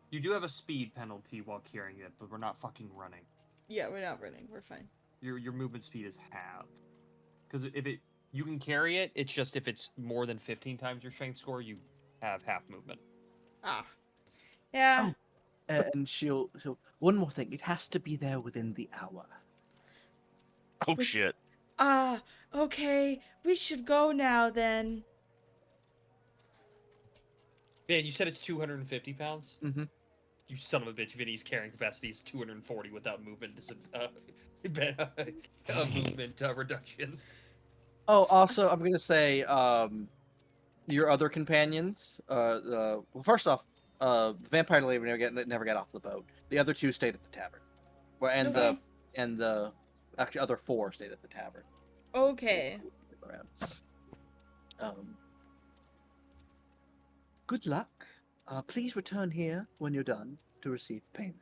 You do have a speed penalty while carrying it, but we're not fucking running. Yeah, we're not running. We're fine. Your movement speed is halved. Because if you can carry it, it's just if it's more than 15 times your strength score, you have half movement. Ah. Yeah. Oh, and she'll. One more thing. It has to be there within the hour. Oh shit. Okay. We should go now then. Man, you said it's 250 pounds? Mm-hmm. You son of a bitch, Vinny's carrying capacity is 240 without movement movement reduction. Oh, also, I'm gonna say, your other companions. Well, first off, the vampire lady never got off the boat. The other two stayed at the tavern, and the actually other four stayed at the tavern. Okay. Good luck. Please return here when you're done to receive payment.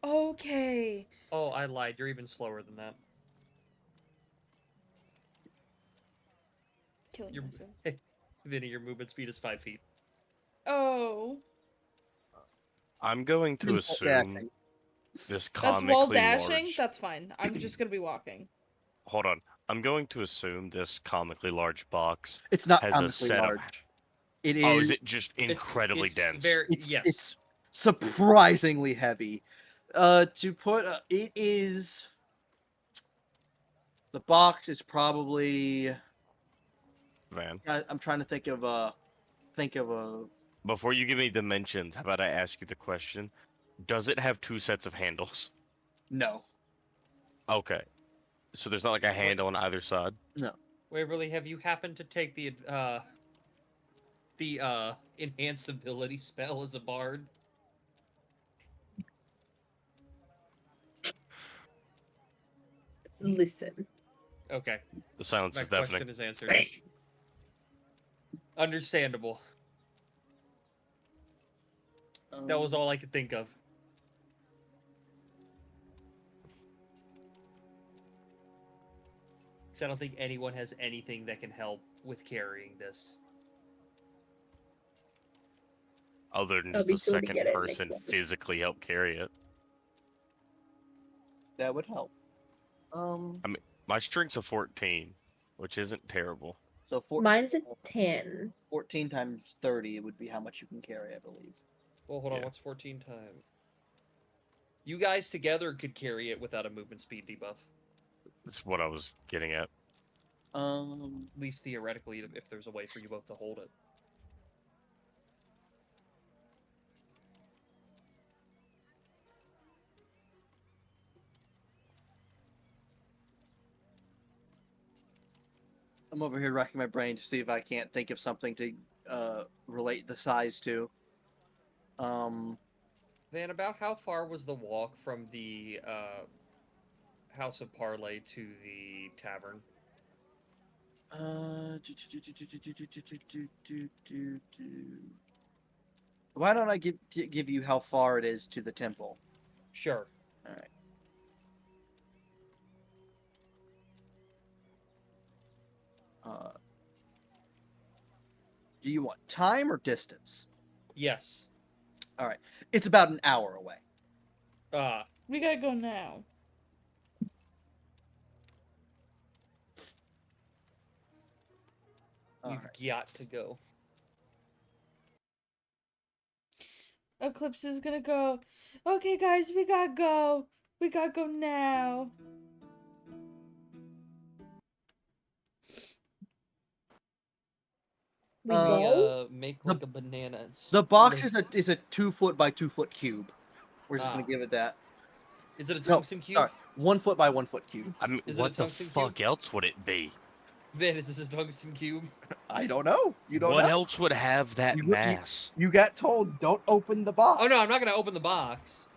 Okay. Oh, I lied. You're even slower than that. Killing Your, myself. Vinny, your movement speed is 5 feet. Oh. I'm going to assume this comically That's wall dashing? large... That's fine. I'm just gonna be walking. Hold on. I'm going to assume this comically large box It's not has a comically set large. of... It is. Oh, is it just incredibly it's dense? Yes. It's surprisingly heavy. To put it is The box is probably. Van. I'm trying to think of a. Before you give me dimensions, how about I ask you the question? Does it have 2 sets of handles? No. Okay. So there's not like a handle on either side? No. Waverly, have you happened to take the enhance ability spell as a bard? Listen. Okay. The silence My is deafening. question is answered. Understandable. That was all I could think of. Because I don't think anyone has anything that can help with carrying this. Other than I'll just be a sure to second get it person next month. physically help carry it. That would help. My strength's a 14, which isn't terrible. So Mine's a 10. 14 times 30 would be how much you can carry, I believe. Well, hold on. Yeah. What's 14 times? You guys together could carry it without a movement speed debuff. That's what I was getting at. At least theoretically, if there's a way for you both to hold it. I'm over here racking my brain to see if I can't think of something to relate the size to. Van, about how far was the walk from the House of Parley to the tavern? Why don't I give you how far it is to the temple? Sure. All right. Do you want time or distance? Yes. All right. It's about an hour away. We gotta go now. We've got to go. Eclipse is gonna go. Okay, guys, we gotta go. We gotta go now. We go? Make like a banana. And The box split. is a 2 foot by 2 foot cube. We're just Ah. gonna give it that. Is it a No, tungsten cube? sorry, 1 foot by 1 foot cube. I mean, Is it a what the tungsten fuck cube? else would it be? Van, is this a tungsten cube? I don't know. You don't What know. else would have that You- mass? You got told don't open the box. Oh no, I'm not gonna open the box.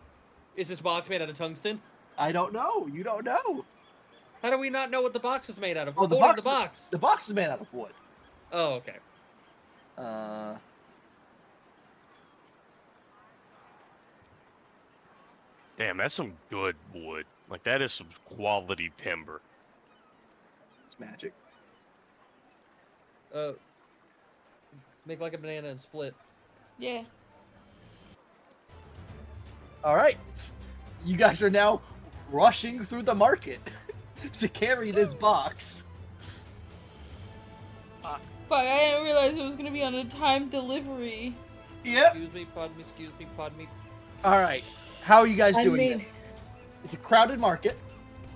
Is this box made out of tungsten? I don't know. You don't know. How do we not know what the box is made out of? Oh, We're the holding box- the box. The box is made out of wood. Oh, okay. Damn, that's some good wood. Like, that is some quality timber. It's magic. Make like a banana and split. Yeah. All right. You guys are now rushing through the market to carry this box. Fuck, I didn't realize it was gonna be on a timed delivery. Yep. Excuse me, pardon me. All right. How are you guys I doing mean- it? It's a crowded market.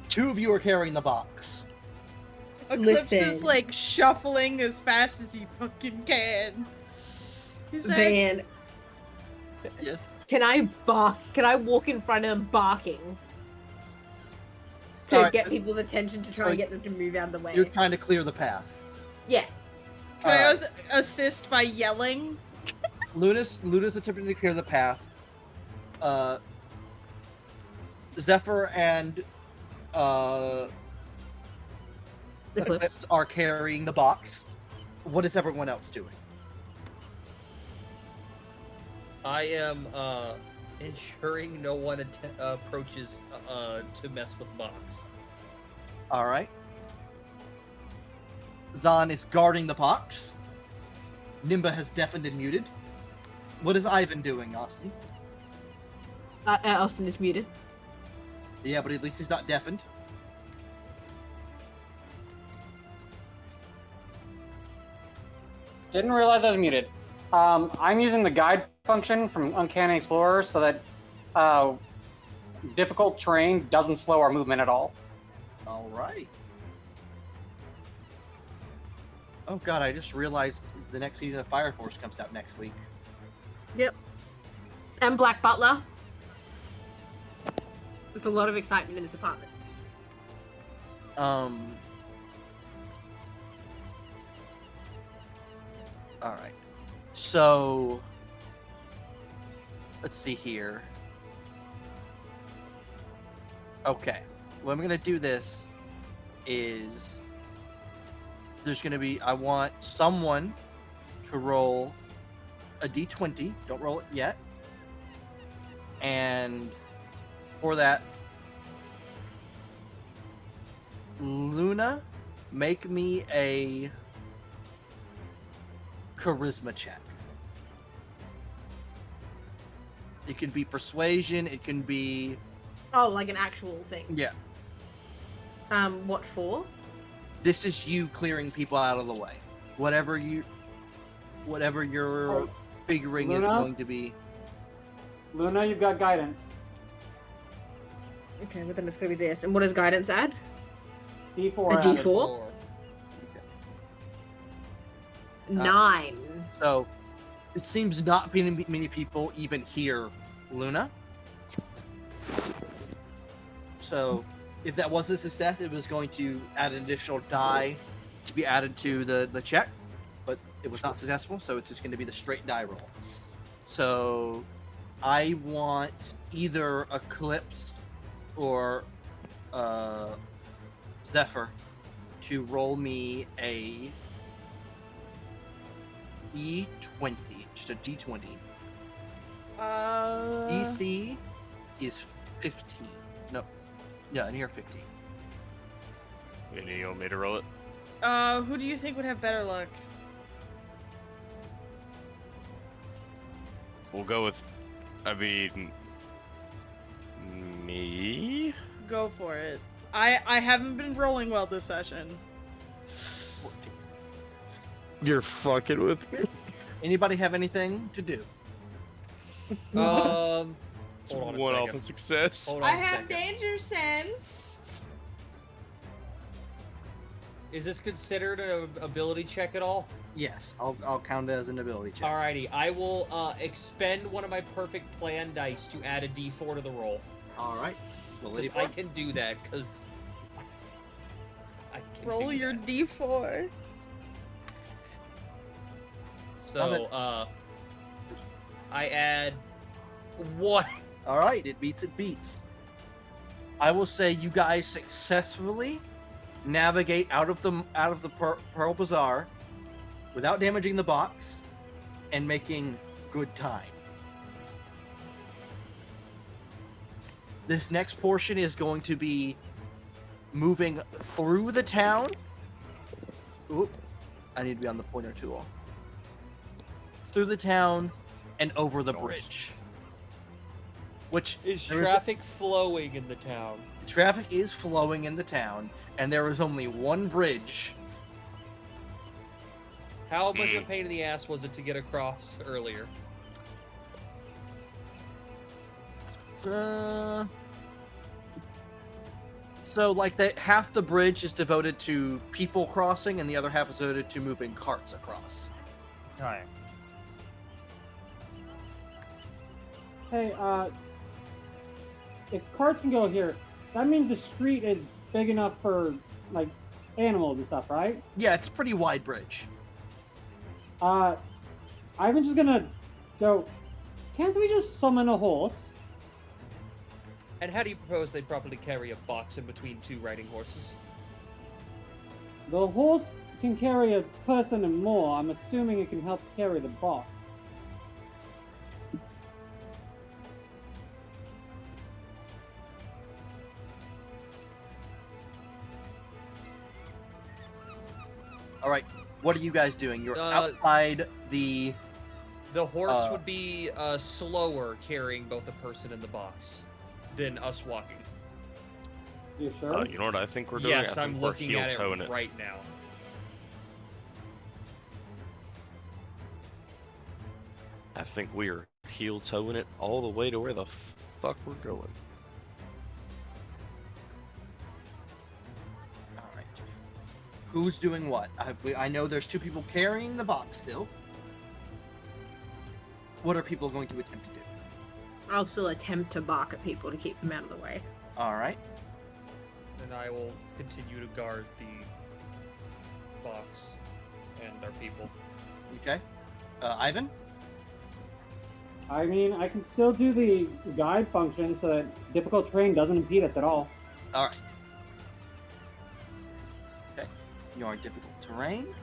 2 of you are carrying the box. Eclipse is Listen. like shuffling as fast as he fucking can. He's like, Van, Yes. can I walk in front of them barking? To Alright. get people's attention to try So and get them to move out of the way. You're trying to clear the path. Yeah. can I Alright. also assist by yelling? Luna's attempting to clear the path. Zephyr and Eclipse are carrying the box. What is everyone else doing? I am ensuring no one approaches to mess with the box. All right. Zahn is guarding the box. Nimba has deafened and muted. What is Ivan doing, Austin? Austin is muted. Yeah, but at least he's not deafened. Didn't realize I was muted. I'm using the guide function from Uncanny Explorer so that difficult terrain doesn't slow our movement at all. All right. Oh god, I just realized the next season of Fire Force comes out next week. Yep. And Black Butler. There's a lot of excitement in this apartment. Alright. So let's see here. Okay. What I'm gonna do this is there's gonna be I want someone to roll a d20. Don't roll it yet. And for that, Luna, make me a charisma check. It can be persuasion, it can be Oh, like an actual thing. yeah. What for? This is you clearing people out of the way. Whatever your Oh, figuring is Luna? going to be. Luna, you've got guidance. Okay, but then it's gonna be this. And what does guidance add? D4. A added. D4? 9. So it seems not many people even hear Luna. So if that was a success, it was going to add an additional die to be added to the check, but it was not successful, so it's just going to be the straight die roll. So I want either Eclipse or Zephyr to roll me a D20, just a D20. DC is 15. No, yeah, near 15. You want me to roll it? Who do you think would have better luck? We'll go with, I mean, me? Go for it. I haven't been rolling well this session. You're fucking with me. Anybody have anything to do? It's Hold on a one off second. a success. Hold on I a have second. danger sense. Is this considered an ability check at all? Yes, I'll count it as an ability check. Alrighty, I will expend one of my perfect plan dice to add a d4 to the roll. All right. Roll a If D4. I can do that, because I can Roll do your that. D4. So, I add 1. All right, it beats. It beats. I will say you guys successfully navigate out of the Pearl Bazaar without damaging the box and making good time. This next portion is going to be moving through the town. Oop, I need to be on the pointer tool. Through the town and over the bridge. Which Is there is- traffic flowing in the town? Traffic is flowing in the town, and there is only one bridge. How much of a pain in the ass was it to get across earlier? So like that, half the bridge is devoted to people crossing, and the other half is devoted to moving carts across. Alright. Hey, if carts can go here, that means the street is big enough for, like, animals and stuff, right? Yeah, it's a pretty wide bridge. I'm just gonna go, can't we just summon a horse? And how do you propose they properly carry a box in between two riding horses? The horse can carry a person and more. I'm assuming it can help carry the box. All right, what are you guys doing? You're Uh, outside the. The horse would be slower carrying both a person and the box than us walking. You sure? You know what I think we're doing? Yes, I I'm think we're looking at heel-toeing it right now. I think we are heel-toeing it all the way to where the fuck we're going. All right. Who's doing what? I know there's 2 people carrying the box still. What are people going to attempt to do? I'll still attempt to bark at people to keep them out of the way. All right. And I will continue to guard the box and our people. Okay. Ivan? I mean, I can still do the guide function so that difficult terrain doesn't impede us at all. All right. Okay. You are in difficult terrain.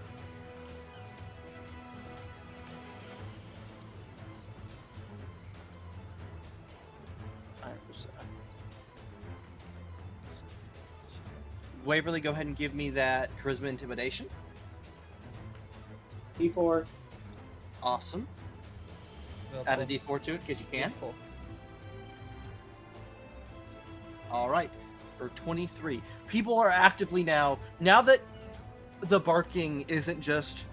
Waverly, go ahead and give me that charisma intimidation. D4. Awesome. Add a D4 to it because you can. All right. For 23. People are actively now that the barking isn't just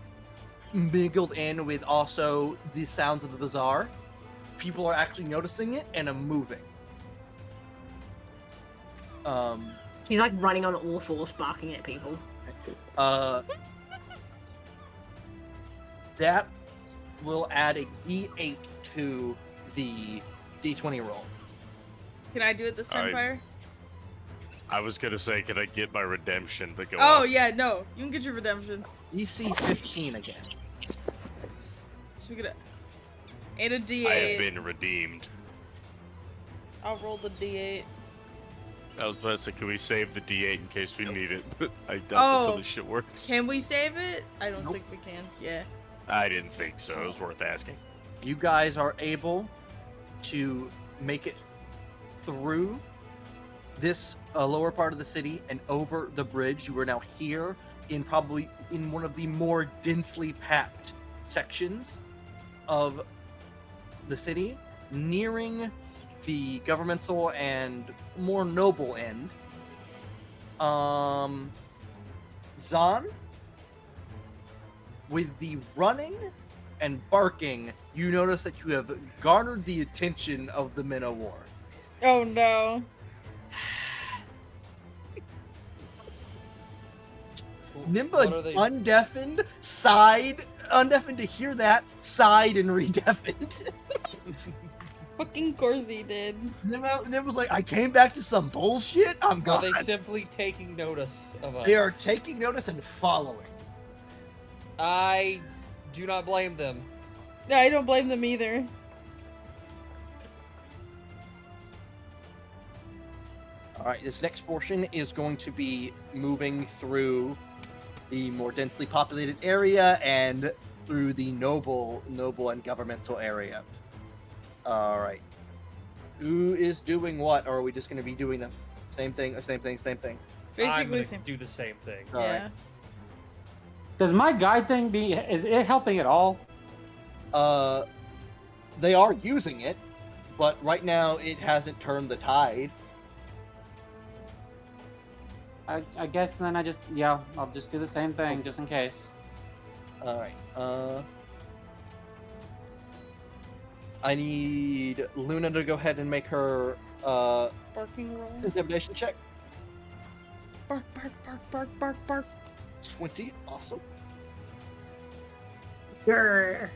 mingled in with also the sounds of the bazaar, people are actually noticing it and are moving. He's like running on all fours, barking at people. That will add a D8 to the D20 roll. Can I do it this time, Fire? I was gonna say, can I get my redemption, but go Oh, off. yeah, no. You can get your redemption. DC 15 again. So we get and a D8. I have been redeemed. I'll roll the D8. I was about to say, can we save the D8 in case we need it? But I doubt that's how this shit works. Can we save it? I don't think we can. Yeah. I didn't think so. It was worth asking. You guys are able to make it through this lower part of the city and over the bridge. You are now here in probably in one of the more densely packed sections of the city, nearing the governmental and more noble end. Zahn, with the running and barking, you notice that you have garnered the attention of the men of war. Oh no. Nimba, undeafened, sighed, undeafened to hear that, sighed and redeafened. Fucking course he did. Nimba was like, I came back to some bullshit, I'm Are gone. they simply taking notice of us? They are taking notice and following. I do not blame them. No, I don't blame them either. Alright, this next portion is going to be moving through the more densely populated area and through the noble and governmental area. Alright. Who is doing what, or are we just going to be doing the same thing? I'm Basically, gonna same. do the same thing. Yeah. Does my guide thing is it helping at all? They are using it, but right now it hasn't turned the tide. I guess then I'll just do the same thing just in case. Alright, I need Luna to go ahead and make her, Barking roll. intimidation check. Bark, bark, bark, bark, bark, bark. 20, awesome. Grr.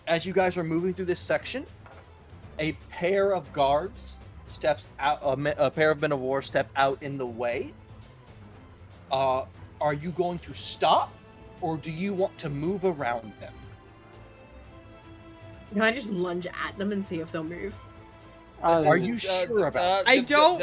As you guys are moving through this section, a pair of guards steps out. A pair of men of war step out in the way. Are you going to stop, or do you want to move around them? Can I just lunge at them and see if they'll move? Are you sure about it? I don't.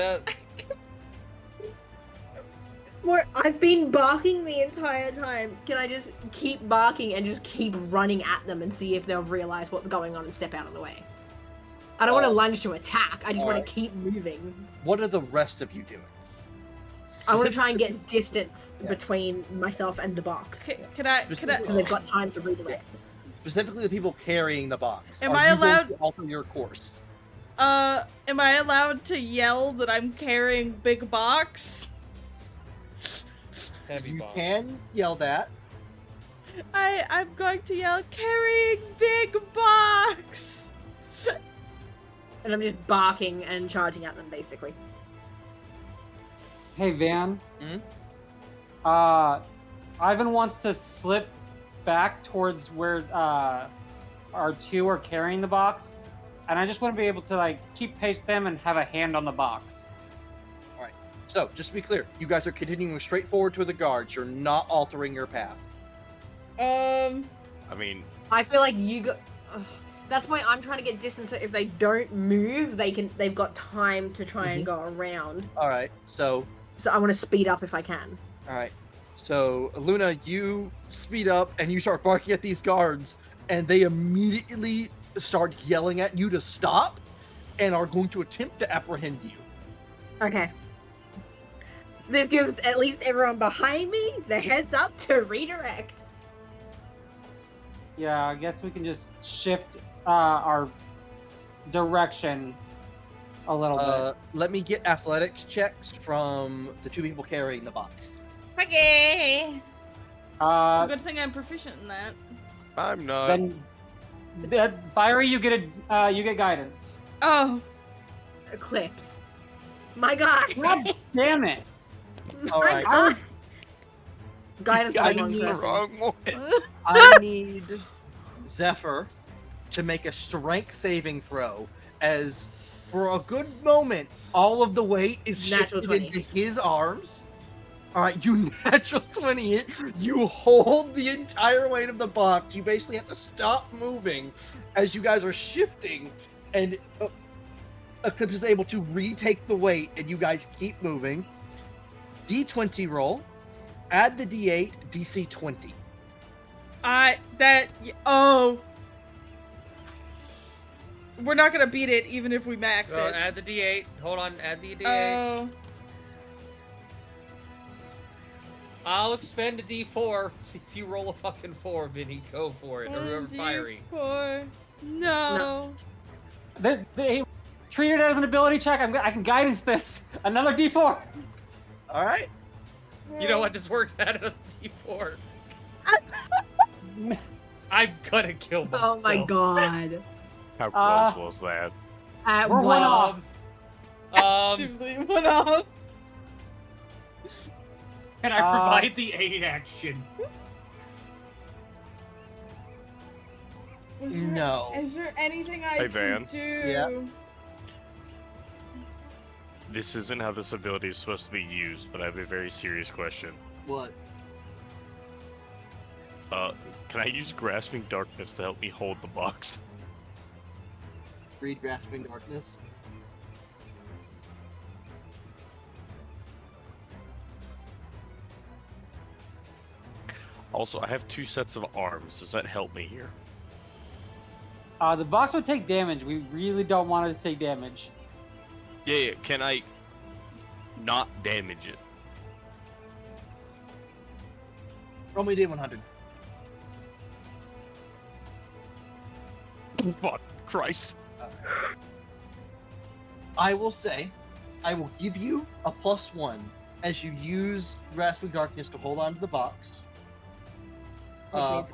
I've been barking the entire time. Can I just keep barking and just keep running at them and see if they'll realize what's going on and step out of the way? I don't want to lunge to attack. I just want Alright. to keep moving. What are the rest of you doing? I want to try and get distance Yeah. between myself and the box. Can I? So they've got time to redirect. Specifically, the people carrying the box. Am Are I you going allowed- to alter your course? Am I allowed to yell that I'm carrying big box? Heavy You bomb. can yell that. I'm going to yell carrying big box. And I'm just barking and charging at them, basically. Hey, Van. Mhm. Ivan wants to slip back towards where our two are carrying the box, and I just want to be able to like keep pace with them and have a hand on the box. All right. So, just to be clear, you guys are continuing straight forward to the guards. You're not altering your path. I mean, I feel like you go. Ugh. That's why I'm trying to get distance. So if they don't move, they've got time to try and go around. All right. So I want to speed up if I can. All right. So, Luna, you speed up and you start barking at these guards, and they immediately start yelling at you to stop and are going to attempt to apprehend you. Okay. This gives at least everyone behind me the heads up to redirect. Yeah, I guess we can just shift our direction a little bit. Let me get athletics checks from the two people carrying the box. Okay. It's a Uh, good thing I'm proficient in that. I'm not. then, Fiery, you get guidance. Oh. Eclipse. My God. God damn it! All My right. God. Guidance on Guidance one the person. wrong one. I need Zephyr to make a strength saving throw, as for a good moment, all of the weight is Natural shifted 20. into his arms. All right, you natural 20 it. You hold the entire weight of the box. You basically have to stop moving as you guys are shifting, and Eclipse is able to retake the weight, and you guys keep moving. D20 roll. Add the D8, DC 20. We're not gonna beat it even if we max it. Add the D8. Hold on, add the D8. Oh. I'll expend a D4. See if you roll a fucking 4, Vinny. Go for it. Or whoever Fiery. 4. No. They treat it as an ability check. I can guidance this. Another D4. All right. You know what? This works out of D4. I'm gonna kill myself. Oh my God. How close was that? At We're one off. One off. Can I provide the aid action? No. Is there anything I Hey, can Van. do? Yeah. This isn't how this ability is supposed to be used, but I have a very serious question. What? Can I use Grasping Darkness to help me hold the box? Read Grasping Darkness. Also, I have 2 sets of arms. Does that help me here? The box would take damage. We really don't want it to take damage. Yeah. Can I not damage it? Roll me D100. Fuck, Christ. I will say, I will give you a +1 as you use Grasping Darkness to hold on to the box. But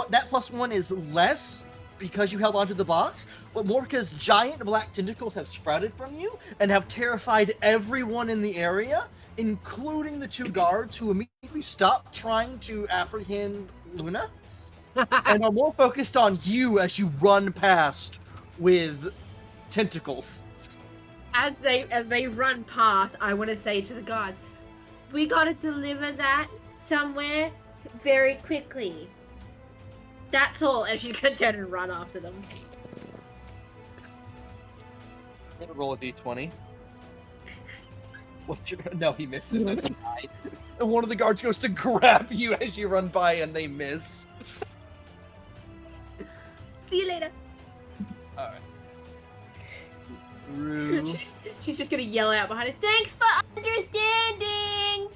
that +1 is less because you held onto the box, but more because giant black tentacles have sprouted from you and have terrified everyone in the area, including the 2 guards who immediately stopped trying to apprehend Luna and are more focused on you as you run past with tentacles. As they run past, I want to say to the guards, "We gotta deliver that somewhere very quickly." That's all, and she's gonna turn and run after them. I'm gonna roll a D20. What's your? No, he misses. That's a 9. And one of the guards goes to grab you as you run by, and they miss. See you later. All right. Through. She's just gonna yell out behind it. Thanks for understanding.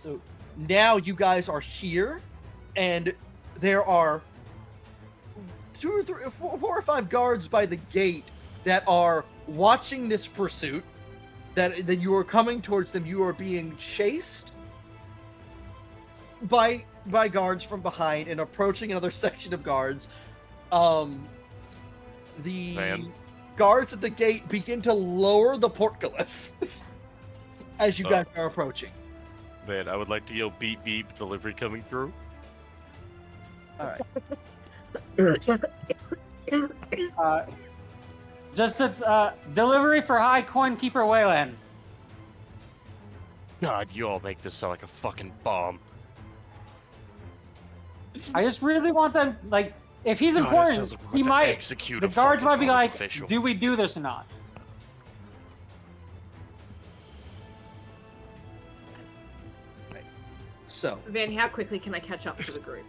So now you guys are here, and there are 4 or 5 guards by the gate that are watching this pursuit. That you are coming towards them. You are being chased by by guards from behind and approaching another section of guards. The Man. guards at the gate begin to lower the portcullis as you guys are approaching. Man, I would like to yell beep beep delivery coming through. All right. Just it's delivery for High Coin Keeper Wayland. God, you all make this sound like a fucking bomb. I just really want them, like, if he's God, it important, sounds like we're he about to might. execute The a guards might fucking be like, official. "Do we do this or not?" So, Van, how quickly can I catch up to the group?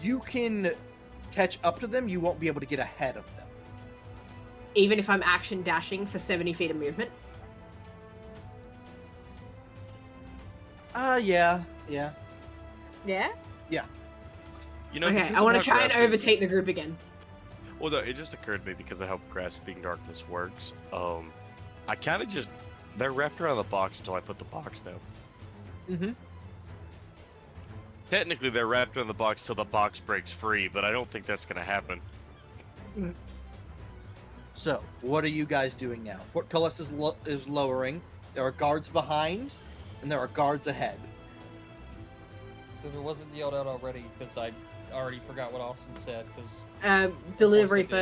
you can catch up to them, you won't be able to get ahead of them. Even if I'm action dashing for 70 feet of movement? Yeah. Yeah? You know, Okay, because I of want how to try and grasping- overtake the group again. Well, no, it just occurred to me because of how grasping darkness works. I kind of just they're wrapped around the box until I put the box down. Mm-hmm. Technically, they're wrapped around the box till the box breaks free, but I don't think that's gonna happen. So, what are you guys doing now? Portcullis is lowering. There are guards behind, and there are guards ahead. If it wasn't yelled out already, because I already forgot what Austin said, because... Delivery for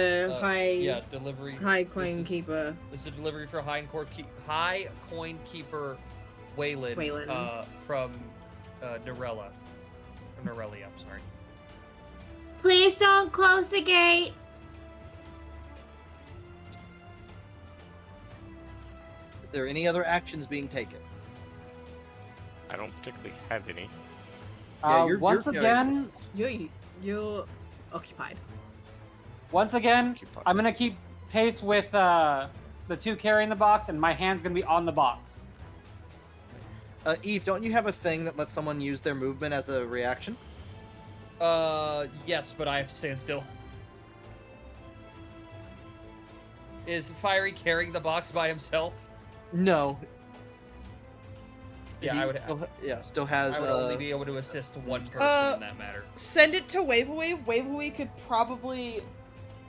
Yeah, delivery. high coin keeper. This is a delivery for High Coin Keeper Wayland, Wayland. from Norella. Or Norelli, I'm sorry. Please don't close the gate. Is there any other actions being taken? I don't particularly have any. Yeah, you're Once very again, You're occupied. I'm gonna keep pace with the two carrying the box, and my hand's gonna be on the box. Eve, don't you have a thing that lets someone use their movement as a reaction? Yes, but I have to stand still. Is Fiery carrying the box by himself? No. Yeah, He I would. still has. I would only be able to assist one person in that matter. Send it to Waveaway. Waveaway could probably...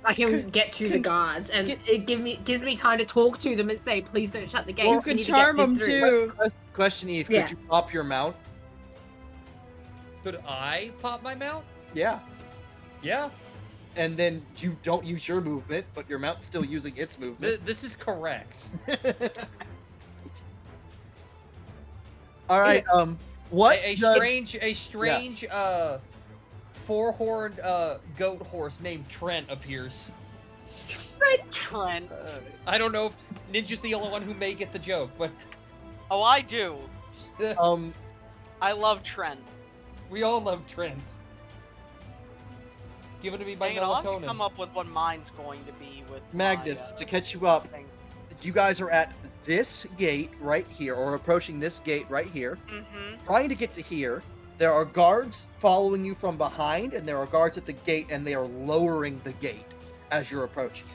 I can get to the guards, and it gives me time to talk to them and say, "Please don't shut the gates." You we could need to charm get them this through." too. Question, Eve, Yeah. could you pop your mount? Could I pop my mount? Yeah. Yeah. And then you don't use your movement, but your mount's still using its movement. This is correct. All right. What? A does- strange four-horned goat horse named Trent appears. Trent. I don't know if Ninja's the only one who may get the joke, but Oh, I do. Um. I love Trent. we all love Trent. Given to me by Dang it, I'll have to melatonin. come up with what mine's going to be with Magnus, my, to catch you up, thing. you guys are at this gate right here, or approaching this gate right here. Mm-hmm. Trying to get to here. There are guards following you from behind, and there are guards at the gate, and they are lowering the gate as you're approaching.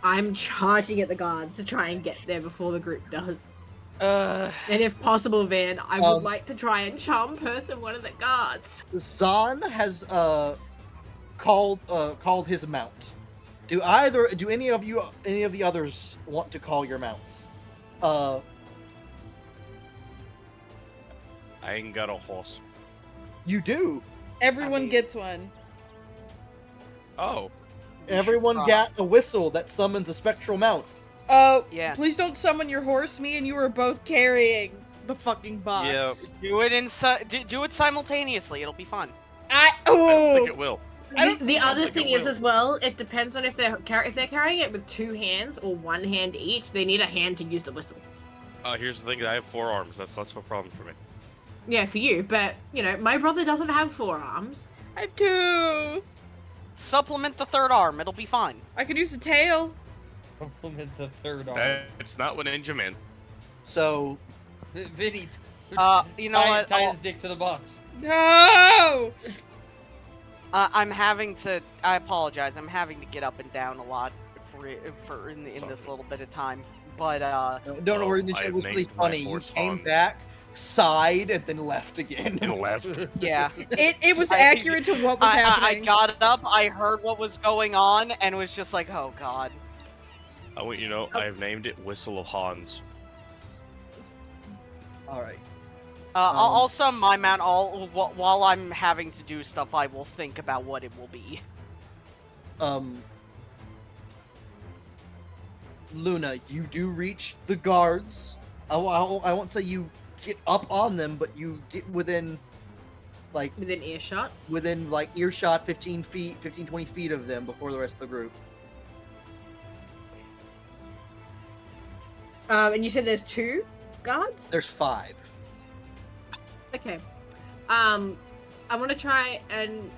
I'm charging at the guards to try and get there before the group does. Uh, And if possible, Van, I would Um, like to try and charm person one of the guards. Zahn has called his mount. Do any of the others want to call your mounts? I ain't got a horse. You do. Everyone I mean- gets one. Oh, Everyone try. got a whistle that summons a spectral mount. yeah. Please don't summon your horse. Me and you are both carrying the fucking box. Yeah. Do it do it simultaneously. It'll be fun. I don't think Oh, it will. I don't- The I don't other think it thing is will. as well, it depends on if they're carrying it with two hands or one hand each. They need a hand to use the whistle. Here's the thing: I have 4 arms. That's less of a problem for me. Yeah, for you, but my brother doesn't have 4 arms. I have 2. Supplement the third arm. It'll be fine. I can use the tail. Compliment the third arm. That's not what Ninja meant. So Vinny, You know what? Tie I'll- his dick to the box. No. I'm having to. I apologize. I'm having to get up and down a lot for in this little bit of time. But don't worry, I it was really named my funny. You horse came Hans. back sighed and then left again. And left. Yeah. It was I- accurate to what was I happening. got up, I heard what was going on, and was just like, oh god. I want you to know, I have named it Whistle of Hans. All right. Also, my man, while I'm having to do stuff, I will think about what it will be. Luna, you do reach the guards. I won't say you get up on them, but you get within, like, Within earshot. earshot, 15 feet, 15, 20 feet of them before the rest of the group. And you said there's 2 guards? There's 5. Okay. I want to try and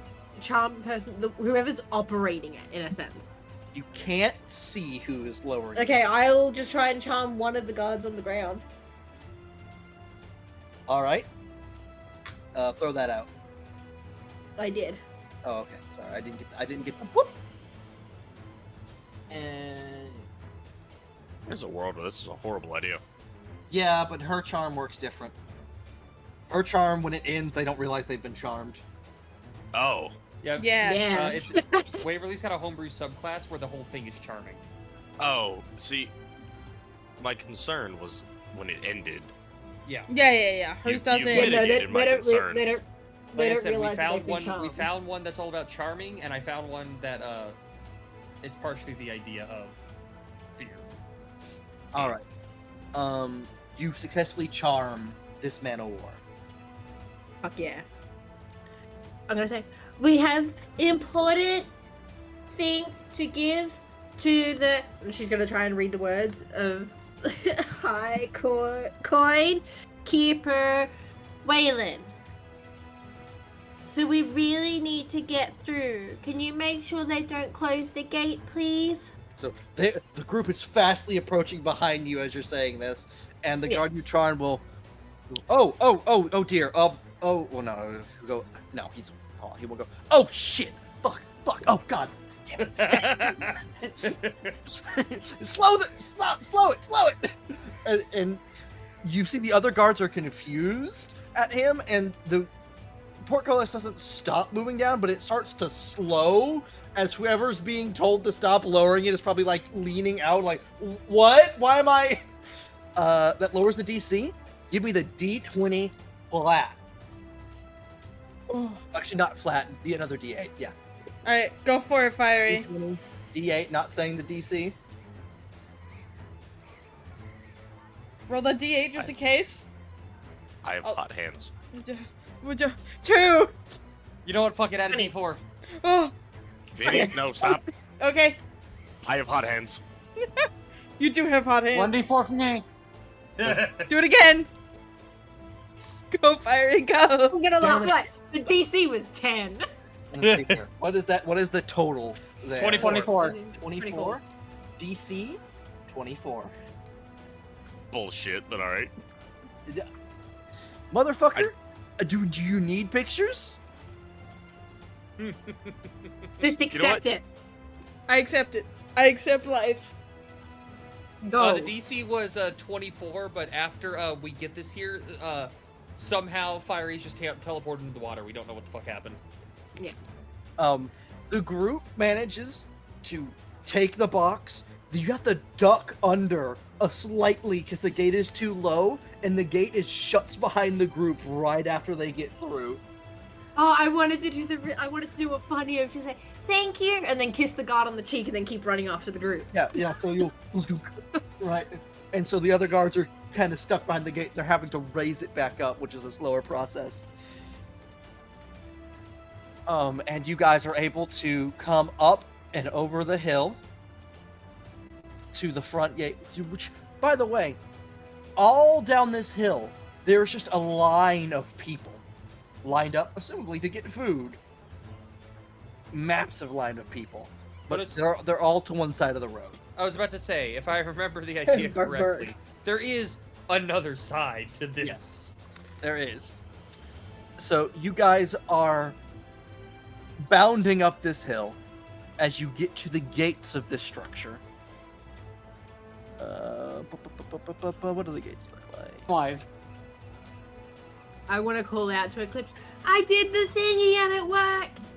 charm the person, whoever's operating it, in a sense. You can't see who is lowering. Okay, I'll just try and charm one of the guards on the ground. All right. Throw that out. I did. Oh, okay. Sorry, I didn't get the whoop. And There's a world where this is a horrible idea. yeah, but her charm works different. Her charm, when it ends, they don't realize they've been charmed. Oh. Yeah. Yeah. It's Waverly's got a homebrew subclass where the whole thing is charming. Oh, see, my concern was when it ended. Yeah. Yeah. Hers You doesn't. mitigated my concern. They Like I don't said, realize that they've been we charmed. found one that's all about charming, and I found one that it's partially the idea of fear. All right. You successfully charm this man of war. Fuck yeah. I'm gonna say, we have important thing to give to the... And she's gonna try and read the words of High Coin Keeper Waylon. So we really need to get through. Can you make sure they don't close the gate, please? So the group is fastly approaching behind you as you're saying this, and the Yeah. guard you charm will. Oh dear. Oh well, no, go. No, he will go. Oh shit! Fuck! Oh god! Damn it. Slow it! And you see the other guards are confused at him, and the portcullis doesn't stop moving down, but it starts to slow as whoever's being told to stop lowering it is probably like leaning out, like, what? Why am I? That lowers the DC. Give me the D20 flat. Oh. Actually, not flat. Another D8. Yeah. All right, go for it, Fiery. D20, D8. Not saying the DC. Roll the D8 just in case. I have Oh. hot hands. 2. You know what? Fuck it, add a D4. Oh, Vinny, no, stop. okay. I have hot hands. You do have hot hands. 1d4 for me. Do it again. Go, Fiery, go. I'm gonna laugh. What? The DC was 10. Let's see here. What is that? What is the total there? 24. 24. DC 24. Bullshit, but alright. Motherfucker, do you need pictures? Just know accept what? it. I accept it. I accept life. Go. The DC was 24, but after we get this here, somehow Fiery's just teleported into the water. We don't know what the fuck happened. The group manages to take the box. You have to duck under slightly because the gate is too low, and the gate shuts behind the group right after they get through. Oh, I wanted to do a funny of just say thank you, and then kiss the guard on the cheek, and then keep running after the group. Yeah. So you'll right, and so the other guards are kind of stuck behind the gate. They're having to raise it back up, which is a slower process. And you guys are able to come up and over the hill to the front gate, which, by the way, all down this hill, there's just a line of people lined up, assumably to get food. Massive line of people, but they're all to one side of the road. I was about to say, if I remember the idea Berg. correctly, there is another side to this. Yes, there is. So you guys are bounding up this hill as you get to the gates of this structure. What do the gates look like? Wise. I want to call out to Eclipse. I did the thingy and it worked.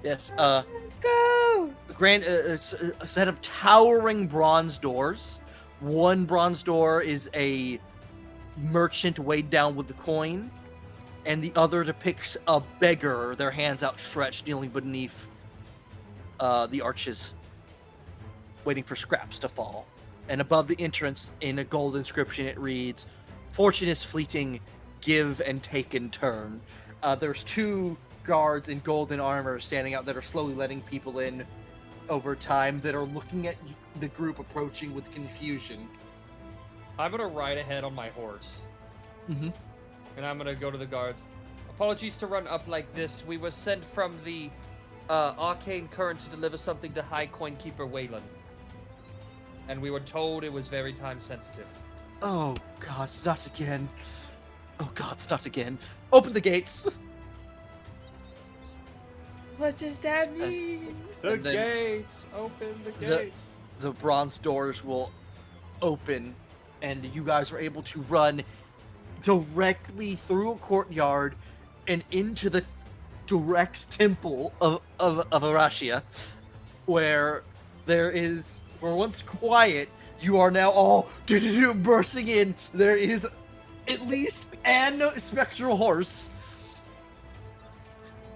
Yes. Let's go. It's a set of towering bronze doors. One bronze door is a merchant weighed down with the coin, and the other depicts a beggar, their hands outstretched, kneeling beneath the arches, waiting for scraps to fall. And above the entrance, in a gold inscription, it reads, "Fortune is fleeting, give and take in turn." There's two guards in golden armor standing out that are slowly letting people in over time that are looking at the group approaching with confusion. I'm gonna ride ahead on my horse. Mm-hmm. And I'm gonna go to the guards. Apologies to run up like this. We were sent from the arcane current to deliver something to High Coin Keeper Wayland. And we were told it was very time sensitive. Oh God, not again. Oh God, not again. Open the gates. What does that mean? The And then gates! Open the gates! The bronze doors will open, and you guys are able to run directly through a courtyard and into the direct temple of Erebosia, where there is, for once quiet, you are now all bursting in. There is at least an spectral horse,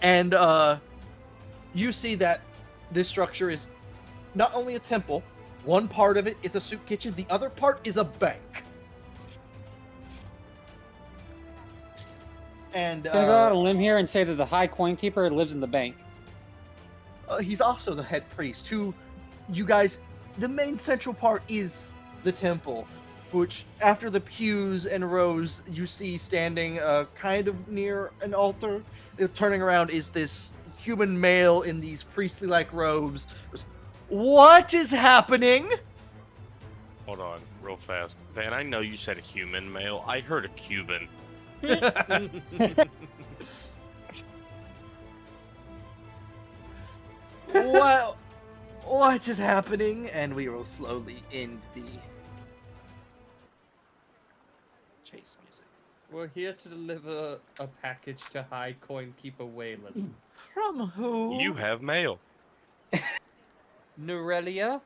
and you see that this structure is not only a temple. One part of it is a soup kitchen. The other part is a bank. And Gonna go out on a limb here and say that the High Coin Keeper lives in the bank. he's also the head priest. Who, you guys, the main central part is the temple, which after the pews and rows you see standing kind of near an altar. Turning around is this human male in these priestly-like robes. What is happening? Hold on, real fast. Van, I know you said a human male. I heard a Cuban. What is happening? And we will slowly end the chase music. We're here to deliver a package to High Coin Keeper Wayland. From who? You have mail. Norelia?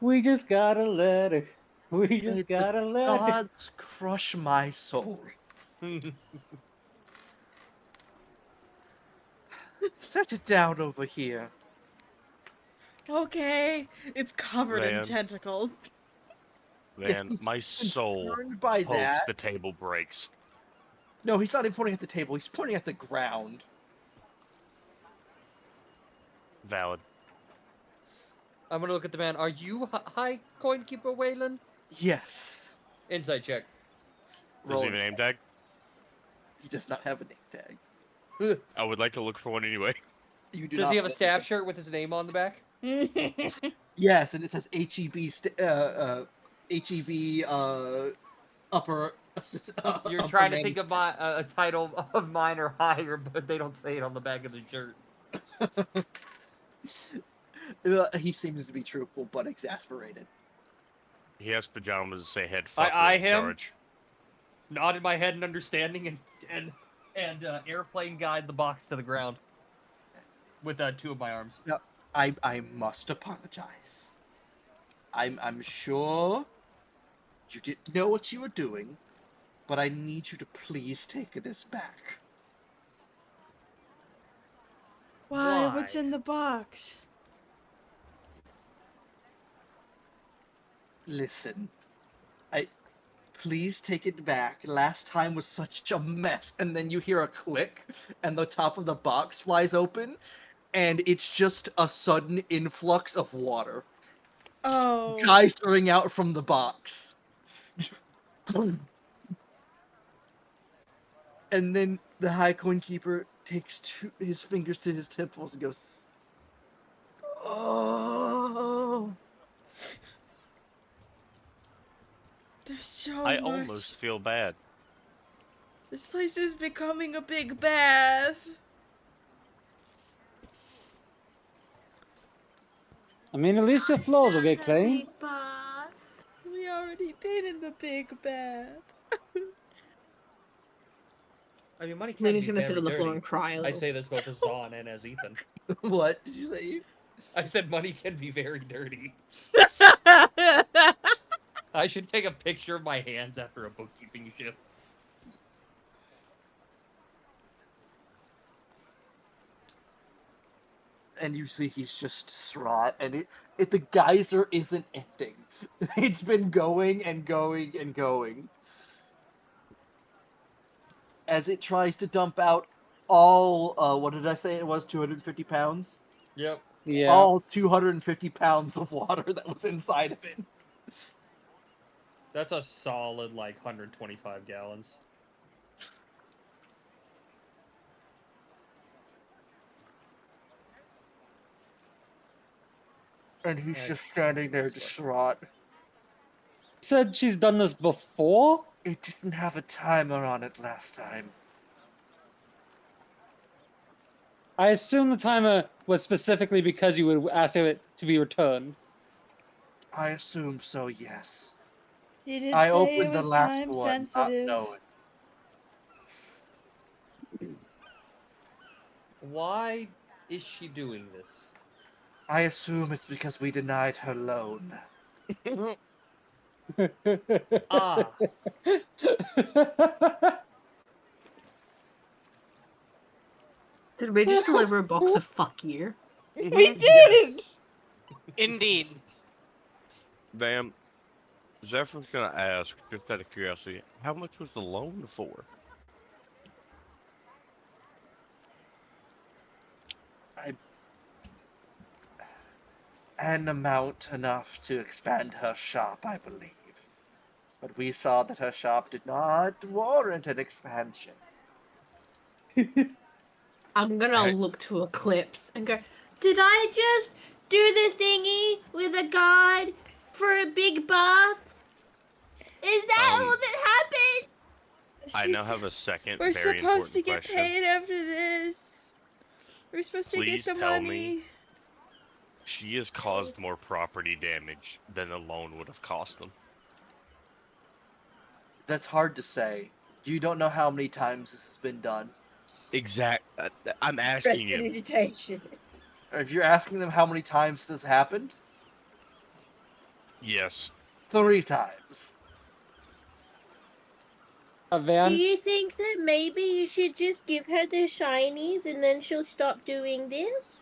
We just got a letter. We May just the got a letter. gods crush my soul. Set it down over here. Okay. It's covered in Man. tentacles. Van, he's my soul concerned by hopes that. the table breaks. No, he's not even pointing at the table. He's pointing at the ground. Valid. I'm gonna look at the man. Are you High Coin Keeper Wayland? Yes. Insight check. Does he have a name tag? He does not have a name tag. I would like to look for one anyway. You do Does not he have a know. staff shirt with his name on the back? Yes, and it says HEB. HEB. Upper. You're upper trying to think management. of a title of mine or higher, but they don't say it on the back of the shirt. He seems to be truthful but exasperated. He has pajamas that say head fucker I in him. charge. Nodded my head in understanding and airplane guide the box to the ground with two of my arms. I must apologize. I'm sure you didn't know what you were doing, but I need you to please take this back. Why? What's in the box? Listen, please take it back. Last time was such a mess, and then you hear a click, and the top of the box flies open, and it's just a sudden influx of water. Oh. Geysering out from the box. And then the High Coin Keeper takes his fingers to his temples and goes, "Oh." There's so I much. almost feel bad. This place is becoming a big bath. I mean, at least your floors will get clean. We already been in the big bath. I mean, money can Luna's be gonna sit very on the floor dirty. and cry a I little. say this both as Zahn and as Ethan. What did you say? I said money can be very dirty. I should take a picture of my hands after a bookkeeping shift. And you see he's just distraught, and the geyser isn't ending. It's been going and going and going. As it tries to dump out all, what did I say it was, 250 pounds? Yep. Yeah. All 250 pounds of water that was inside of it. That's a solid, like, 125 gallons. And he's That's just standing there fucking distraught. Said she's done this before? It didn't have a timer on it last time. I assume the timer was specifically because you would ask it to be returned. I assume so, yes. He did I say it opened the was last time one, not sensitive. knowing. Why is she doing this? I assume it's because we denied her loan. Ah. Did we just deliver a box of fuck you? We did! Indeed. Bam. Zephyr's gonna ask, just out of curiosity, how much was the loan for? An amount enough to expand her shop, I believe. But we saw that her shop did not warrant an expansion. I'm gonna look to Eclipse and go, did I just do the thingy with a guide for a big bath? Is that all that happened? I now have a second We're very supposed to important get question. paid after this. We're supposed to Please get the tell money. me she has caused more property damage than the loan would have cost them. That's hard to say. You don't know how many times this has been done. I'm asking you. Prestidigitation. If you're asking them how many times this happened, Yes. 3 times. Van? Do you think that maybe you should just give her the shinies and then she'll stop doing this?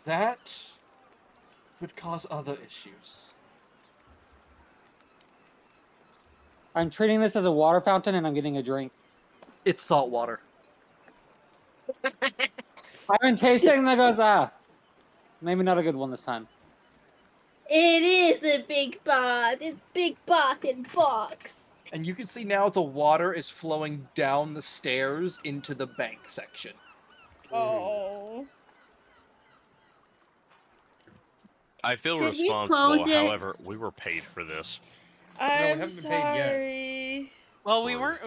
That could cause other issues. I'm treating this as a water fountain and I'm getting a drink. It's salt water. I've been tasting and that goes, maybe not a good one this time. It is the big bath. It's big bath in box. And you can see now the water is flowing down the stairs into the bank section. Oh. I feel Should we responsible, close it? however, we were paid for this. I'm haven't been paid yet. sorry. Well, we weren't.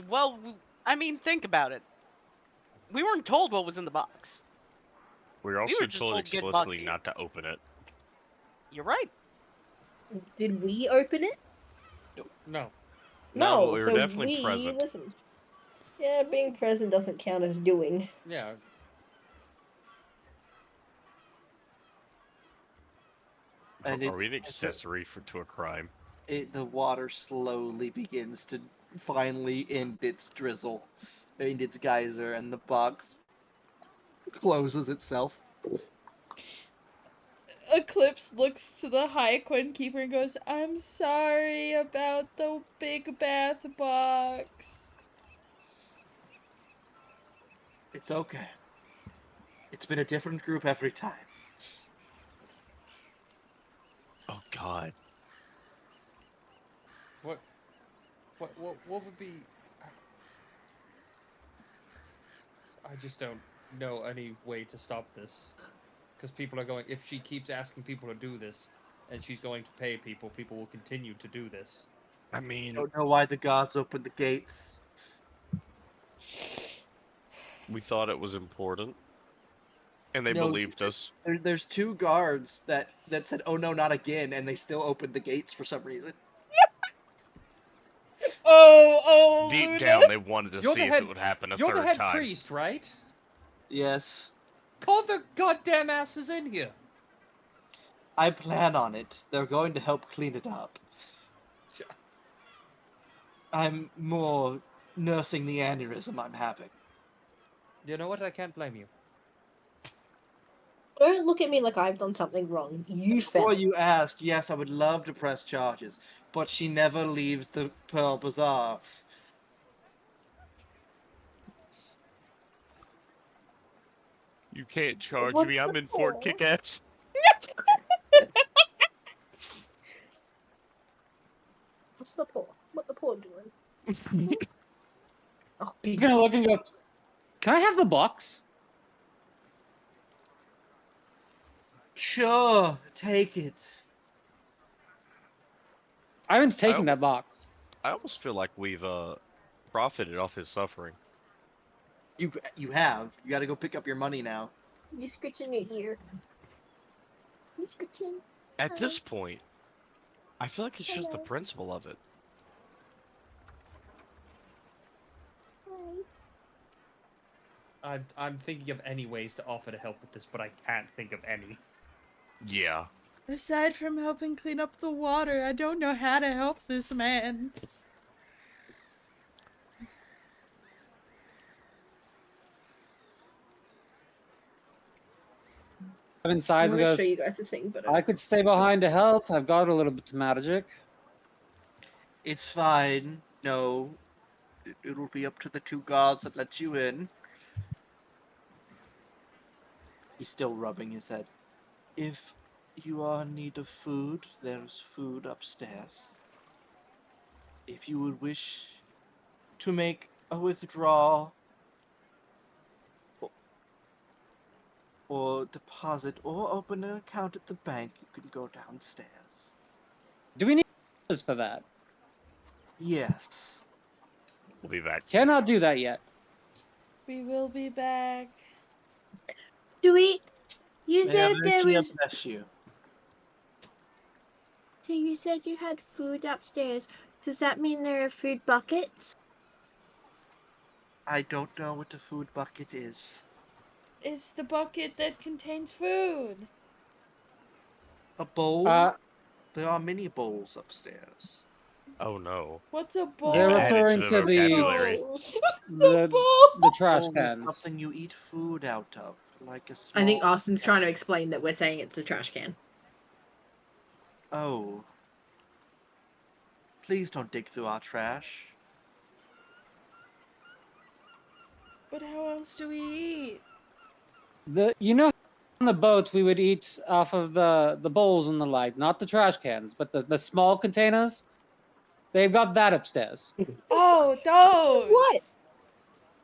Well, I mean, think about it. We weren't told what was in the box. We were also were just told told to get explicitly Boxy. not to open it. You're right. Did we open it? No. No, but we were so definitely we present. listened. Yeah, being present doesn't count as doing. Yeah. And Are we an accessory to a crime? The water slowly begins to finally end its drizzle, end its geyser, and the box closes itself. Eclipse looks to the High Quinn Keeper and goes, I'm sorry about the big bath box. It's okay. It's been a different group every time. Oh God. What would be? I just don't know any way to stop this, because people are going. If she keeps asking people to do this, and she's going to pay people, people will continue to do this. I mean, Don't know why the gods opened the gates. we thought it was important. And they No, believed us. There's 2 guards that said, "Oh no, not again," and they still opened the gates for some reason. Oh, Deep Luna. down, they wanted to You're see the if head- it would happen a You're the third head time. priest, right? Yes, Call their goddamn asses in here. I plan on it. They're going to help clean it up. I'm more nursing the aneurysm I'm having. You know what? I can't blame you. Don't look at me like I've done something wrong. You Before fell. you ask, yes, I would love to press charges, but she never leaves the Pearl Bazaar. You can't charge What's me. I'm the in Fort point? Kick-Ass. What's the poor? What the poor doing? Oh, He's gonna look and go, "Can I have the box?" Sure, take it. Ivan's taking that box. I almost feel like we've profited off his suffering. You have. You got to go pick up your money now. You scratching your ear. You scratching. At this point, I feel like it's just the Hello. principle of it. I'm thinking of any ways to offer to help with this, but I can't think of any. Yeah. Aside from helping clean up the water, I don't know how to help this man. Ivan I'm sighs and gonna goes, show you guys the thing, but "I could stay behind to help. I've got a little bit of magic." It's fine. No, it'll be up to the 2 guards that let you in. He's still rubbing his head. If you are in need of food, there's food upstairs. If you would wish to make a withdrawal or deposit or open an account at the bank, you can go downstairs. Do we need this for that? Yes. We'll be back. Cannot do that yet. We will be back. Do we? You May said there Erebosia was. bless you. So you said you had food upstairs. Does that mean there are food buckets? I don't know what a food bucket is. It's the bucket that contains food. A bowl? There are many bowls upstairs. Oh no. What's a bowl? They're Add it referring the to vocabulary. the trash Bowl is cans. something you eat food out of, like a small... I think Austin's trying to explain that we're saying it's a trash can. Oh. Please don't dig through our trash. But how else do we eat? You know, on the boats we would eat off of the bowls and the like, not the trash cans, but the small containers. They've got that upstairs. Oh, those! What?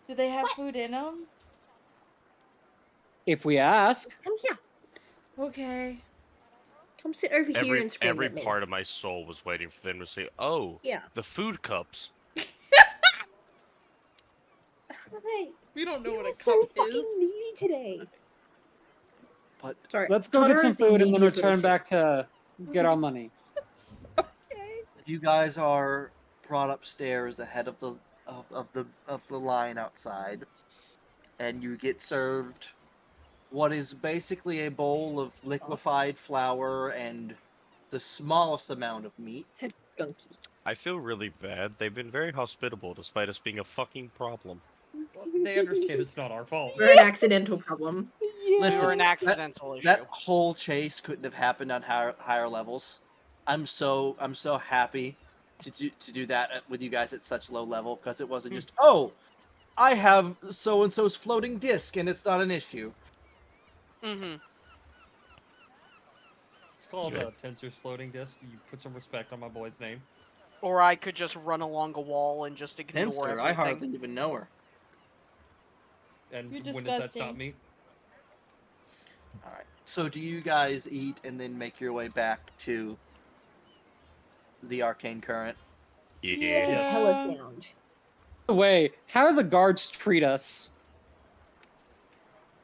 Do they have food in them? If we ask. Come here. Okay. Come sit over here and scream Every at me. part of my soul was waiting for them to say, "Oh, Yeah. the food cups." Hey, We don't know you what are a cup so is. fucking needy today. But Sorry. Let's go get some Connor's the food and then neediest little return shit. back to get our money. you guys are brought upstairs ahead of the line outside, and you get served what is basically a bowl of liquefied flour and the smallest amount of meat. Gunky. I feel really bad. They've been very hospitable despite us being a fucking problem. Well, they understand it's not our fault. We're an accidental problem. Yeah. Listen, We were an that- accidental issue. That whole chase couldn't have happened on higher levels. I'm so happy to do that with you guys at such low level, because it wasn't just, oh, I have so and so's floating disc and it's not an issue. Mm-hmm. It's called Yeah. Tensor's floating disc. You put some respect on my boy's name. Or I could just run along a wall and just ignore Tensor, everything. I hardly even know her. And You're when does that stop disgusting. me? All right. So do you guys eat and then make your way back to the arcane current? Yeah. Hell is down. By the way, how do the guards treat us?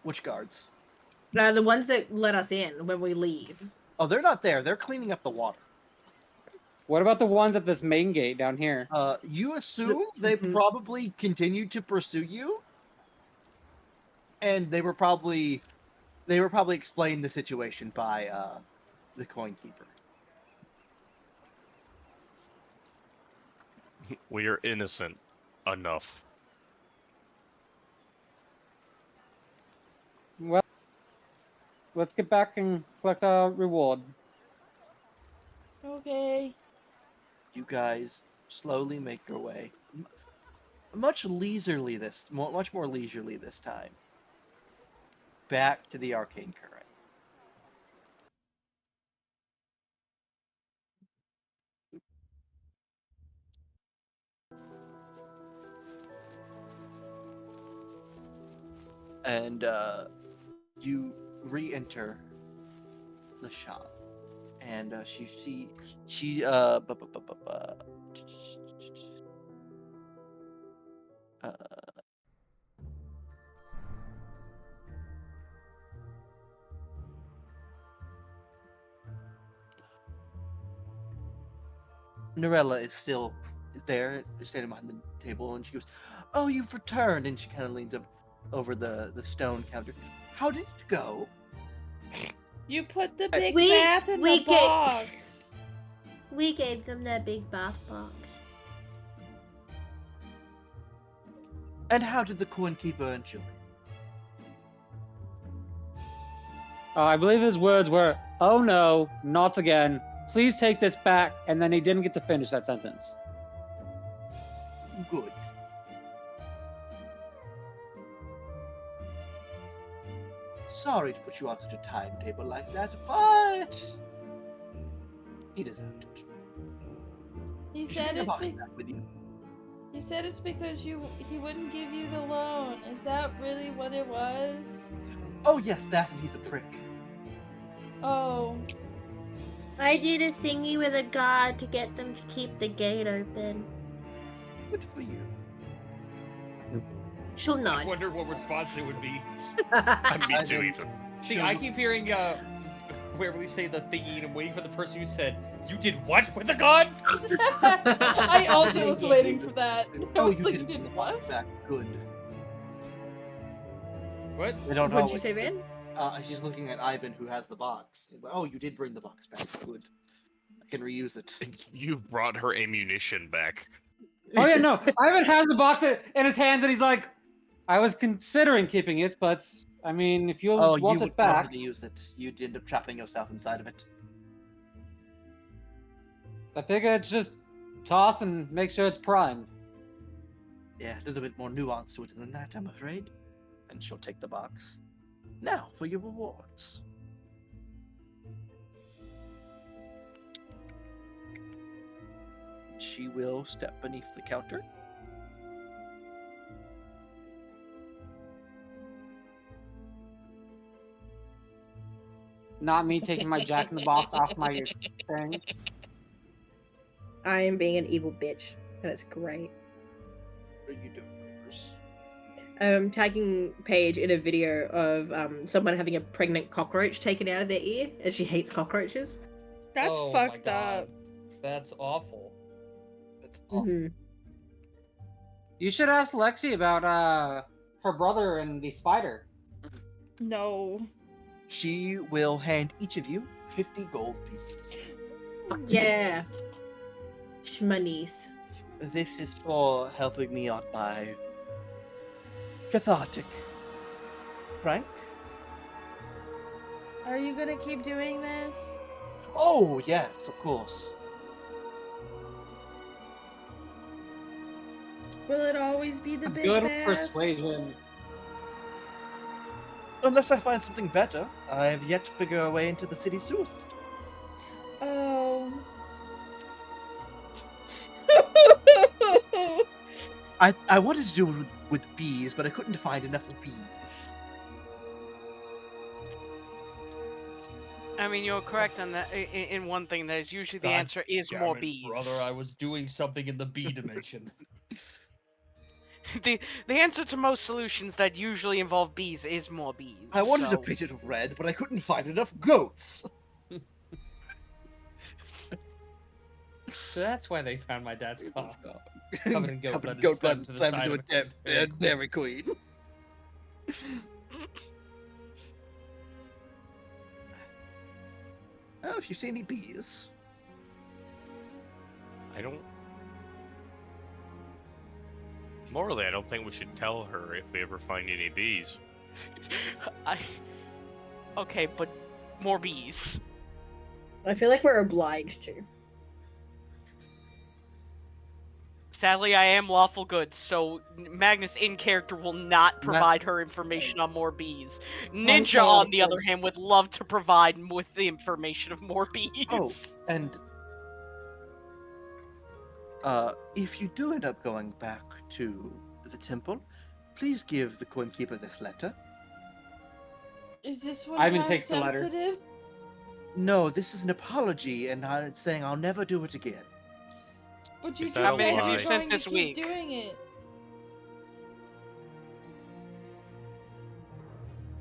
Which guards? The ones that let us in when we leave. Oh, they're not there. They're cleaning up the water. What about the ones at this main gate down here? You assume they probably continued to pursue you, and they were probably explained the situation by the coin keeper. We are innocent enough. Well, let's get back and collect our reward. Okay. You guys slowly make your way, much more leisurely this time, back to the arcane current. And you re-enter the shop, and Norella is still there, standing behind the table, and she goes, "Oh, you've returned!" And she kind of leans up over the stone counter. How did it go? You put the big We- bath in we the get- box. We gave them that big bath box. And how did the coin keeper enjoy? I believe his words were, "Oh no, not again. Please take this back," and then he didn't get to finish that sentence. Good. Sorry to put you on such a timetable like that, but he deserved it. He You should said take your it's body back with you. he said it's because he wouldn't give you the loan. Is that really what it was? Oh yes, that, and he's a prick. Oh. I did a thingy with a guard to get them to keep the gate open. Good for you. She'll I nod. wonder what response it would be. Me too, Ethan. See, I keep hearing where we say the thingy, and I'm waiting for the person who said, "You did what with the gun?" I also was waiting for that. I Oh, was you like, did you did bring the what? box back. Good. What? I don't know. What'd you say, Van? She's looking at Ivan, who has the box. He's like, "Oh, you did bring the box back. Good. I can reuse it." You've brought her ammunition back. Oh yeah, no. Ivan has the box in his hands, and he's like, "I was considering keeping it, but I mean, if you Oh, want you it would back." want to use it. You'd end up trapping yourself inside of it. I figure it's just toss and make sure it's primed. Yeah, a little bit more nuance to it than that, I'm afraid. And she'll take the box. Now for your rewards. She will step beneath the counter. Not me taking my Jack in the Box off my thing. I am being an evil bitch, and it's great. What are you doing, Chris? Tagging Paige in a video of someone having a pregnant cockroach taken out of their ear, and she hates cockroaches. That's Oh my fucked God. up. That's awful. That's awful. Mhm. You should ask Lexi about her brother and the spider. No. She will hand each of you 50 gold pieces. Fuck yeah. Shmonies. This is for helping me out my cathartic. Frank? Are you gonna keep doing this? Oh, yes, of course. Will it always be the I'm big good with bath? persuasion. Unless I find something better, I have yet to figure a way into the city sewer system. Oh. I wanted to do it with bees, but I couldn't find enough bees. I mean, you're correct on that. In one thing, that is usually the God answer is damn more it, bees. Brother, I was doing something in the bee dimension. the answer to most solutions that usually involve bees is more bees. I wanted to so- paint it red, but I couldn't find enough goats. So that's why they found my dad's car. Covered Covered in goat blood and goat slammed blood to the slammed side into of a a dead Dairy Queen. Oh, if you see any bees, I don't. Morally, I don't think we should tell her if we ever find any bees. Okay, but more bees. I feel like we're obliged to. Sadly, I am lawful good, so Magnus in character will not provide her information on more bees. Ninja, on the other hand, would love to provide with the information of more bees. oh, and if you do end up going back to the temple, please give the Coin Keeper this letter. Is this one Ivan time takes the letter. sensitive? No, this is an apology, and I'm saying I'll never do it again. But you Is just that How a many said have you you're lie? sent going this to keep week? doing it.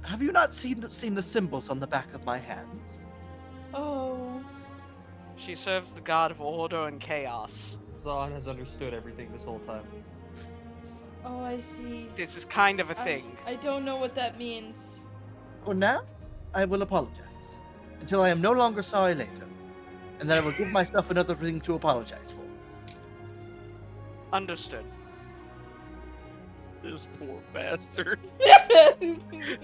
Have you not seen the symbols on the back of my hands? Oh. She serves the god of order and chaos. Zahn has understood everything this whole time. Oh, I see. This is kind of a thing. I don't know what that means. For now, I will apologize until I am no longer sorry later, and then I will give myself another thing to apologize for. Understood. This poor bastard.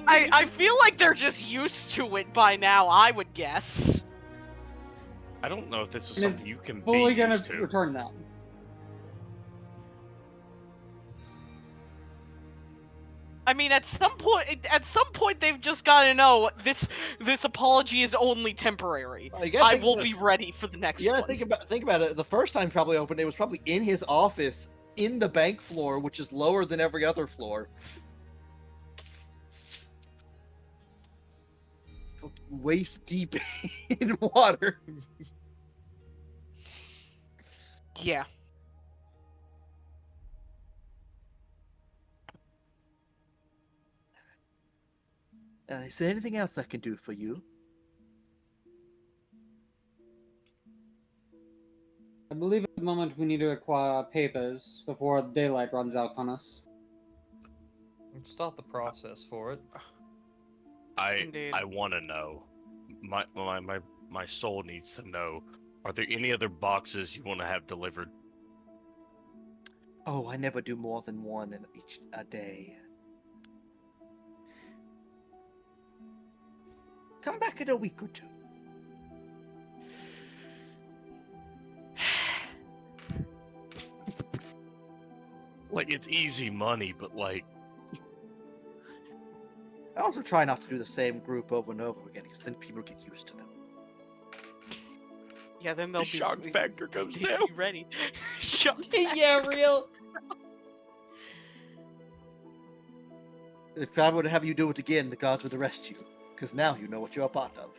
I feel like they're just used to it by now, I would guess. I don't know if this is And is something you can Fully be gonna used to. return that. I mean, at some point, they've just got to know this apology is only temporary. You gotta I think will about be this. ready for the next You gotta one. think about it. The first time probably opened, it was probably in his office, in the bank floor, which is lower than every other floor. Waist deep in water. Yeah. Is there anything else I can do for you? I believe at the moment we need to acquire papers before daylight runs out on us. Let's start the process for it. Indeed. I want to know. My soul needs to know. Are there any other boxes you want to have delivered? Oh, I never do more than one in each a day. Come back in a week or two. Like, it's easy money, but like, I also try not to do the same group over and over again, because then people get used to them. Yeah, then they'll the shock factor goes they'll down. be ready. Shock Yeah, factor real. If I were to have you do it again, the gods would arrest you, because now you know what you're a part of.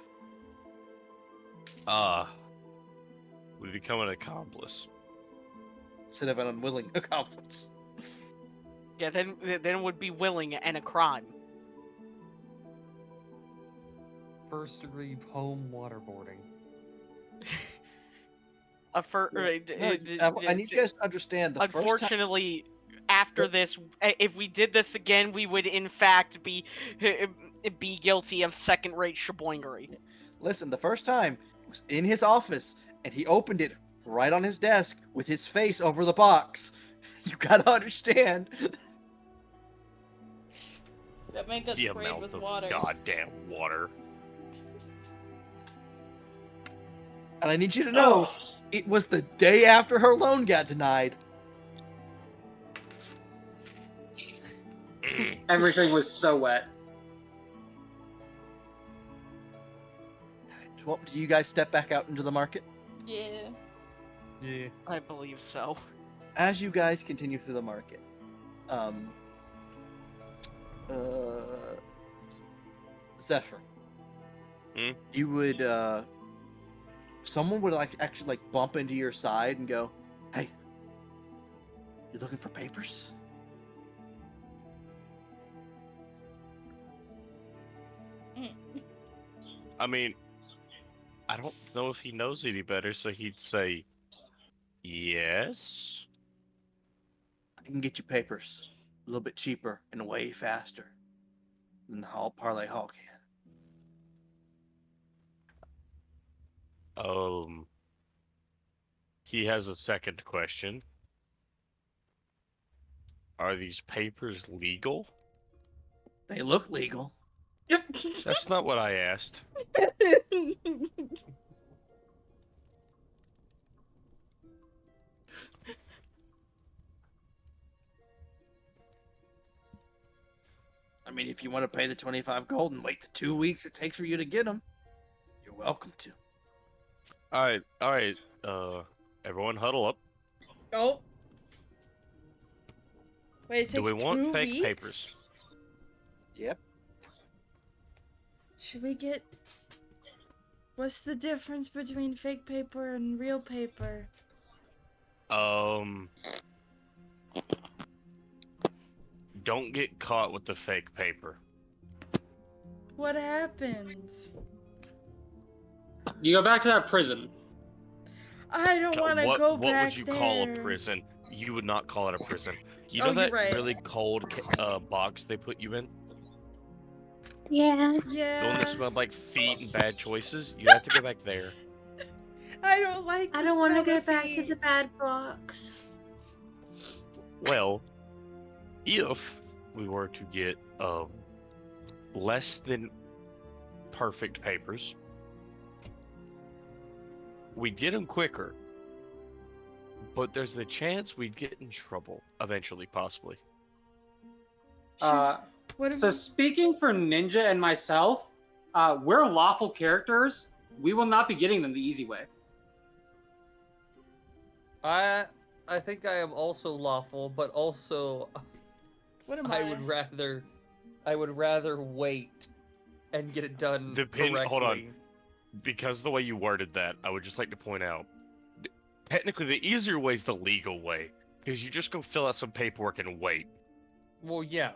We become an accomplice. Instead of an unwilling accomplice. Yeah, then it would be willing and a crime. First degree home waterboarding. I need you guys to understand the first time. Unfortunately, after this, if we did this again, we would in fact be guilty of second-rate shaboingery. Listen, the first time it was in his office, and he opened it right on his desk with his face over the box. You gotta understand. That man got The sprayed amount with of water. goddamn water. And I need you to know, it was the day after her loan got denied. Everything was so wet. Do you guys step back out into the market? Yeah. Yeah. I believe so. As you guys continue through the market, Zephyr, you would, someone would actually bump into your side and go, "Hey, you looking for papers?" I mean, I don't know if he knows any better, so he'd say yes. I can get you papers a little bit cheaper and way faster than the Parlay Hall can. He has a second question. Are these papers legal? They look legal. Yep. That's not what I asked. I mean, if you want to pay the 25 gold and wait the 2 weeks it takes for you to get them, you're welcome to. All right. Everyone huddle up. Oh. Wait, it takes Do we want 2 fake weeks? papers? Yep. Should we get... What's the difference between fake paper and real paper? Don't get caught with the fake paper. What happens? You go back to that prison. I don't want to go back What would you call a there. prison? You would not call it a prison. You Oh, know you're that right. really cold box they put you in? Yeah. The one Yeah. that smelled like feet and bad choices? You have to go back there. I don't like I the don't want to smell go of back to feet. the bad box. Well, if we were to get less than perfect papers, we'd get them quicker. But there's the chance we'd get in trouble eventually, possibly. What if So speaking for Ninja and myself, we're lawful characters. We will not be getting them the easy way. I think I am also lawful, but also What am I would rather wait and get it done correctly. Hold on. Because the way you worded that, I would just like to point out, technically the easier way is the legal way, because you just go fill out some paperwork and wait. Well, yeah.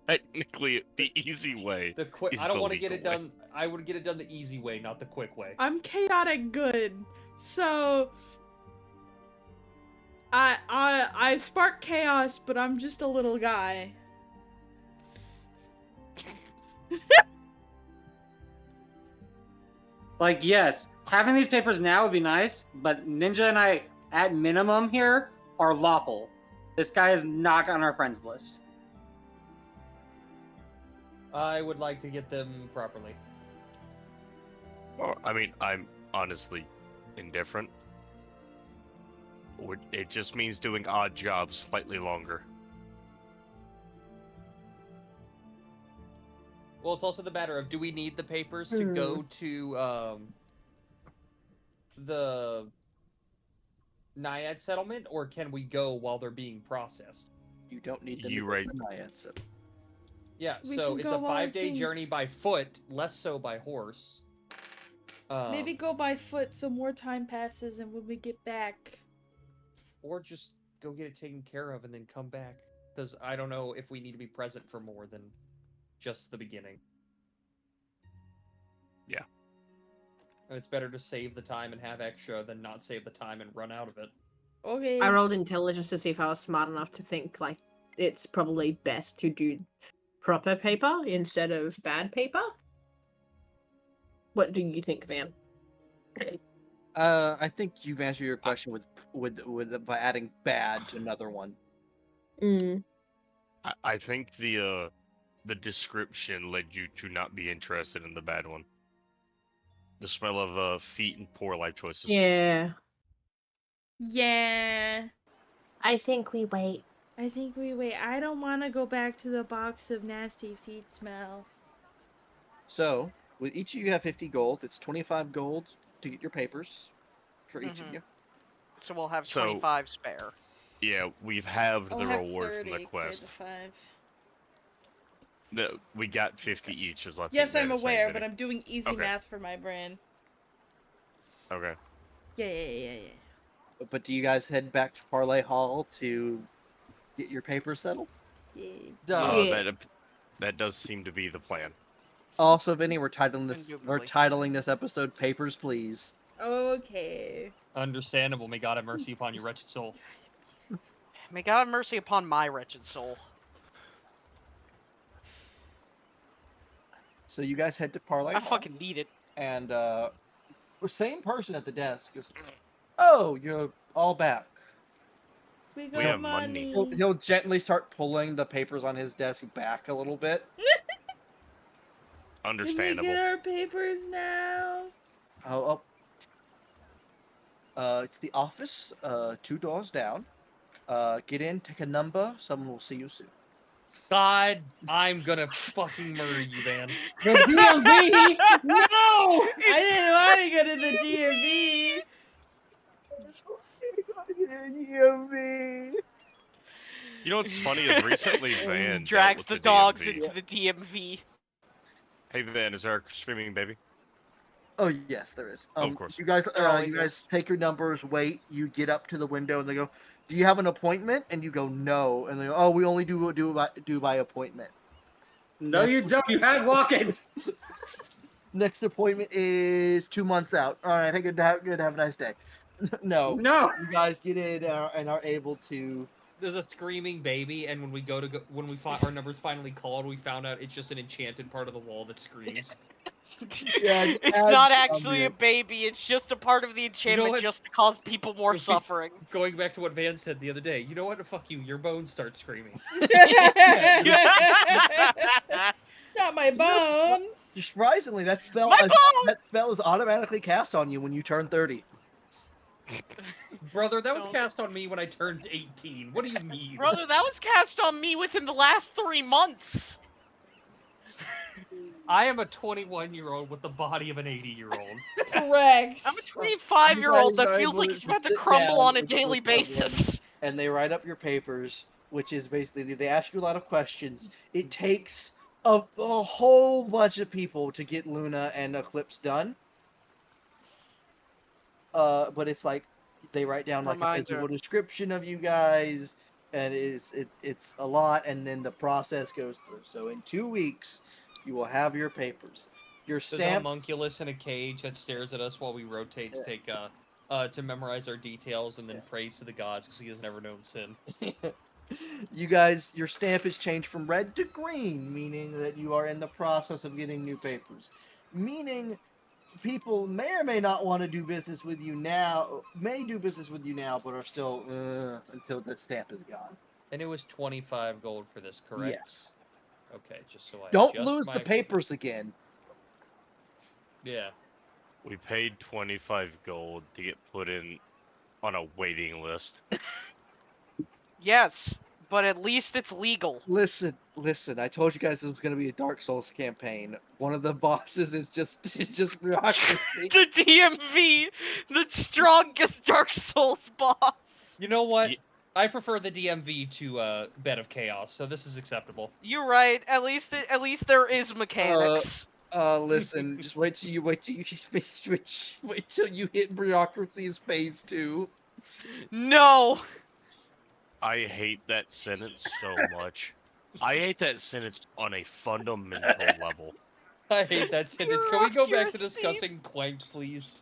Technically, the easy way. The quick. is I don't the want to get legal it way. done. I would get it done the easy way, not the quick way. I'm chaotic good, so I spark chaos, but I'm just a little guy. Like, yes, having these papers now would be nice, but Ninja and I, at minimum here, are lawful. This guy is not on our friends list. I would like to get them properly. I mean, I'm honestly indifferent. It just means doing odd jobs slightly longer. Well, it's also the matter of, do we need the papers to go to the Naiad settlement, or can we go while they're being processed? You don't need them You to right. go to Naiad, so. Yeah, We so can it's go a while it's 5-day being- journey by foot, less so by horse. Maybe go by foot so more time passes, and when we get back, Or just go get it taken care of and then come back. Because I don't know if we need to be present for more than just the beginning. Yeah. It's better to save the time and have extra than not save the time and run out of it. okay. I rolled intelligence to see if I was smart enough to think like it's probably best to do proper paper instead of bad paper. What do you think, Van? I think you've answered your question with by adding bad to another one. I think the description led you to not be interested in the bad one. The smell of feet and poor life choices. Yeah. Yeah. I think we wait. I think we wait. I don't want to go back to the box of nasty feet smell. So, with each of you have 50 gold. It's 25 gold to get your papers for each of you. So we'll have So- 25 spare. Yeah, we've halved I'll the have reward 30, from the 'cause I had quest. the 5. No, we got 50 each, is what I think Yes, I'm Van is aware, saying, but I'm doing easy Okay. math for my brain. Okay. Yeah. But do you guys head back to Parlay Hall to get your papers settled? Yeah. Duh. Yeah. That does seem to be the plan. Also, Vinny, we're titling Indubitably. this episode "Papers, Please." Okay. Understandable. May God have mercy upon your wretched soul. May God have mercy upon my wretched soul. So you guys head to Parlay I Hall, fucking need it. and same person at the desk goes, "Oh, you're all back." We We got have money. money. He'll gently start pulling the papers on his desk back a little bit. Can we Understandable. get our papers now? It's the office, 2 doors down. Get in, take a number. Someone will see you soon. God, I'm gonna fucking murder you, man. The DMV! No! I didn't want to go to the DMV. You know what's funny is recently Van Drags dealt the with dogs DMV. into the DMV. Hey Van, is there a screaming baby? Oh yes, there is. Of course. You guys, There always you guys is. take your numbers. Wait. You get up to the window, and they go, "Do you have an appointment?" And you go, "No." And they go, "Oh, we only do by appointment." No, you don't. You had walk-ins. Next appointment is 2 months out. All right. Hey, good. Have a nice day. No. No. You guys get in and are able to. There's a screaming baby, and when we when we find our numbers finally called, we found out it's just an enchanted part of the wall that screams. Yeah, just It's add not some actually a ambient. baby, it's just a part of the enchantment what? just to cause people more suffering. Going back to what Van said the other day, you know what? Fuck you. Your bones start screaming. Not my bones. Surprisingly, that spell My bones! that spell is automatically cast on you when you turn 30. Brother, that was Don't- cast on me when I turned 18. What do you mean? Brother, that was cast on me within the last 3 months. I am a 21-year-old with the body of an 80-year-old. Correct. I'm a 25-year-old guys that are feels able like to he's about to sit crumble down on a with daily someone. basis. And they write up your papers, which is basically they ask you a lot of questions. It takes a whole bunch of people to get Luna and Eclipse done. But it's like they write down like a Reminder. physical description of you guys, and it's a lot, and then the process goes through. So in 2 weeks, you will have your papers. Your There's a stamp. homunculus in a cage that stares at us while we rotate to take to memorize our details and then praise to the gods because he has never known sin. You guys, your stamp is changed from red to green, meaning that you are in the process of getting new papers. Meaning, people may or may not want to do business with you now, may do business with you now, but are still until the stamp is gone. And it was 25 gold for this, correct? Yes. Okay, just so I Don't adjust lose my the papers again. Yeah. We paid 25 gold to get put in on a waiting list. Yes, but at least it's legal. Listen. I told you guys this was going to be a Dark Souls campaign. One of the bosses is just bureaucracy. The DMV, the strongest Dark Souls boss. You know what? Ye- I prefer the DMV to Bed of Chaos, so this is acceptable. You're right. At least there is mechanics. Listen. Just wait till you wait till you hit bureaucracy's phase 2. No. I hate that sentence so much. I hate that sentence on a fundamental level. I hate that sentence. Can we go back to Bureaucracy. discussing Quank, please?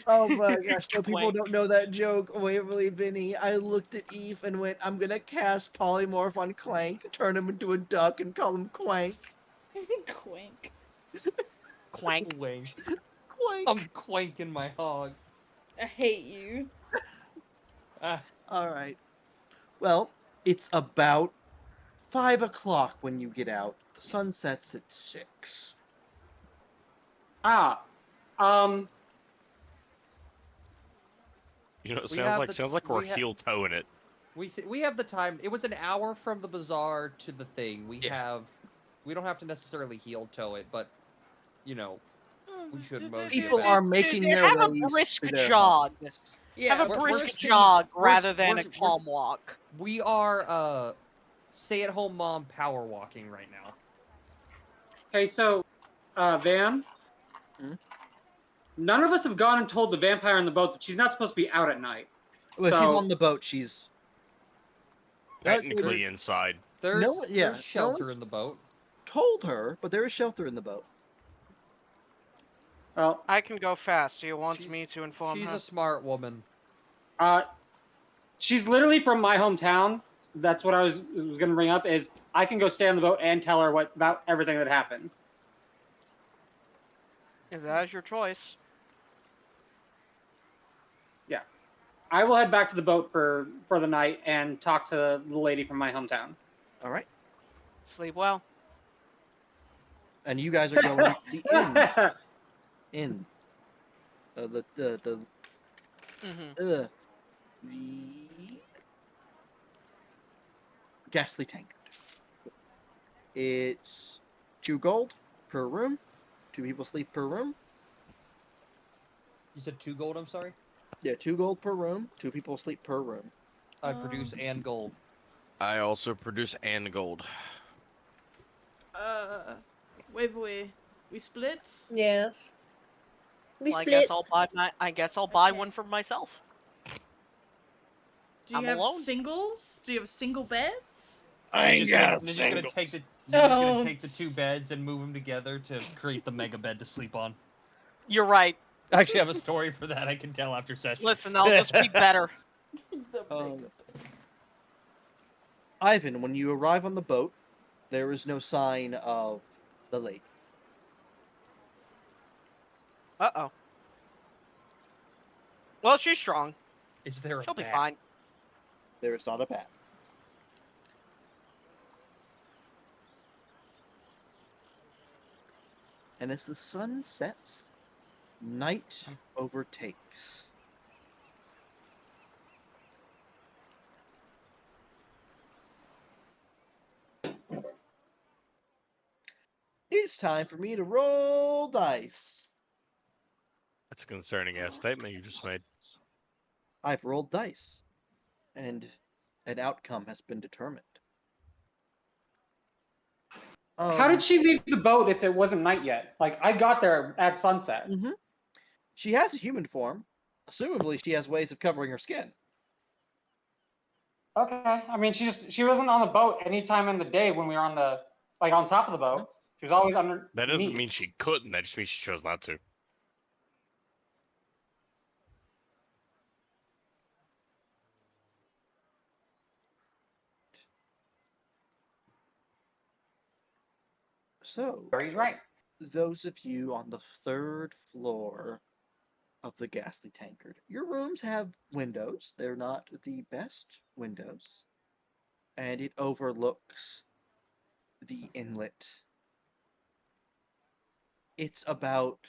Oh my gosh, no, people Clank. don't know that joke. Waverly Vinny, I looked at Eve and went, I'm gonna cast polymorph on Clank, turn him into a duck, and call him Quank. Quink. Quank. Quank. Quank. I'm quanking my hog. I hate you. Alright. Well, it's about 5 o'clock when you get out. The sun sets at 6. You know, it We have sounds like we're we ha- heel toeing it. We have the time. It was an hour from the bazaar to the thing. We don't have to necessarily heel toe it, but you know, we should most People are making their have ways a brisk to their jog. Yeah. Have a we're brisk seeing- jog we're- rather than we're- a calm walk. We are stay-at-home mom power walking right now. Okay, so, Van? Hmm? None of us have gone and told the vampire in the boat that she's not supposed to be out at night. Well, she's So- on the boat. Technically inside. There's No, yeah, there's shelter no in the boat. told her, but there is shelter in the boat. Well, I can go fast. Do you want She's- me to inform She's her? a smart woman. she's literally from my hometown. That's what I was going to bring up. Is I can go stay on the boat and tell her what about everything that happened. If that is your choice. Yeah, I will head back to the boat for the night and talk to the lady from my hometown. All right. Sleep well. And you guys are going to the inn. Inn. The ghastly tankard. It's 2 gold per room. 2 people sleep per room. You said 2 gold, I'm sorry? Yeah, 2 gold per room. 2 people sleep per room. I produce and gold. I also produce and gold. Wait. We split? Yes. We Well, split. I guess I'll buy one for myself. Do you I'm have alone. singles? Do you have single beds? I You're got just gonna singles. take the Oh. take the 2 beds and move them together to create the mega bed to sleep on. You're right. I actually have a story for that I can tell after session. Listen, I'll just be better. Ivan, when you arrive on the boat, there is no sign of the lady. Uh-oh. Well, she's strong. Is there a She'll be bat? fine. There is not a bat. And as the sun sets, night overtakes. It's time for me to roll dice. That's a concerning ass statement you just made. I've rolled dice, and an outcome has been determined. How did she leave the boat if it wasn't night yet? Like, I got there at sunset. Mm-hmm. She has a human form. Assumably, she has ways of covering her skin. Okay, I mean, she wasn't on the boat any time in the day when we were on the on top of the boat. She was always under. That doesn't mean she couldn't. That just means she chose not to. So, Barry's right. those of you on the 3rd floor of the ghastly tankard, your rooms have windows. They're not the best windows, and it overlooks the inlet. It's about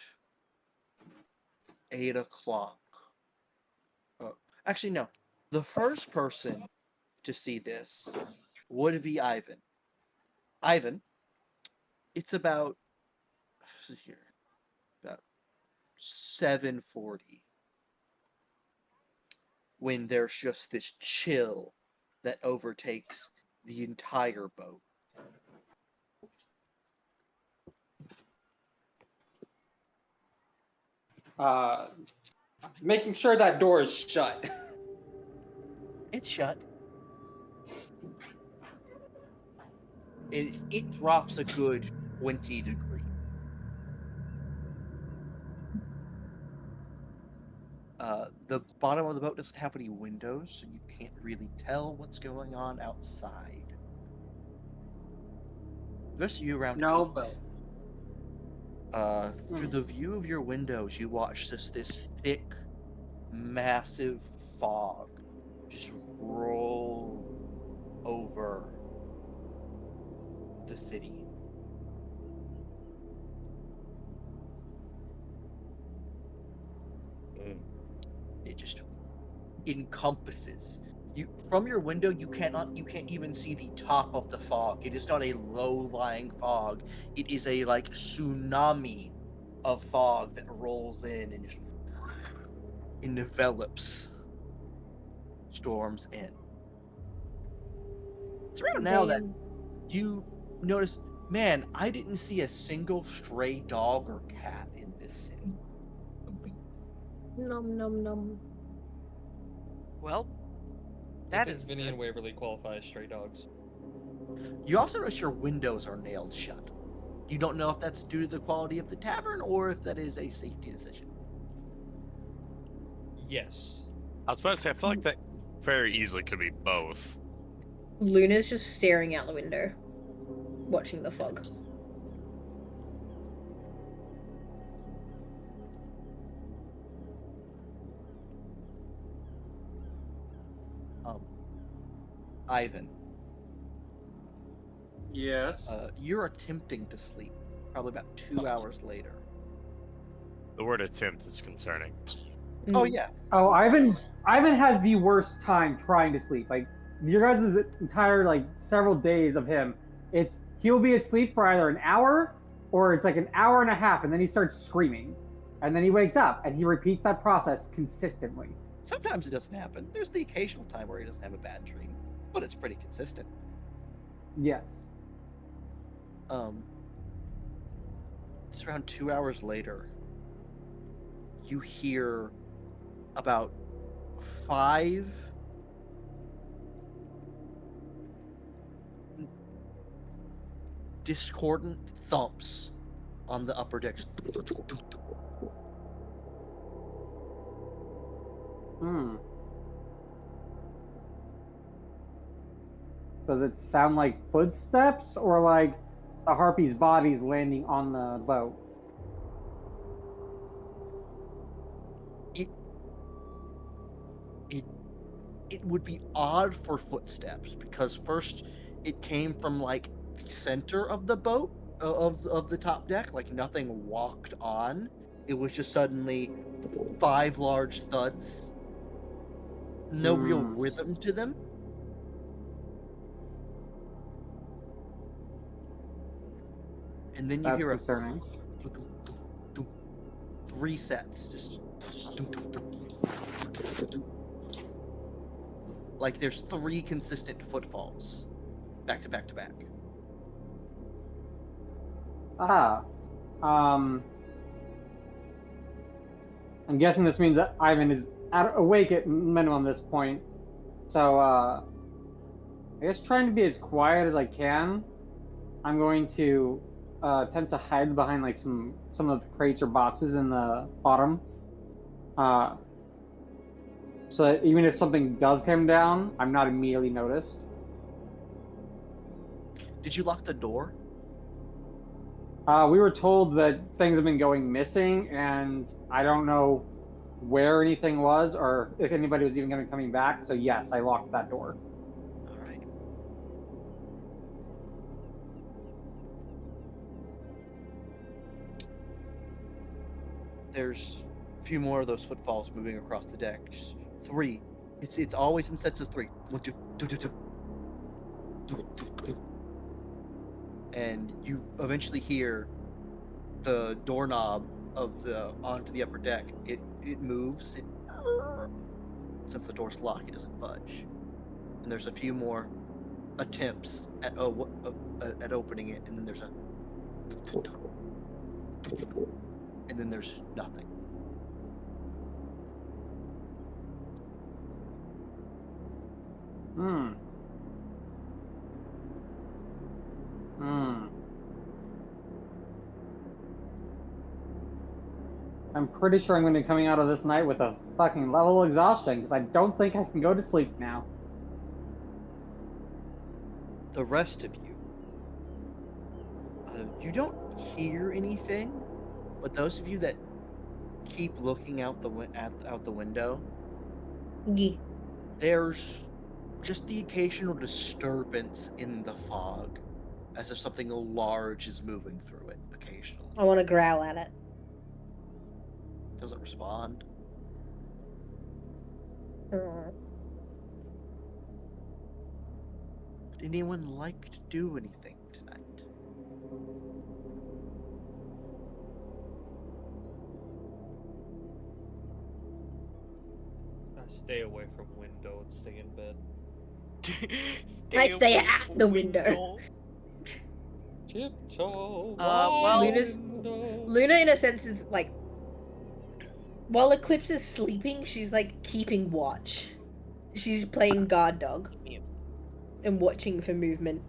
8 o'clock. Actually, no. The first person to see this would be Ivan. Ivan, it's about 7:40 when there's just this chill that overtakes the entire boat. Making sure that door is shut. It's shut. It drops a good 20 degrees. The bottom of the boat doesn't have any windows, so you can't really tell what's going on outside. The rest of you around No 8, boat. through the view of your windows, you watch this thick, massive fog just roll over the city. It just encompasses you. From your window, you can't even see the top of the fog. It is not a low-lying fog. It is a tsunami of fog that rolls in and just envelops storms in. It's around now that you notice, man, I didn't see a single stray dog or cat in this city. Nom nom nom. Well, I that think is Vinny good. and Waverly qualify as stray dogs. You also notice your windows are nailed shut. You don't know if that's due to the quality of the tavern or if that is a safety decision. Yes. I was about to say, I feel like that very easily could be both. Luna's just staring out the window, watching the fog. Ivan, Yes. you're attempting to sleep. Probably about 2 hours later. The word attempt is concerning. Oh Mm. yeah. Oh, Ivan has the worst time trying to sleep. Like your guys' entire like several days of him, he'll be asleep for either an hour or it's like an hour and a half, and then he starts screaming, and then he wakes up and he repeats that process consistently. Sometimes it doesn't happen. There's the occasional time where he doesn't have a bad dream, but it's pretty consistent. Yes. It's around 2 hours later. You hear about 5 discordant thumps on the upper decks. Does it sound like footsteps or like a harpy's body's landing on the boat? It would be odd for footsteps because first it came from like the center of the boat of the top deck, like nothing walked on. It was just suddenly 5 large thuds. No real rhythm to them. And then you That's hear concerning. 3 sets, just like there's 3 consistent footfalls, back to back to back. I'm guessing this means that Ivan is awake at minimum this point. So, I guess trying to be as quiet as I can, I'm going to attempt to hide behind like some of the crates or boxes in the bottom. So that even if something does come down, I'm not immediately noticed. Did you lock the door? We were told that things have been going missing, and I don't know where anything was or if anybody was even going to be coming back. So yes, I locked that door. All right. There's a few more of those footfalls moving across the deck. Just 3. It's always in sets of 3. 1, 2, 2, 2, 2. 2, 2, 2. And you eventually hear the doorknob of the onto the upper deck. It moves. Since the door's locked, it doesn't budge. And there's a few more attempts at opening it, and then there's and then there's nothing. I'm pretty sure I'm going to be coming out of this night with a fucking level of exhaustion because I don't think I can go to sleep now. The rest of you, you don't hear anything, but those of you that keep looking out the window, there's just the occasional disturbance in the fog, as if something large is moving through it occasionally. I want to growl at it. Doesn't respond. Mm. Would anyone like to do anything tonight? I stay away from window and stay in bed. I stay away at from the window. Tiptoe. Well, Luna, in a sense, is like, while Eclipse is sleeping, she's like keeping watch. She's playing guard dog and watching for movement.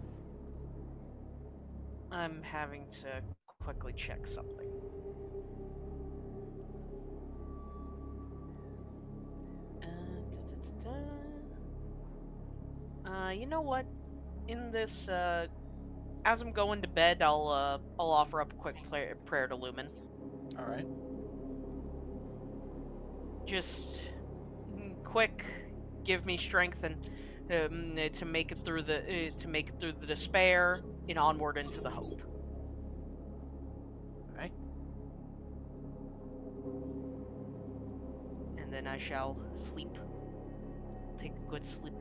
I'm having to quickly check something. You know what? In this, as I'm going to bed, I'll offer up a quick prayer to Lumen. All right. Just quick, give me strength and to make it through the despair and onward into the hope. All right. And then I shall sleep. Take a good sleep.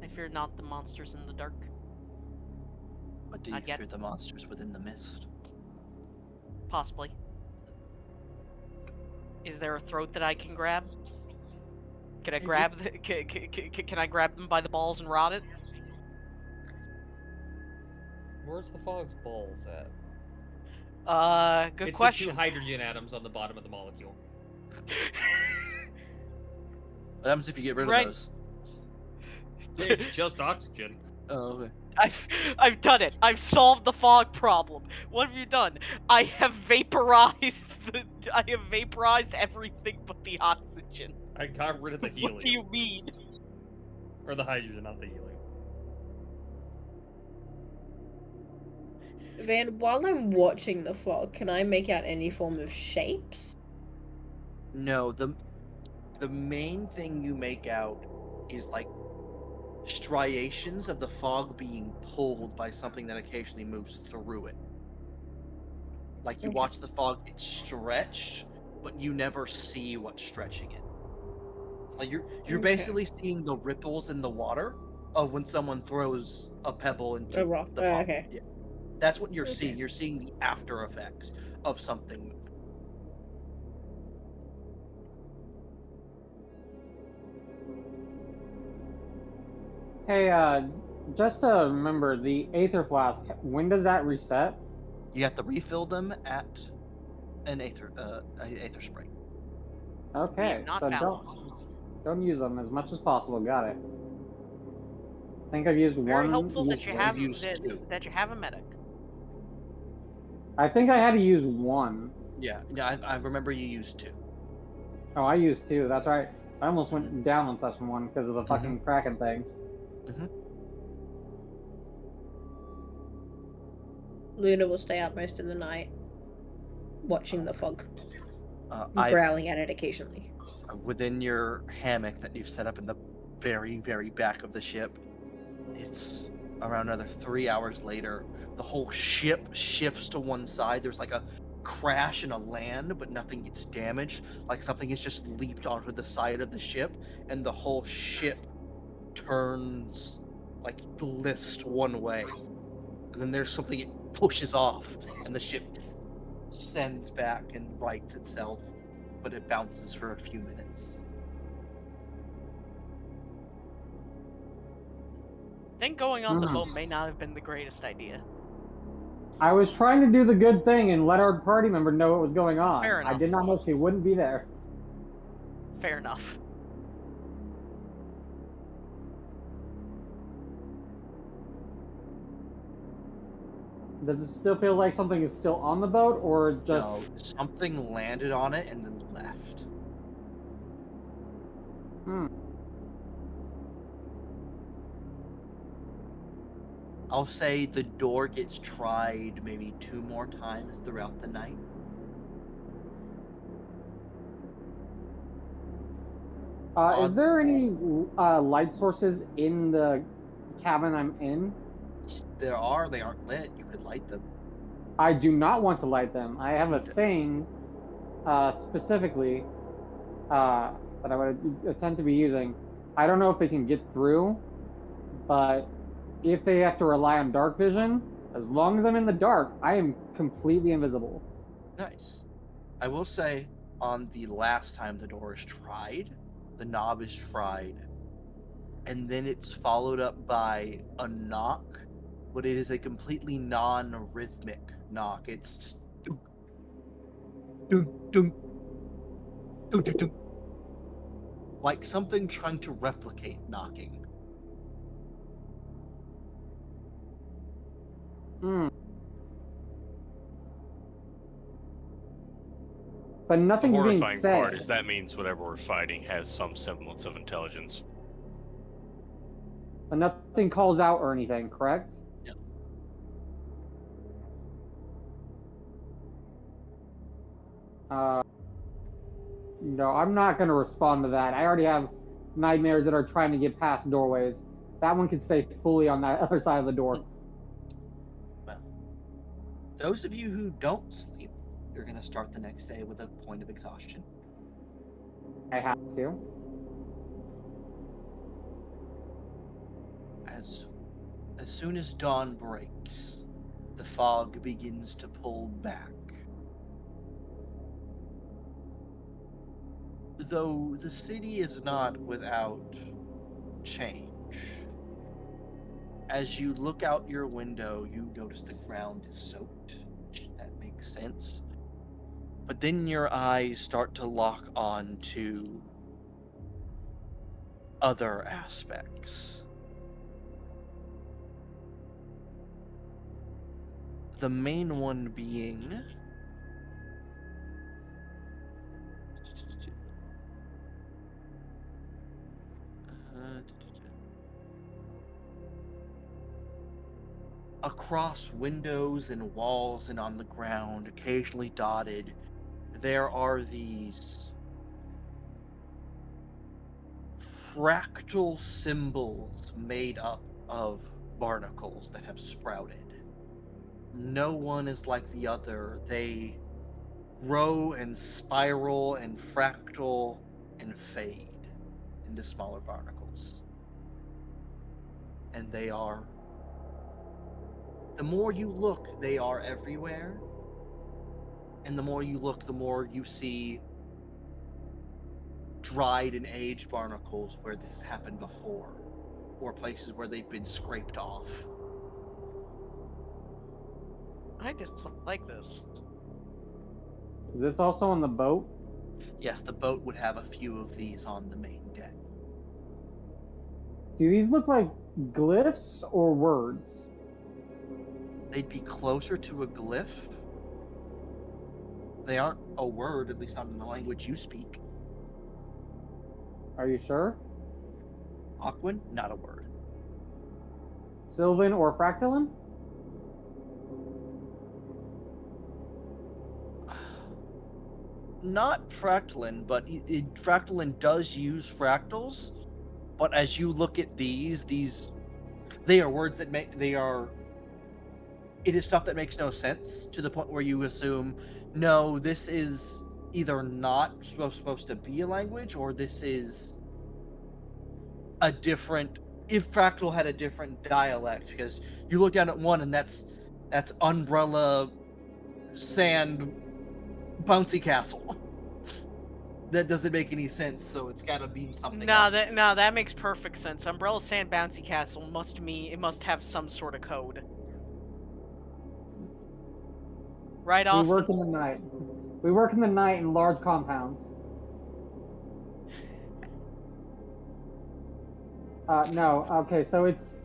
I fear not the monsters in the dark. But do you Not yet. fear the monsters within the mist? Possibly. Is there a throat that I can grab? Can I Maybe. grab the, can I grab them by the balls and rot it? Where's the fog's balls at? Good It's question. the 2 hydrogen atoms on the bottom of the molecule. What happens if you get rid Right. of those? It's just oxygen. Oh, okay. I've done it. I've solved the fog problem. What have you done? I have vaporized everything but the oxygen. I got rid of the helium. What do you mean? Or the hydrogen, not the helium. Van, while I'm watching the fog, can I make out any form of shapes? No, the main thing you make out is like striations of the fog being pulled by something that occasionally moves through it. Like you Okay. watch the fog get stretched, but you never see what's stretching it. Like you're Okay. basically seeing the ripples in the water of when someone throws a pebble into A rock. the pond. Okay. Yeah. That's what you're Okay. seeing. You're seeing the after effects of something moving. Hey, just to remember, the Aether Flask, when does that reset? You have to refill them at an Aether spring. Okay, We've not so found don't use them as much as possible. Got it. I think I've used Very one. helpful that you useful. have used two. that you have a medic. I think I had to use one. Yeah, I remember you used two. Oh, I used two. That's right. I almost went down on session 1 because of the fucking Kraken things. Luna will stay out most of the night, watching the fog, I growling at it occasionally. within your hammock that you've set up in the very, very back of the ship. It's around another 3 hours later. The whole ship shifts to one side. There's like a crash and a land, but nothing gets damaged. Like something has just leaped onto the side of the ship, and the whole ship turns like list one way. And then there's something it pushes off, and the ship sends back and rights itself, but it bounces for a few minutes. I think going on the boat may not have been the greatest idea. I was trying to do the good thing and let our party member know what was going on. Fair enough. I did not know she wouldn't be there. Fair enough. Does it still feel like something is still on the boat, or just... No, something landed on it and then left. I'll say the door gets tried maybe 2 more times throughout the night. Is there any light sources in the cabin I'm in? There are, they aren't lit. You could light them. I do not want to light them. I have a thing, specifically, that I would attempt to be using. I don't know if they can get through, but if they have to rely on dark vision, as long as I'm in the dark, I am completely invisible. Nice. I will say, on the last time the door is tried, the knob is tried, and then it's followed up by a knock, but it is a completely non-rhythmic knock. It's just dunk, dunk, dunk, dunk, dunk, dunk. Like something trying to replicate knocking. Hmm. But The nothing's being horrifying part said. is that means whatever we're fighting has some semblance of intelligence. But nothing calls out or anything, correct? Yeah. No, I'm not going to respond to that. I already have nightmares that are trying to get past doorways. That one could stay fully on that other side of the door. Well, those of you who don't sleep, you're going to start the next day with a point of exhaustion. I have to. As soon as dawn breaks, the fog begins to pull back. Though the city is not without change. As you look out your window, you notice the ground is soaked. That makes sense. But then your eyes start to lock on to other aspects. The main one being across windows and walls and on the ground, occasionally dotted, there are these fractal symbols made up of barnacles that have sprouted. No one is like the other. They grow and spiral and fractal and fade into smaller barnacles. And they are, the more you look, they are everywhere. And the more you look, the more you see dried and aged barnacles where this has happened before, or places where they've been scraped off. I just like this. Is this also on the boat? Yes, the boat would have a few of these on the main deck. Do these look like glyphs or words? They'd be closer to a glyph. They aren't a word, at least not in the language you speak. Are you sure? Aquan, not a word. Sylvan or Fractalin? Not fractalin, but fractalin does use fractals. But as you look at these, they are words that it is stuff that makes no sense, to the point where you assume, no, this is either not supposed to be a language, or this is a different, if fractal had a different dialect, because you look down at one and that's umbrella sand bouncy castle. That doesn't make any sense, so it's gotta mean something else. That makes perfect sense. Umbrella Sand Bouncy Castle must have some sort of code. Right, We Austin? work in the night. We work in the night in large compounds. No. Okay, so it's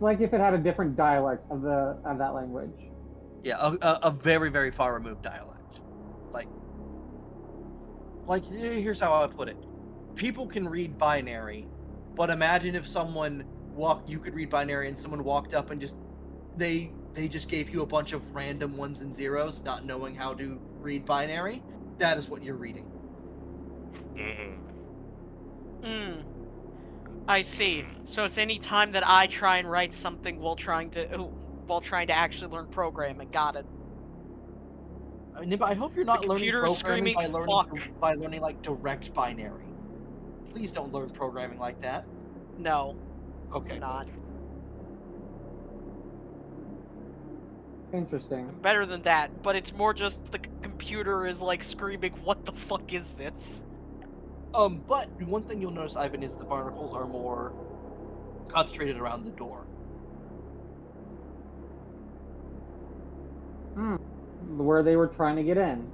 like if it had a different dialect of that language. Yeah, a very, very far removed dialect. Like here's how I would put it. People can read binary, but imagine if you could read binary and someone walked up and they just gave you a bunch of random ones and zeros, not knowing how to read binary. That is what you're reading. I see. So it's any time that I try and write something while trying to actually learn programming. Got it. I hope you're not learning computer is programming screaming, by learning like direct binary. Please don't learn programming like that. No. Okay. I'm not. Interesting. Better than that, but it's more just the computer is like screaming, "What the fuck is this?" But one thing you'll notice, Ivan, is the barnacles are more concentrated around the door. Where they were trying to get in.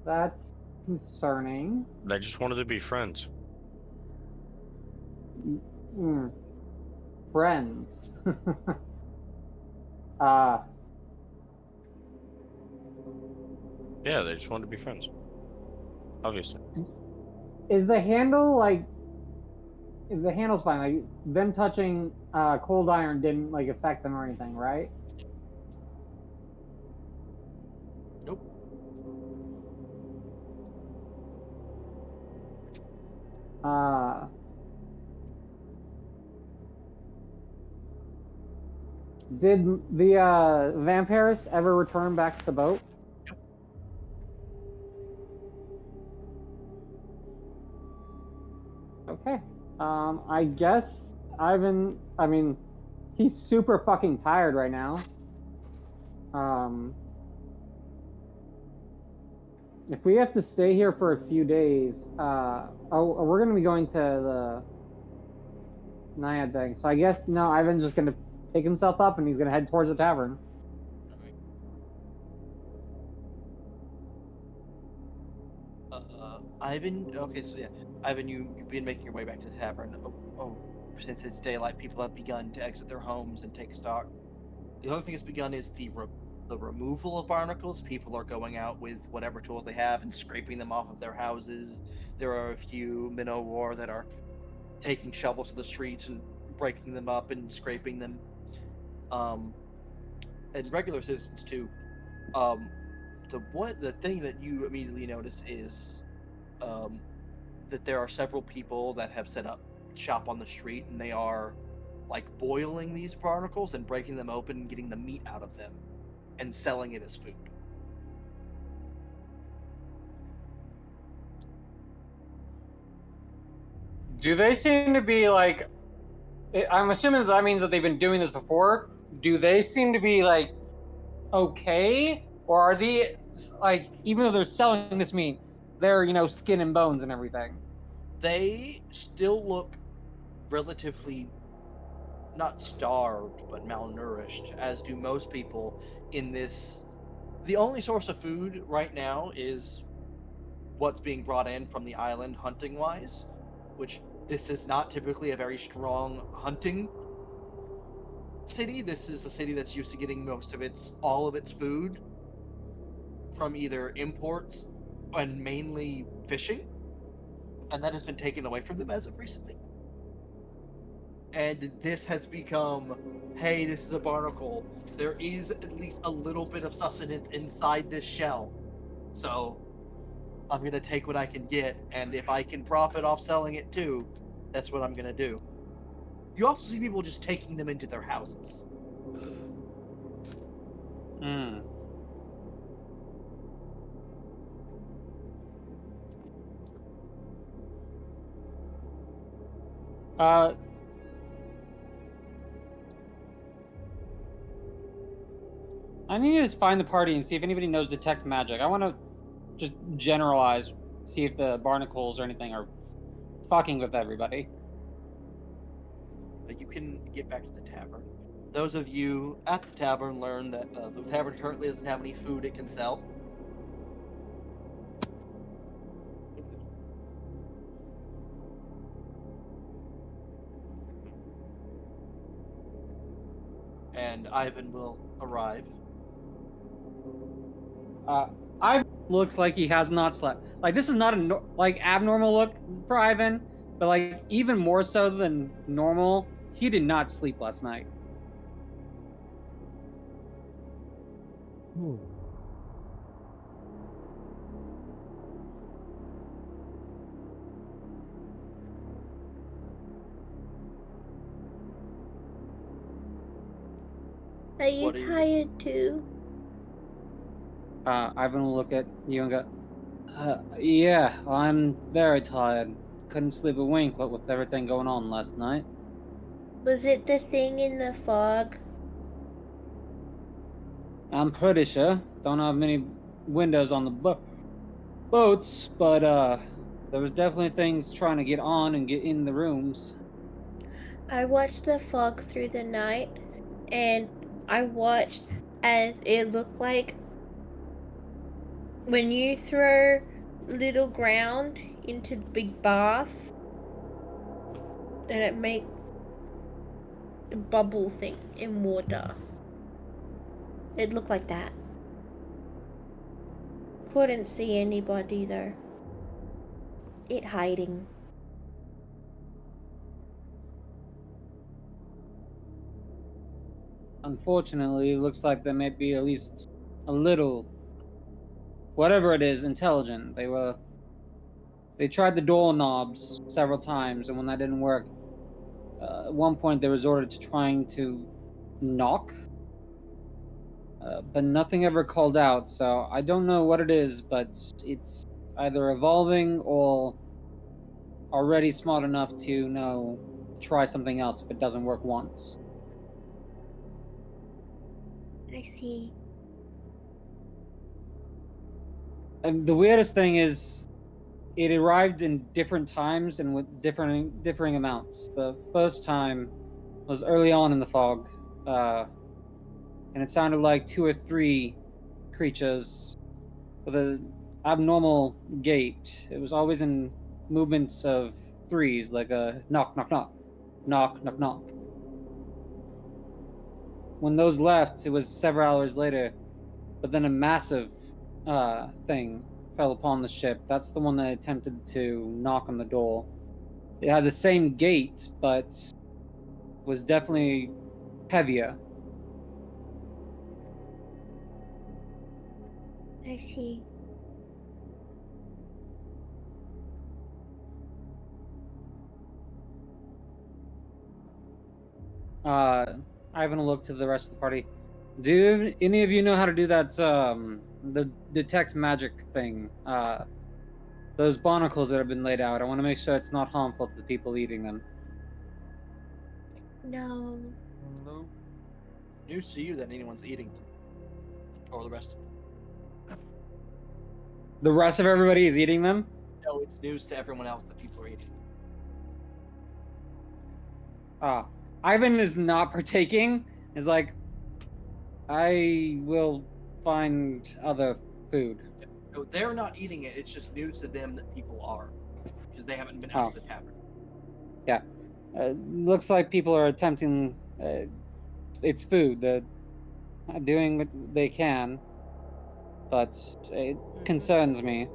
That's concerning. They just wanted to be friends. friends. Yeah, they just wanted to be friends. Obviously. Is the handle like? Is the handle's fine? Like them touching cold iron didn't like affect them or anything, right? Nope. Did the vampires ever return back to the boat? Okay. I guess Ivan. I mean, he's super fucking tired right now. If we have to stay here for a few days, we're gonna be going to the Naiad thing. So I guess no, Ivan's just gonna pick himself up and he's gonna head towards the tavern. Ivan. Okay, so yeah, Ivan, you've been making your way back to the tavern. Since it's daylight, people have begun to exit their homes and take stock. The other thing that's begun is the removal of barnacles. People are going out with whatever tools they have and scraping them off of their houses. There are a few men of war that are taking shovels to the streets and breaking them up and scraping them. And regular citizens too. The thing that you immediately notice is that there are several people that have set up shop on the street, and they are like boiling these barnacles and breaking them open and getting the meat out of them and selling it as food. Do they seem to be like? I'm assuming that means that they've been doing this before. Do they seem to be like okay, or are they like even though they're selling this meat, they're skin and bones and everything? They still look relatively not starved but malnourished, as do most people in this. The only source of food right now is what's being brought in from the island hunting wise, which this is not typically a very strong hunting city. This is a city that's used to getting all of its food from either imports and mainly fishing, and that has been taken away from them as of recently. And this has become, hey, this is a barnacle. There is at least a little bit of sustenance inside this shell, so I'm gonna take what I can get, and if I can profit off selling it too, that's what I'm gonna do. You also see people just taking them into their houses. I need to just find the party and see if anybody knows detect magic. I want to just generalize, see if the barnacles or anything are fucking with everybody. You can get back to the tavern. Those of you at the tavern learn that the tavern currently doesn't have any food it can sell. And Ivan will arrive. Ivan looks like he has not slept. Like, this is not a abnormal look for Ivan, but like even more so than normal, he did not sleep last night. Are you tired too? Ivan will look at you and go, yeah, I'm very tired. Couldn't sleep a wink what with everything going on last night. Was it the thing in the fog? I'm pretty sure. Don't have many windows on the boats, but there was definitely things trying to get on and get in the rooms. I watched the fog through the night, and I watched as it looked like when you throw little ground into the big bath, and it make a bubble thing in water. It looked like that. Couldn't see anybody though. It hiding. Unfortunately, it looks like there may be at least a little, whatever it is, intelligent. They tried the door knobs several times, and when that didn't work, at one point they resorted to trying to knock, but nothing ever called out. So I don't know what it is, but it's either evolving or already smart enough to know try something else if it doesn't work once. I see. And the weirdest thing is, it arrived in different times and with differing amounts. The first time was early on in the fog, and it sounded like 2 or 3 creatures with an abnormal gait. It was always in movements of threes, like a knock, knock, knock, knock, knock, knock. When those left, it was several hours later, but then a massive thing fell upon the ship. That's the one that attempted to knock on the door. It had the same gait, but was definitely heavier. I see. Ivan will look to the rest of the party. Do any of you know how to do that, the detect magic thing? Those barnacles that have been laid out. I want to make sure it's not harmful to the people eating them. No. No. News to you that anyone's eating them. Or the rest of them. The rest of everybody is eating them? No, it's news to everyone else that people are eating them. Ivan is not partaking. Is like, I will find other food. No, they're not eating it. It's just news to them that people are. Because they haven't been out of the tavern. Yeah. Looks like people are attempting. It's food. They're doing what they can. But it concerns me.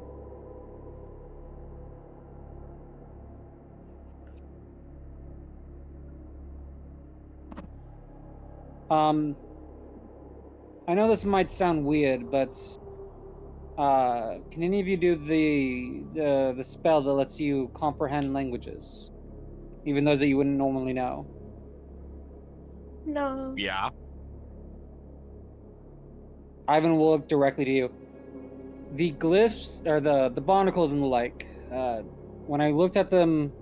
I know this might sound weird, but can any of you do the spell that lets you comprehend languages, even those that you wouldn't normally know? No. Yeah. Ivan will look directly to you. The glyphs or the barnacles and the like. When I looked at them,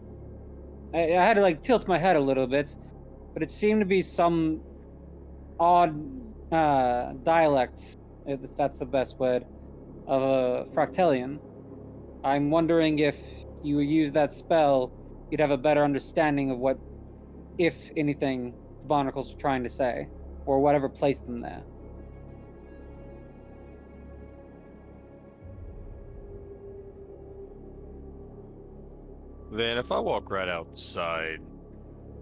I had to like tilt my head a little bit, but it seemed to be some odd dialect, if that's the best word, of a Fractalian. I'm wondering if you use that spell, you'd have a better understanding of what, if anything, the barnacles are trying to say, or whatever placed them there. Then if I walk right outside,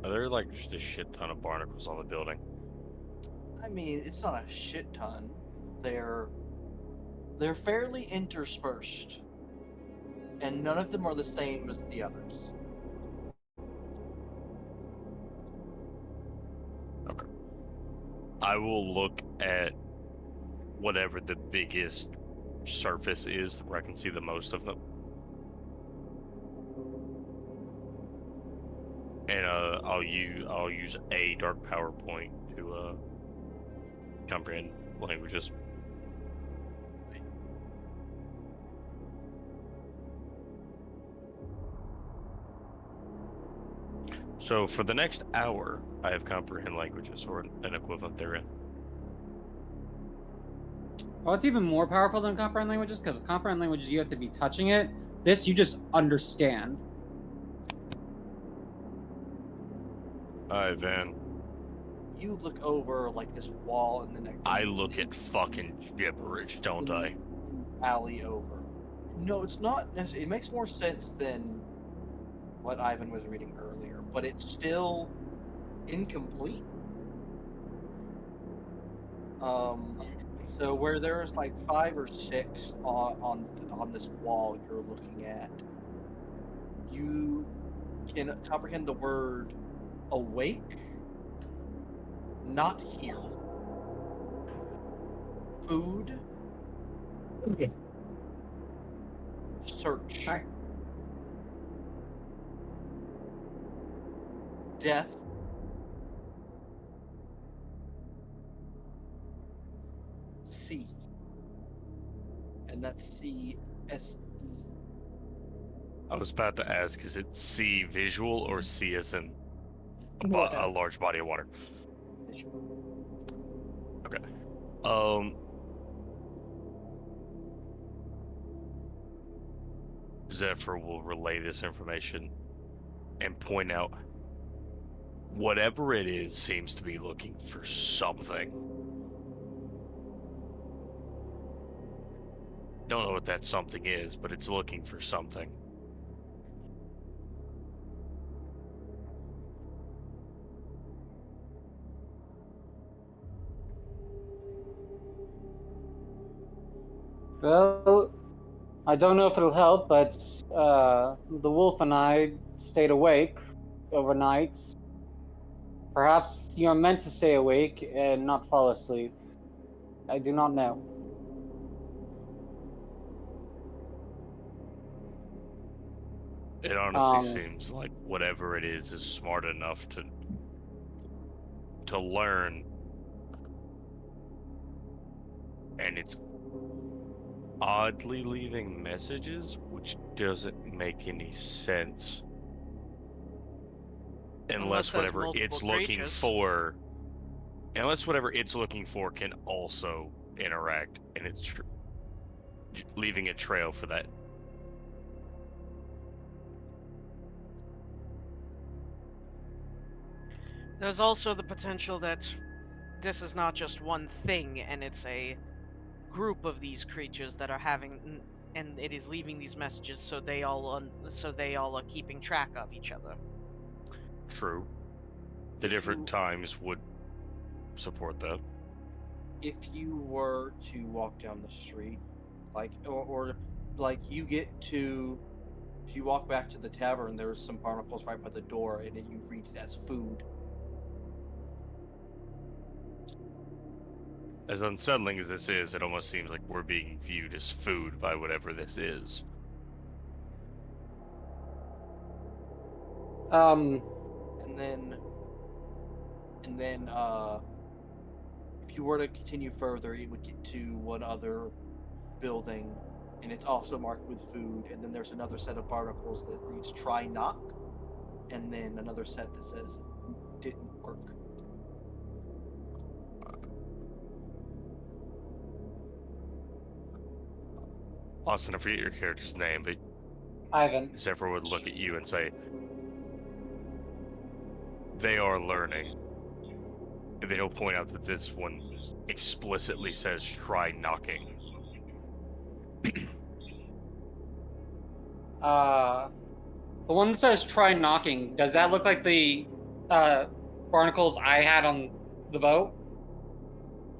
are there like just a shit ton of barnacles on the building? I mean, it's not a shit ton. They're fairly interspersed. And none of them are the same as the others. Okay. I will look at whatever the biggest surface is where I can see the most of them. And I'll use a dark power point to comprehend languages. So for the next hour, I have comprehend languages or an equivalent therein. Well, it's even more powerful than comprehend languages, because comprehend languages you have to be touching it. This you just understand. Alright, Van. You look over like this wall and then I look at fucking gibberish, don't I? Alley over. No, it's not necessarily. It makes more sense than what Ivan was reading earlier, but it's still incomplete. So where there's like 5 or 6 on this wall you're looking at, you can comprehend the word awake, not here, food, search, Hi. death, C. And that's CSE. I was about to ask, is it C visual or C as in Water. a large body of water? Okay. Zephyr will relay this information and point out whatever it is seems to be looking for something. Don't know what that something is, but it's looking for something. Well, I don't know if it'll help, but the wolf and I stayed awake overnight. Perhaps you're meant to stay awake and not fall asleep. I do not know. It honestly seems like whatever it is smart enough to learn, and it's oddly leaving messages, which doesn't make any sense unless there's whatever it's multiple looking creatures. for, unless whatever it's looking for can also interact, and it's leaving a trail for that. There's also the potential that this is not just one thing, and it's a group of these creatures that are having, and it is leaving these messages so they all are keeping track of each other. True. The different times would support that. If you were to walk down the street, like, or like you get to, if you walk back to the tavern, there's some barnacles right by the door, and then you read it as food. As unsettling as this is, it almost seems like we're being viewed as food by whatever this is. And then, if you were to continue further, it would get to one other building, and it's also marked with food. And then there's another set of barnacles that reads "Try knock," and then another set that says "Didn't work." Austin, I forget your character's name, but Ivan. Zephyr would look at you and say, "They are learning." And then he'll point out that this one explicitly says "try knocking." The one that says "try knocking." Does that look like the barnacles I had on the boat?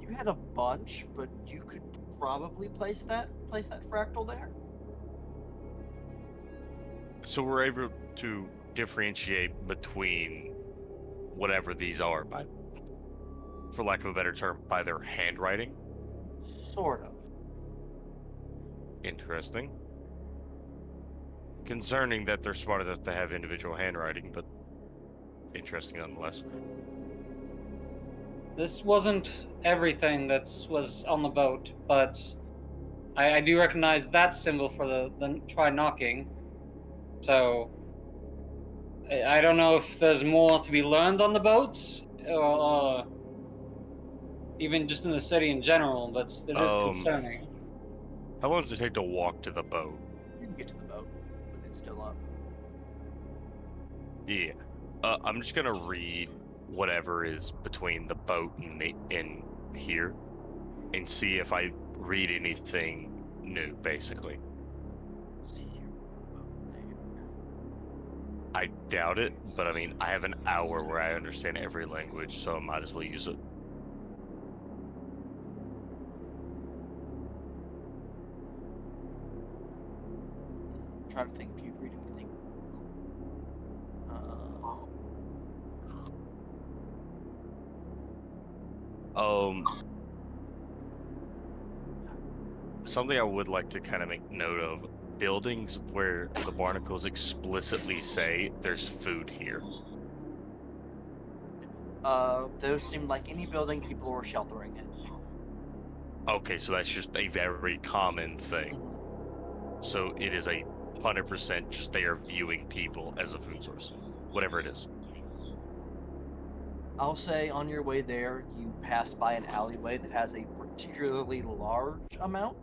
You had a bunch, but you could probably place that fractal there. So we're able to differentiate between whatever these are by, for lack of a better term, by their handwriting. Sort of. Interesting. Concerning that they're smart enough to have individual handwriting, but interesting nonetheless. This wasn't everything that was on the boat, but I do recognize that symbol for the try knocking. So I don't know if there's more to be learned on the boats, or even just in the city in general, but it is concerning. How long does it take to walk to the boat? You can get to the boat, but it's still up. Yeah. I'm just gonna read whatever is between the boat and here, and see if I read anything new, basically. See here. I doubt it, but I mean, I have an hour where I understand every language, so I might as well use it. I'm trying to think if you've read anything. Something I would like to kind of make note of: buildings where the barnacles explicitly say there's food here. Those seem like any building people were sheltering in. Okay, so that's just a very common thing. So it is 100% just they are viewing people as a food source, whatever it is. I'll say on your way there, you pass by an alleyway that has a particularly large amount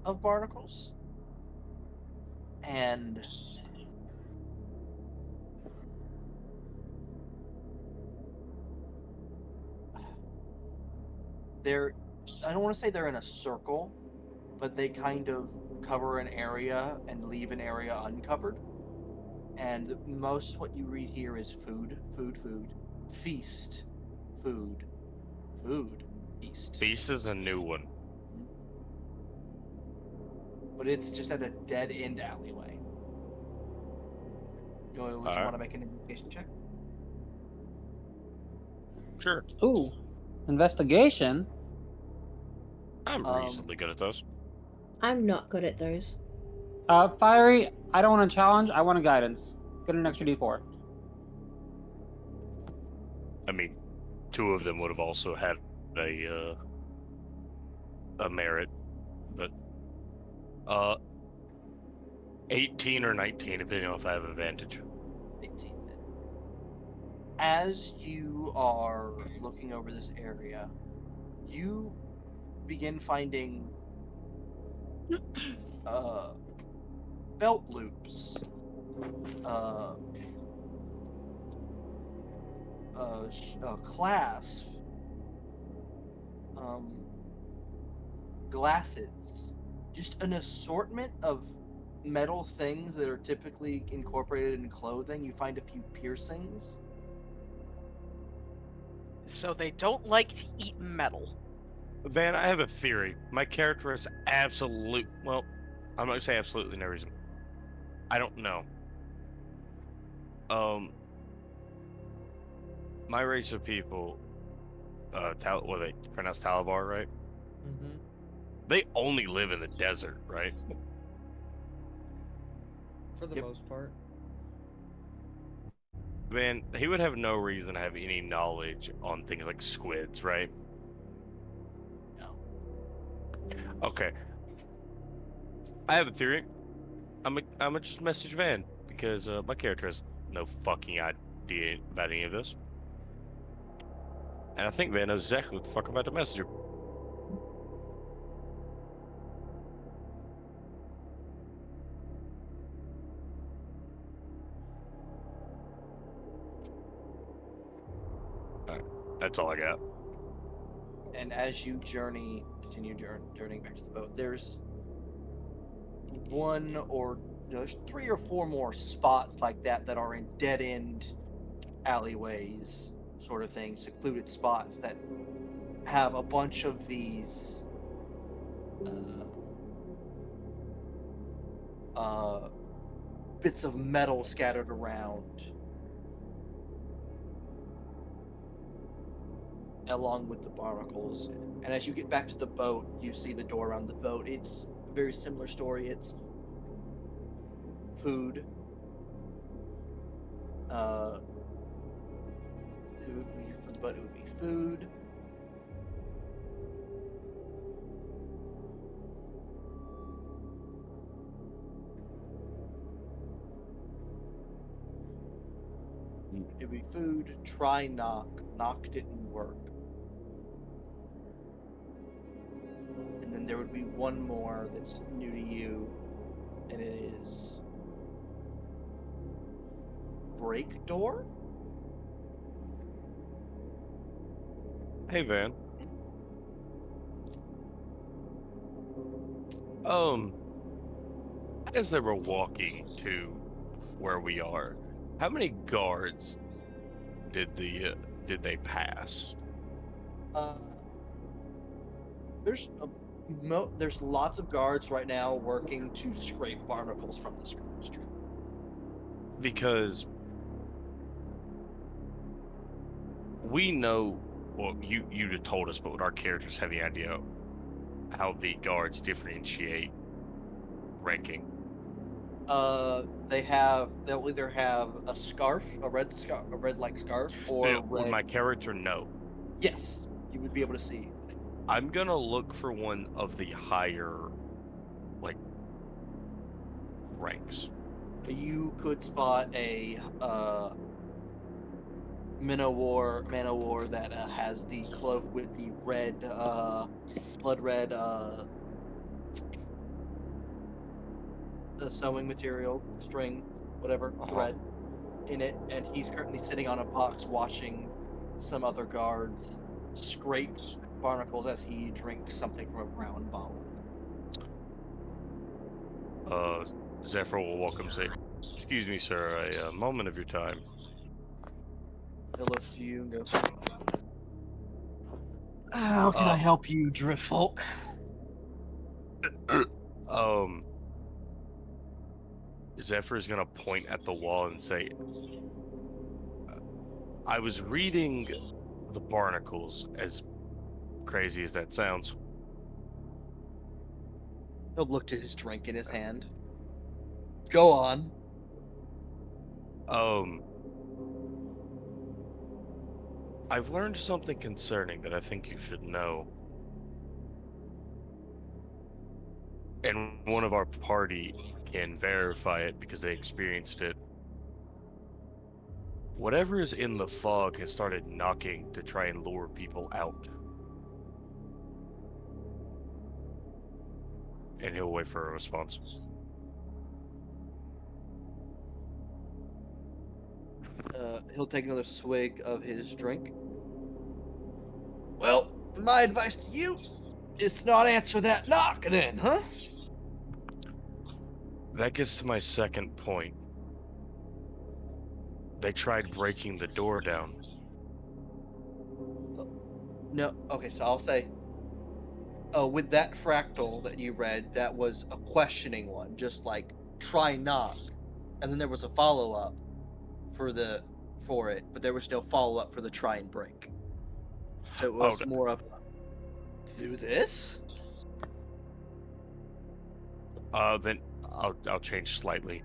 of barnacles. And I don't want to say they're in a circle, but they kind of cover an area and leave an area uncovered. And most what you read here is food, food, food, feast, food, food, feast. Feast is a new one. But it's just at a dead end alleyway. Would you want to make an investigation check? Sure. Ooh, investigation. I'm reasonably good at those. I'm not good at those. Fiery, I don't want a challenge. I want a guidance. Get an extra D4. I mean, 2 of them would have also had a merit, but 18 or 19, depending on if I have advantage. 18 then. As you are looking over this area, you begin finding belt loops, clasp, glasses, just an assortment of metal things that are typically incorporated in clothing. You find a few piercings. So they don't like to eat metal. Van, I have a theory. My character has well, I'm not gonna say absolutely no reason. I don't know. My race of people, what they pronounce Talavar, right? Mm-hmm. They only live in the desert, right? For the most part. Man, he would have no reason to have any knowledge on things like squids, right? No. Okay. I have a theory. I'm just message Van because my character has no fucking idea about any of this, and I think Van knows exactly what the fuck I'm about to message him. All right, that's all I got. And as you continue journeying back to the boat, there's there's 3 or 4 more spots like that are in dead end alleyways, sort of thing, secluded spots that have a bunch of these bits of metal scattered around, along with the barnacles. And as you get back to the boat, you see the door around the boat. It's a very similar story. It's food. It would be for the boat. It would be food. It would be food. Try knock. Knock didn't work. And then there would be one more that's new to you, and it is break door. Hey, Van. As they were walking to where we are, How many guards did they pass? There's there's lots of guards right now working to scrape barnacles from the street. Because we know, well, you'd have told us, but our characters have the idea how the guards differentiate ranking. They'll either have a scarf, a red like scarf, or Now, red. would my character know? Yes, you would be able to see. I'm gonna look for one of the higher, like, ranks. You could spot a man-o-war that has the cloak with the red, blood red, the sewing material, string, whatever, thread in it, and he's currently sitting on a box watching some other guards scrape barnacles as he drinks something from a brown bottle. Zephyr will welcome, say, "Excuse me, sir, a moment of your time." He'll look to you and go, "How can I help you, Driftfolk?" Zephyr is gonna point at the wall and say, "I was reading the barnacles, as crazy as that sounds." He'll look to his drink in his hand. Go on. I've learned something concerning that I think you should know. And one of our party can verify it because they experienced it. Whatever is in the fog has started knocking to try and lure people out. And he'll wait for a response. He'll take another swig of his drink. Well, my advice to you is to not answer that knock then, huh? That gets to my second point. They tried breaking the door down. No, okay, so I'll say, with that fractal that you read, that was a questioning one, just like, try knock. And then there was a follow-up for it, but there was no follow-up for the try and break. So it was more of a, do this? Then I'll change slightly.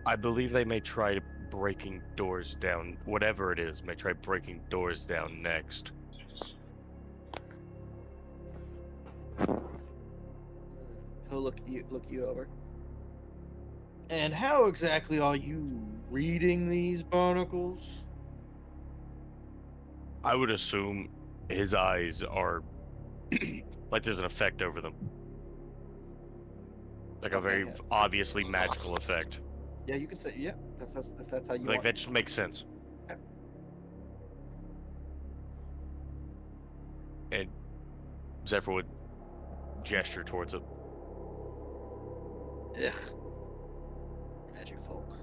I believe they may try breaking doors down, whatever it is, may try breaking doors down next. He'll look you over. And how exactly are you reading these barnacles? I would assume his eyes are like there's an effect over them. Like a very obviously magical effect. Yeah, you can say, yeah, that's how you like want. that just makes sense. Okay. And Zephyr would gesture towards it. Ugh. Magic folk.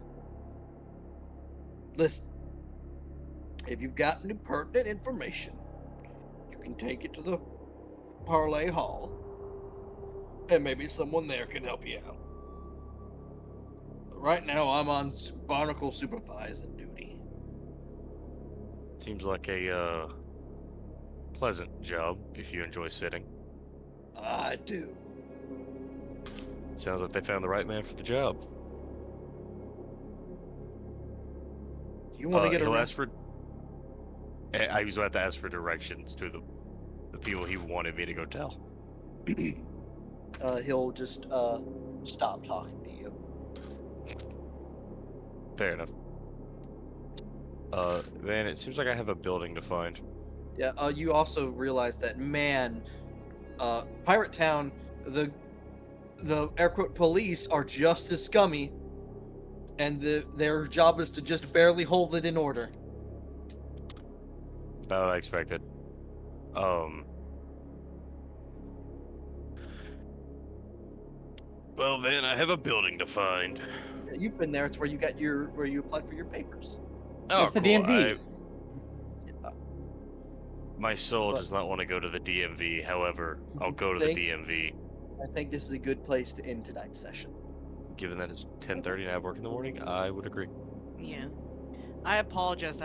Listen, if you've got any pertinent information, you can take it to the Parlay Hall, and maybe someone there can help you out. Right now, I'm on barnacle supervising duty. Seems like a pleasant job if you enjoy sitting. I do. Sounds like they found the right man for the job. Do you want to get he'll arrested? ask for. I was about to ask for directions to the people he wanted me to go tell. He'll just stop talking to you. Fair enough. Man, it seems like I have a building to find. Yeah. You also realize that Pirate Town, the air quote police are just as scummy, and their job is to just barely hold it in order. About what I expected. Well then, I have a building to find. You've been there. It's where you applied for your papers. Oh, That's the cool. DMV. My soul But- does not want to go to the DMV. However, I'll go to the Think- DMV. I think this is a good place to end tonight's session. Given that it's 10:30 and I have work in the morning, I would agree. Yeah. I apologize.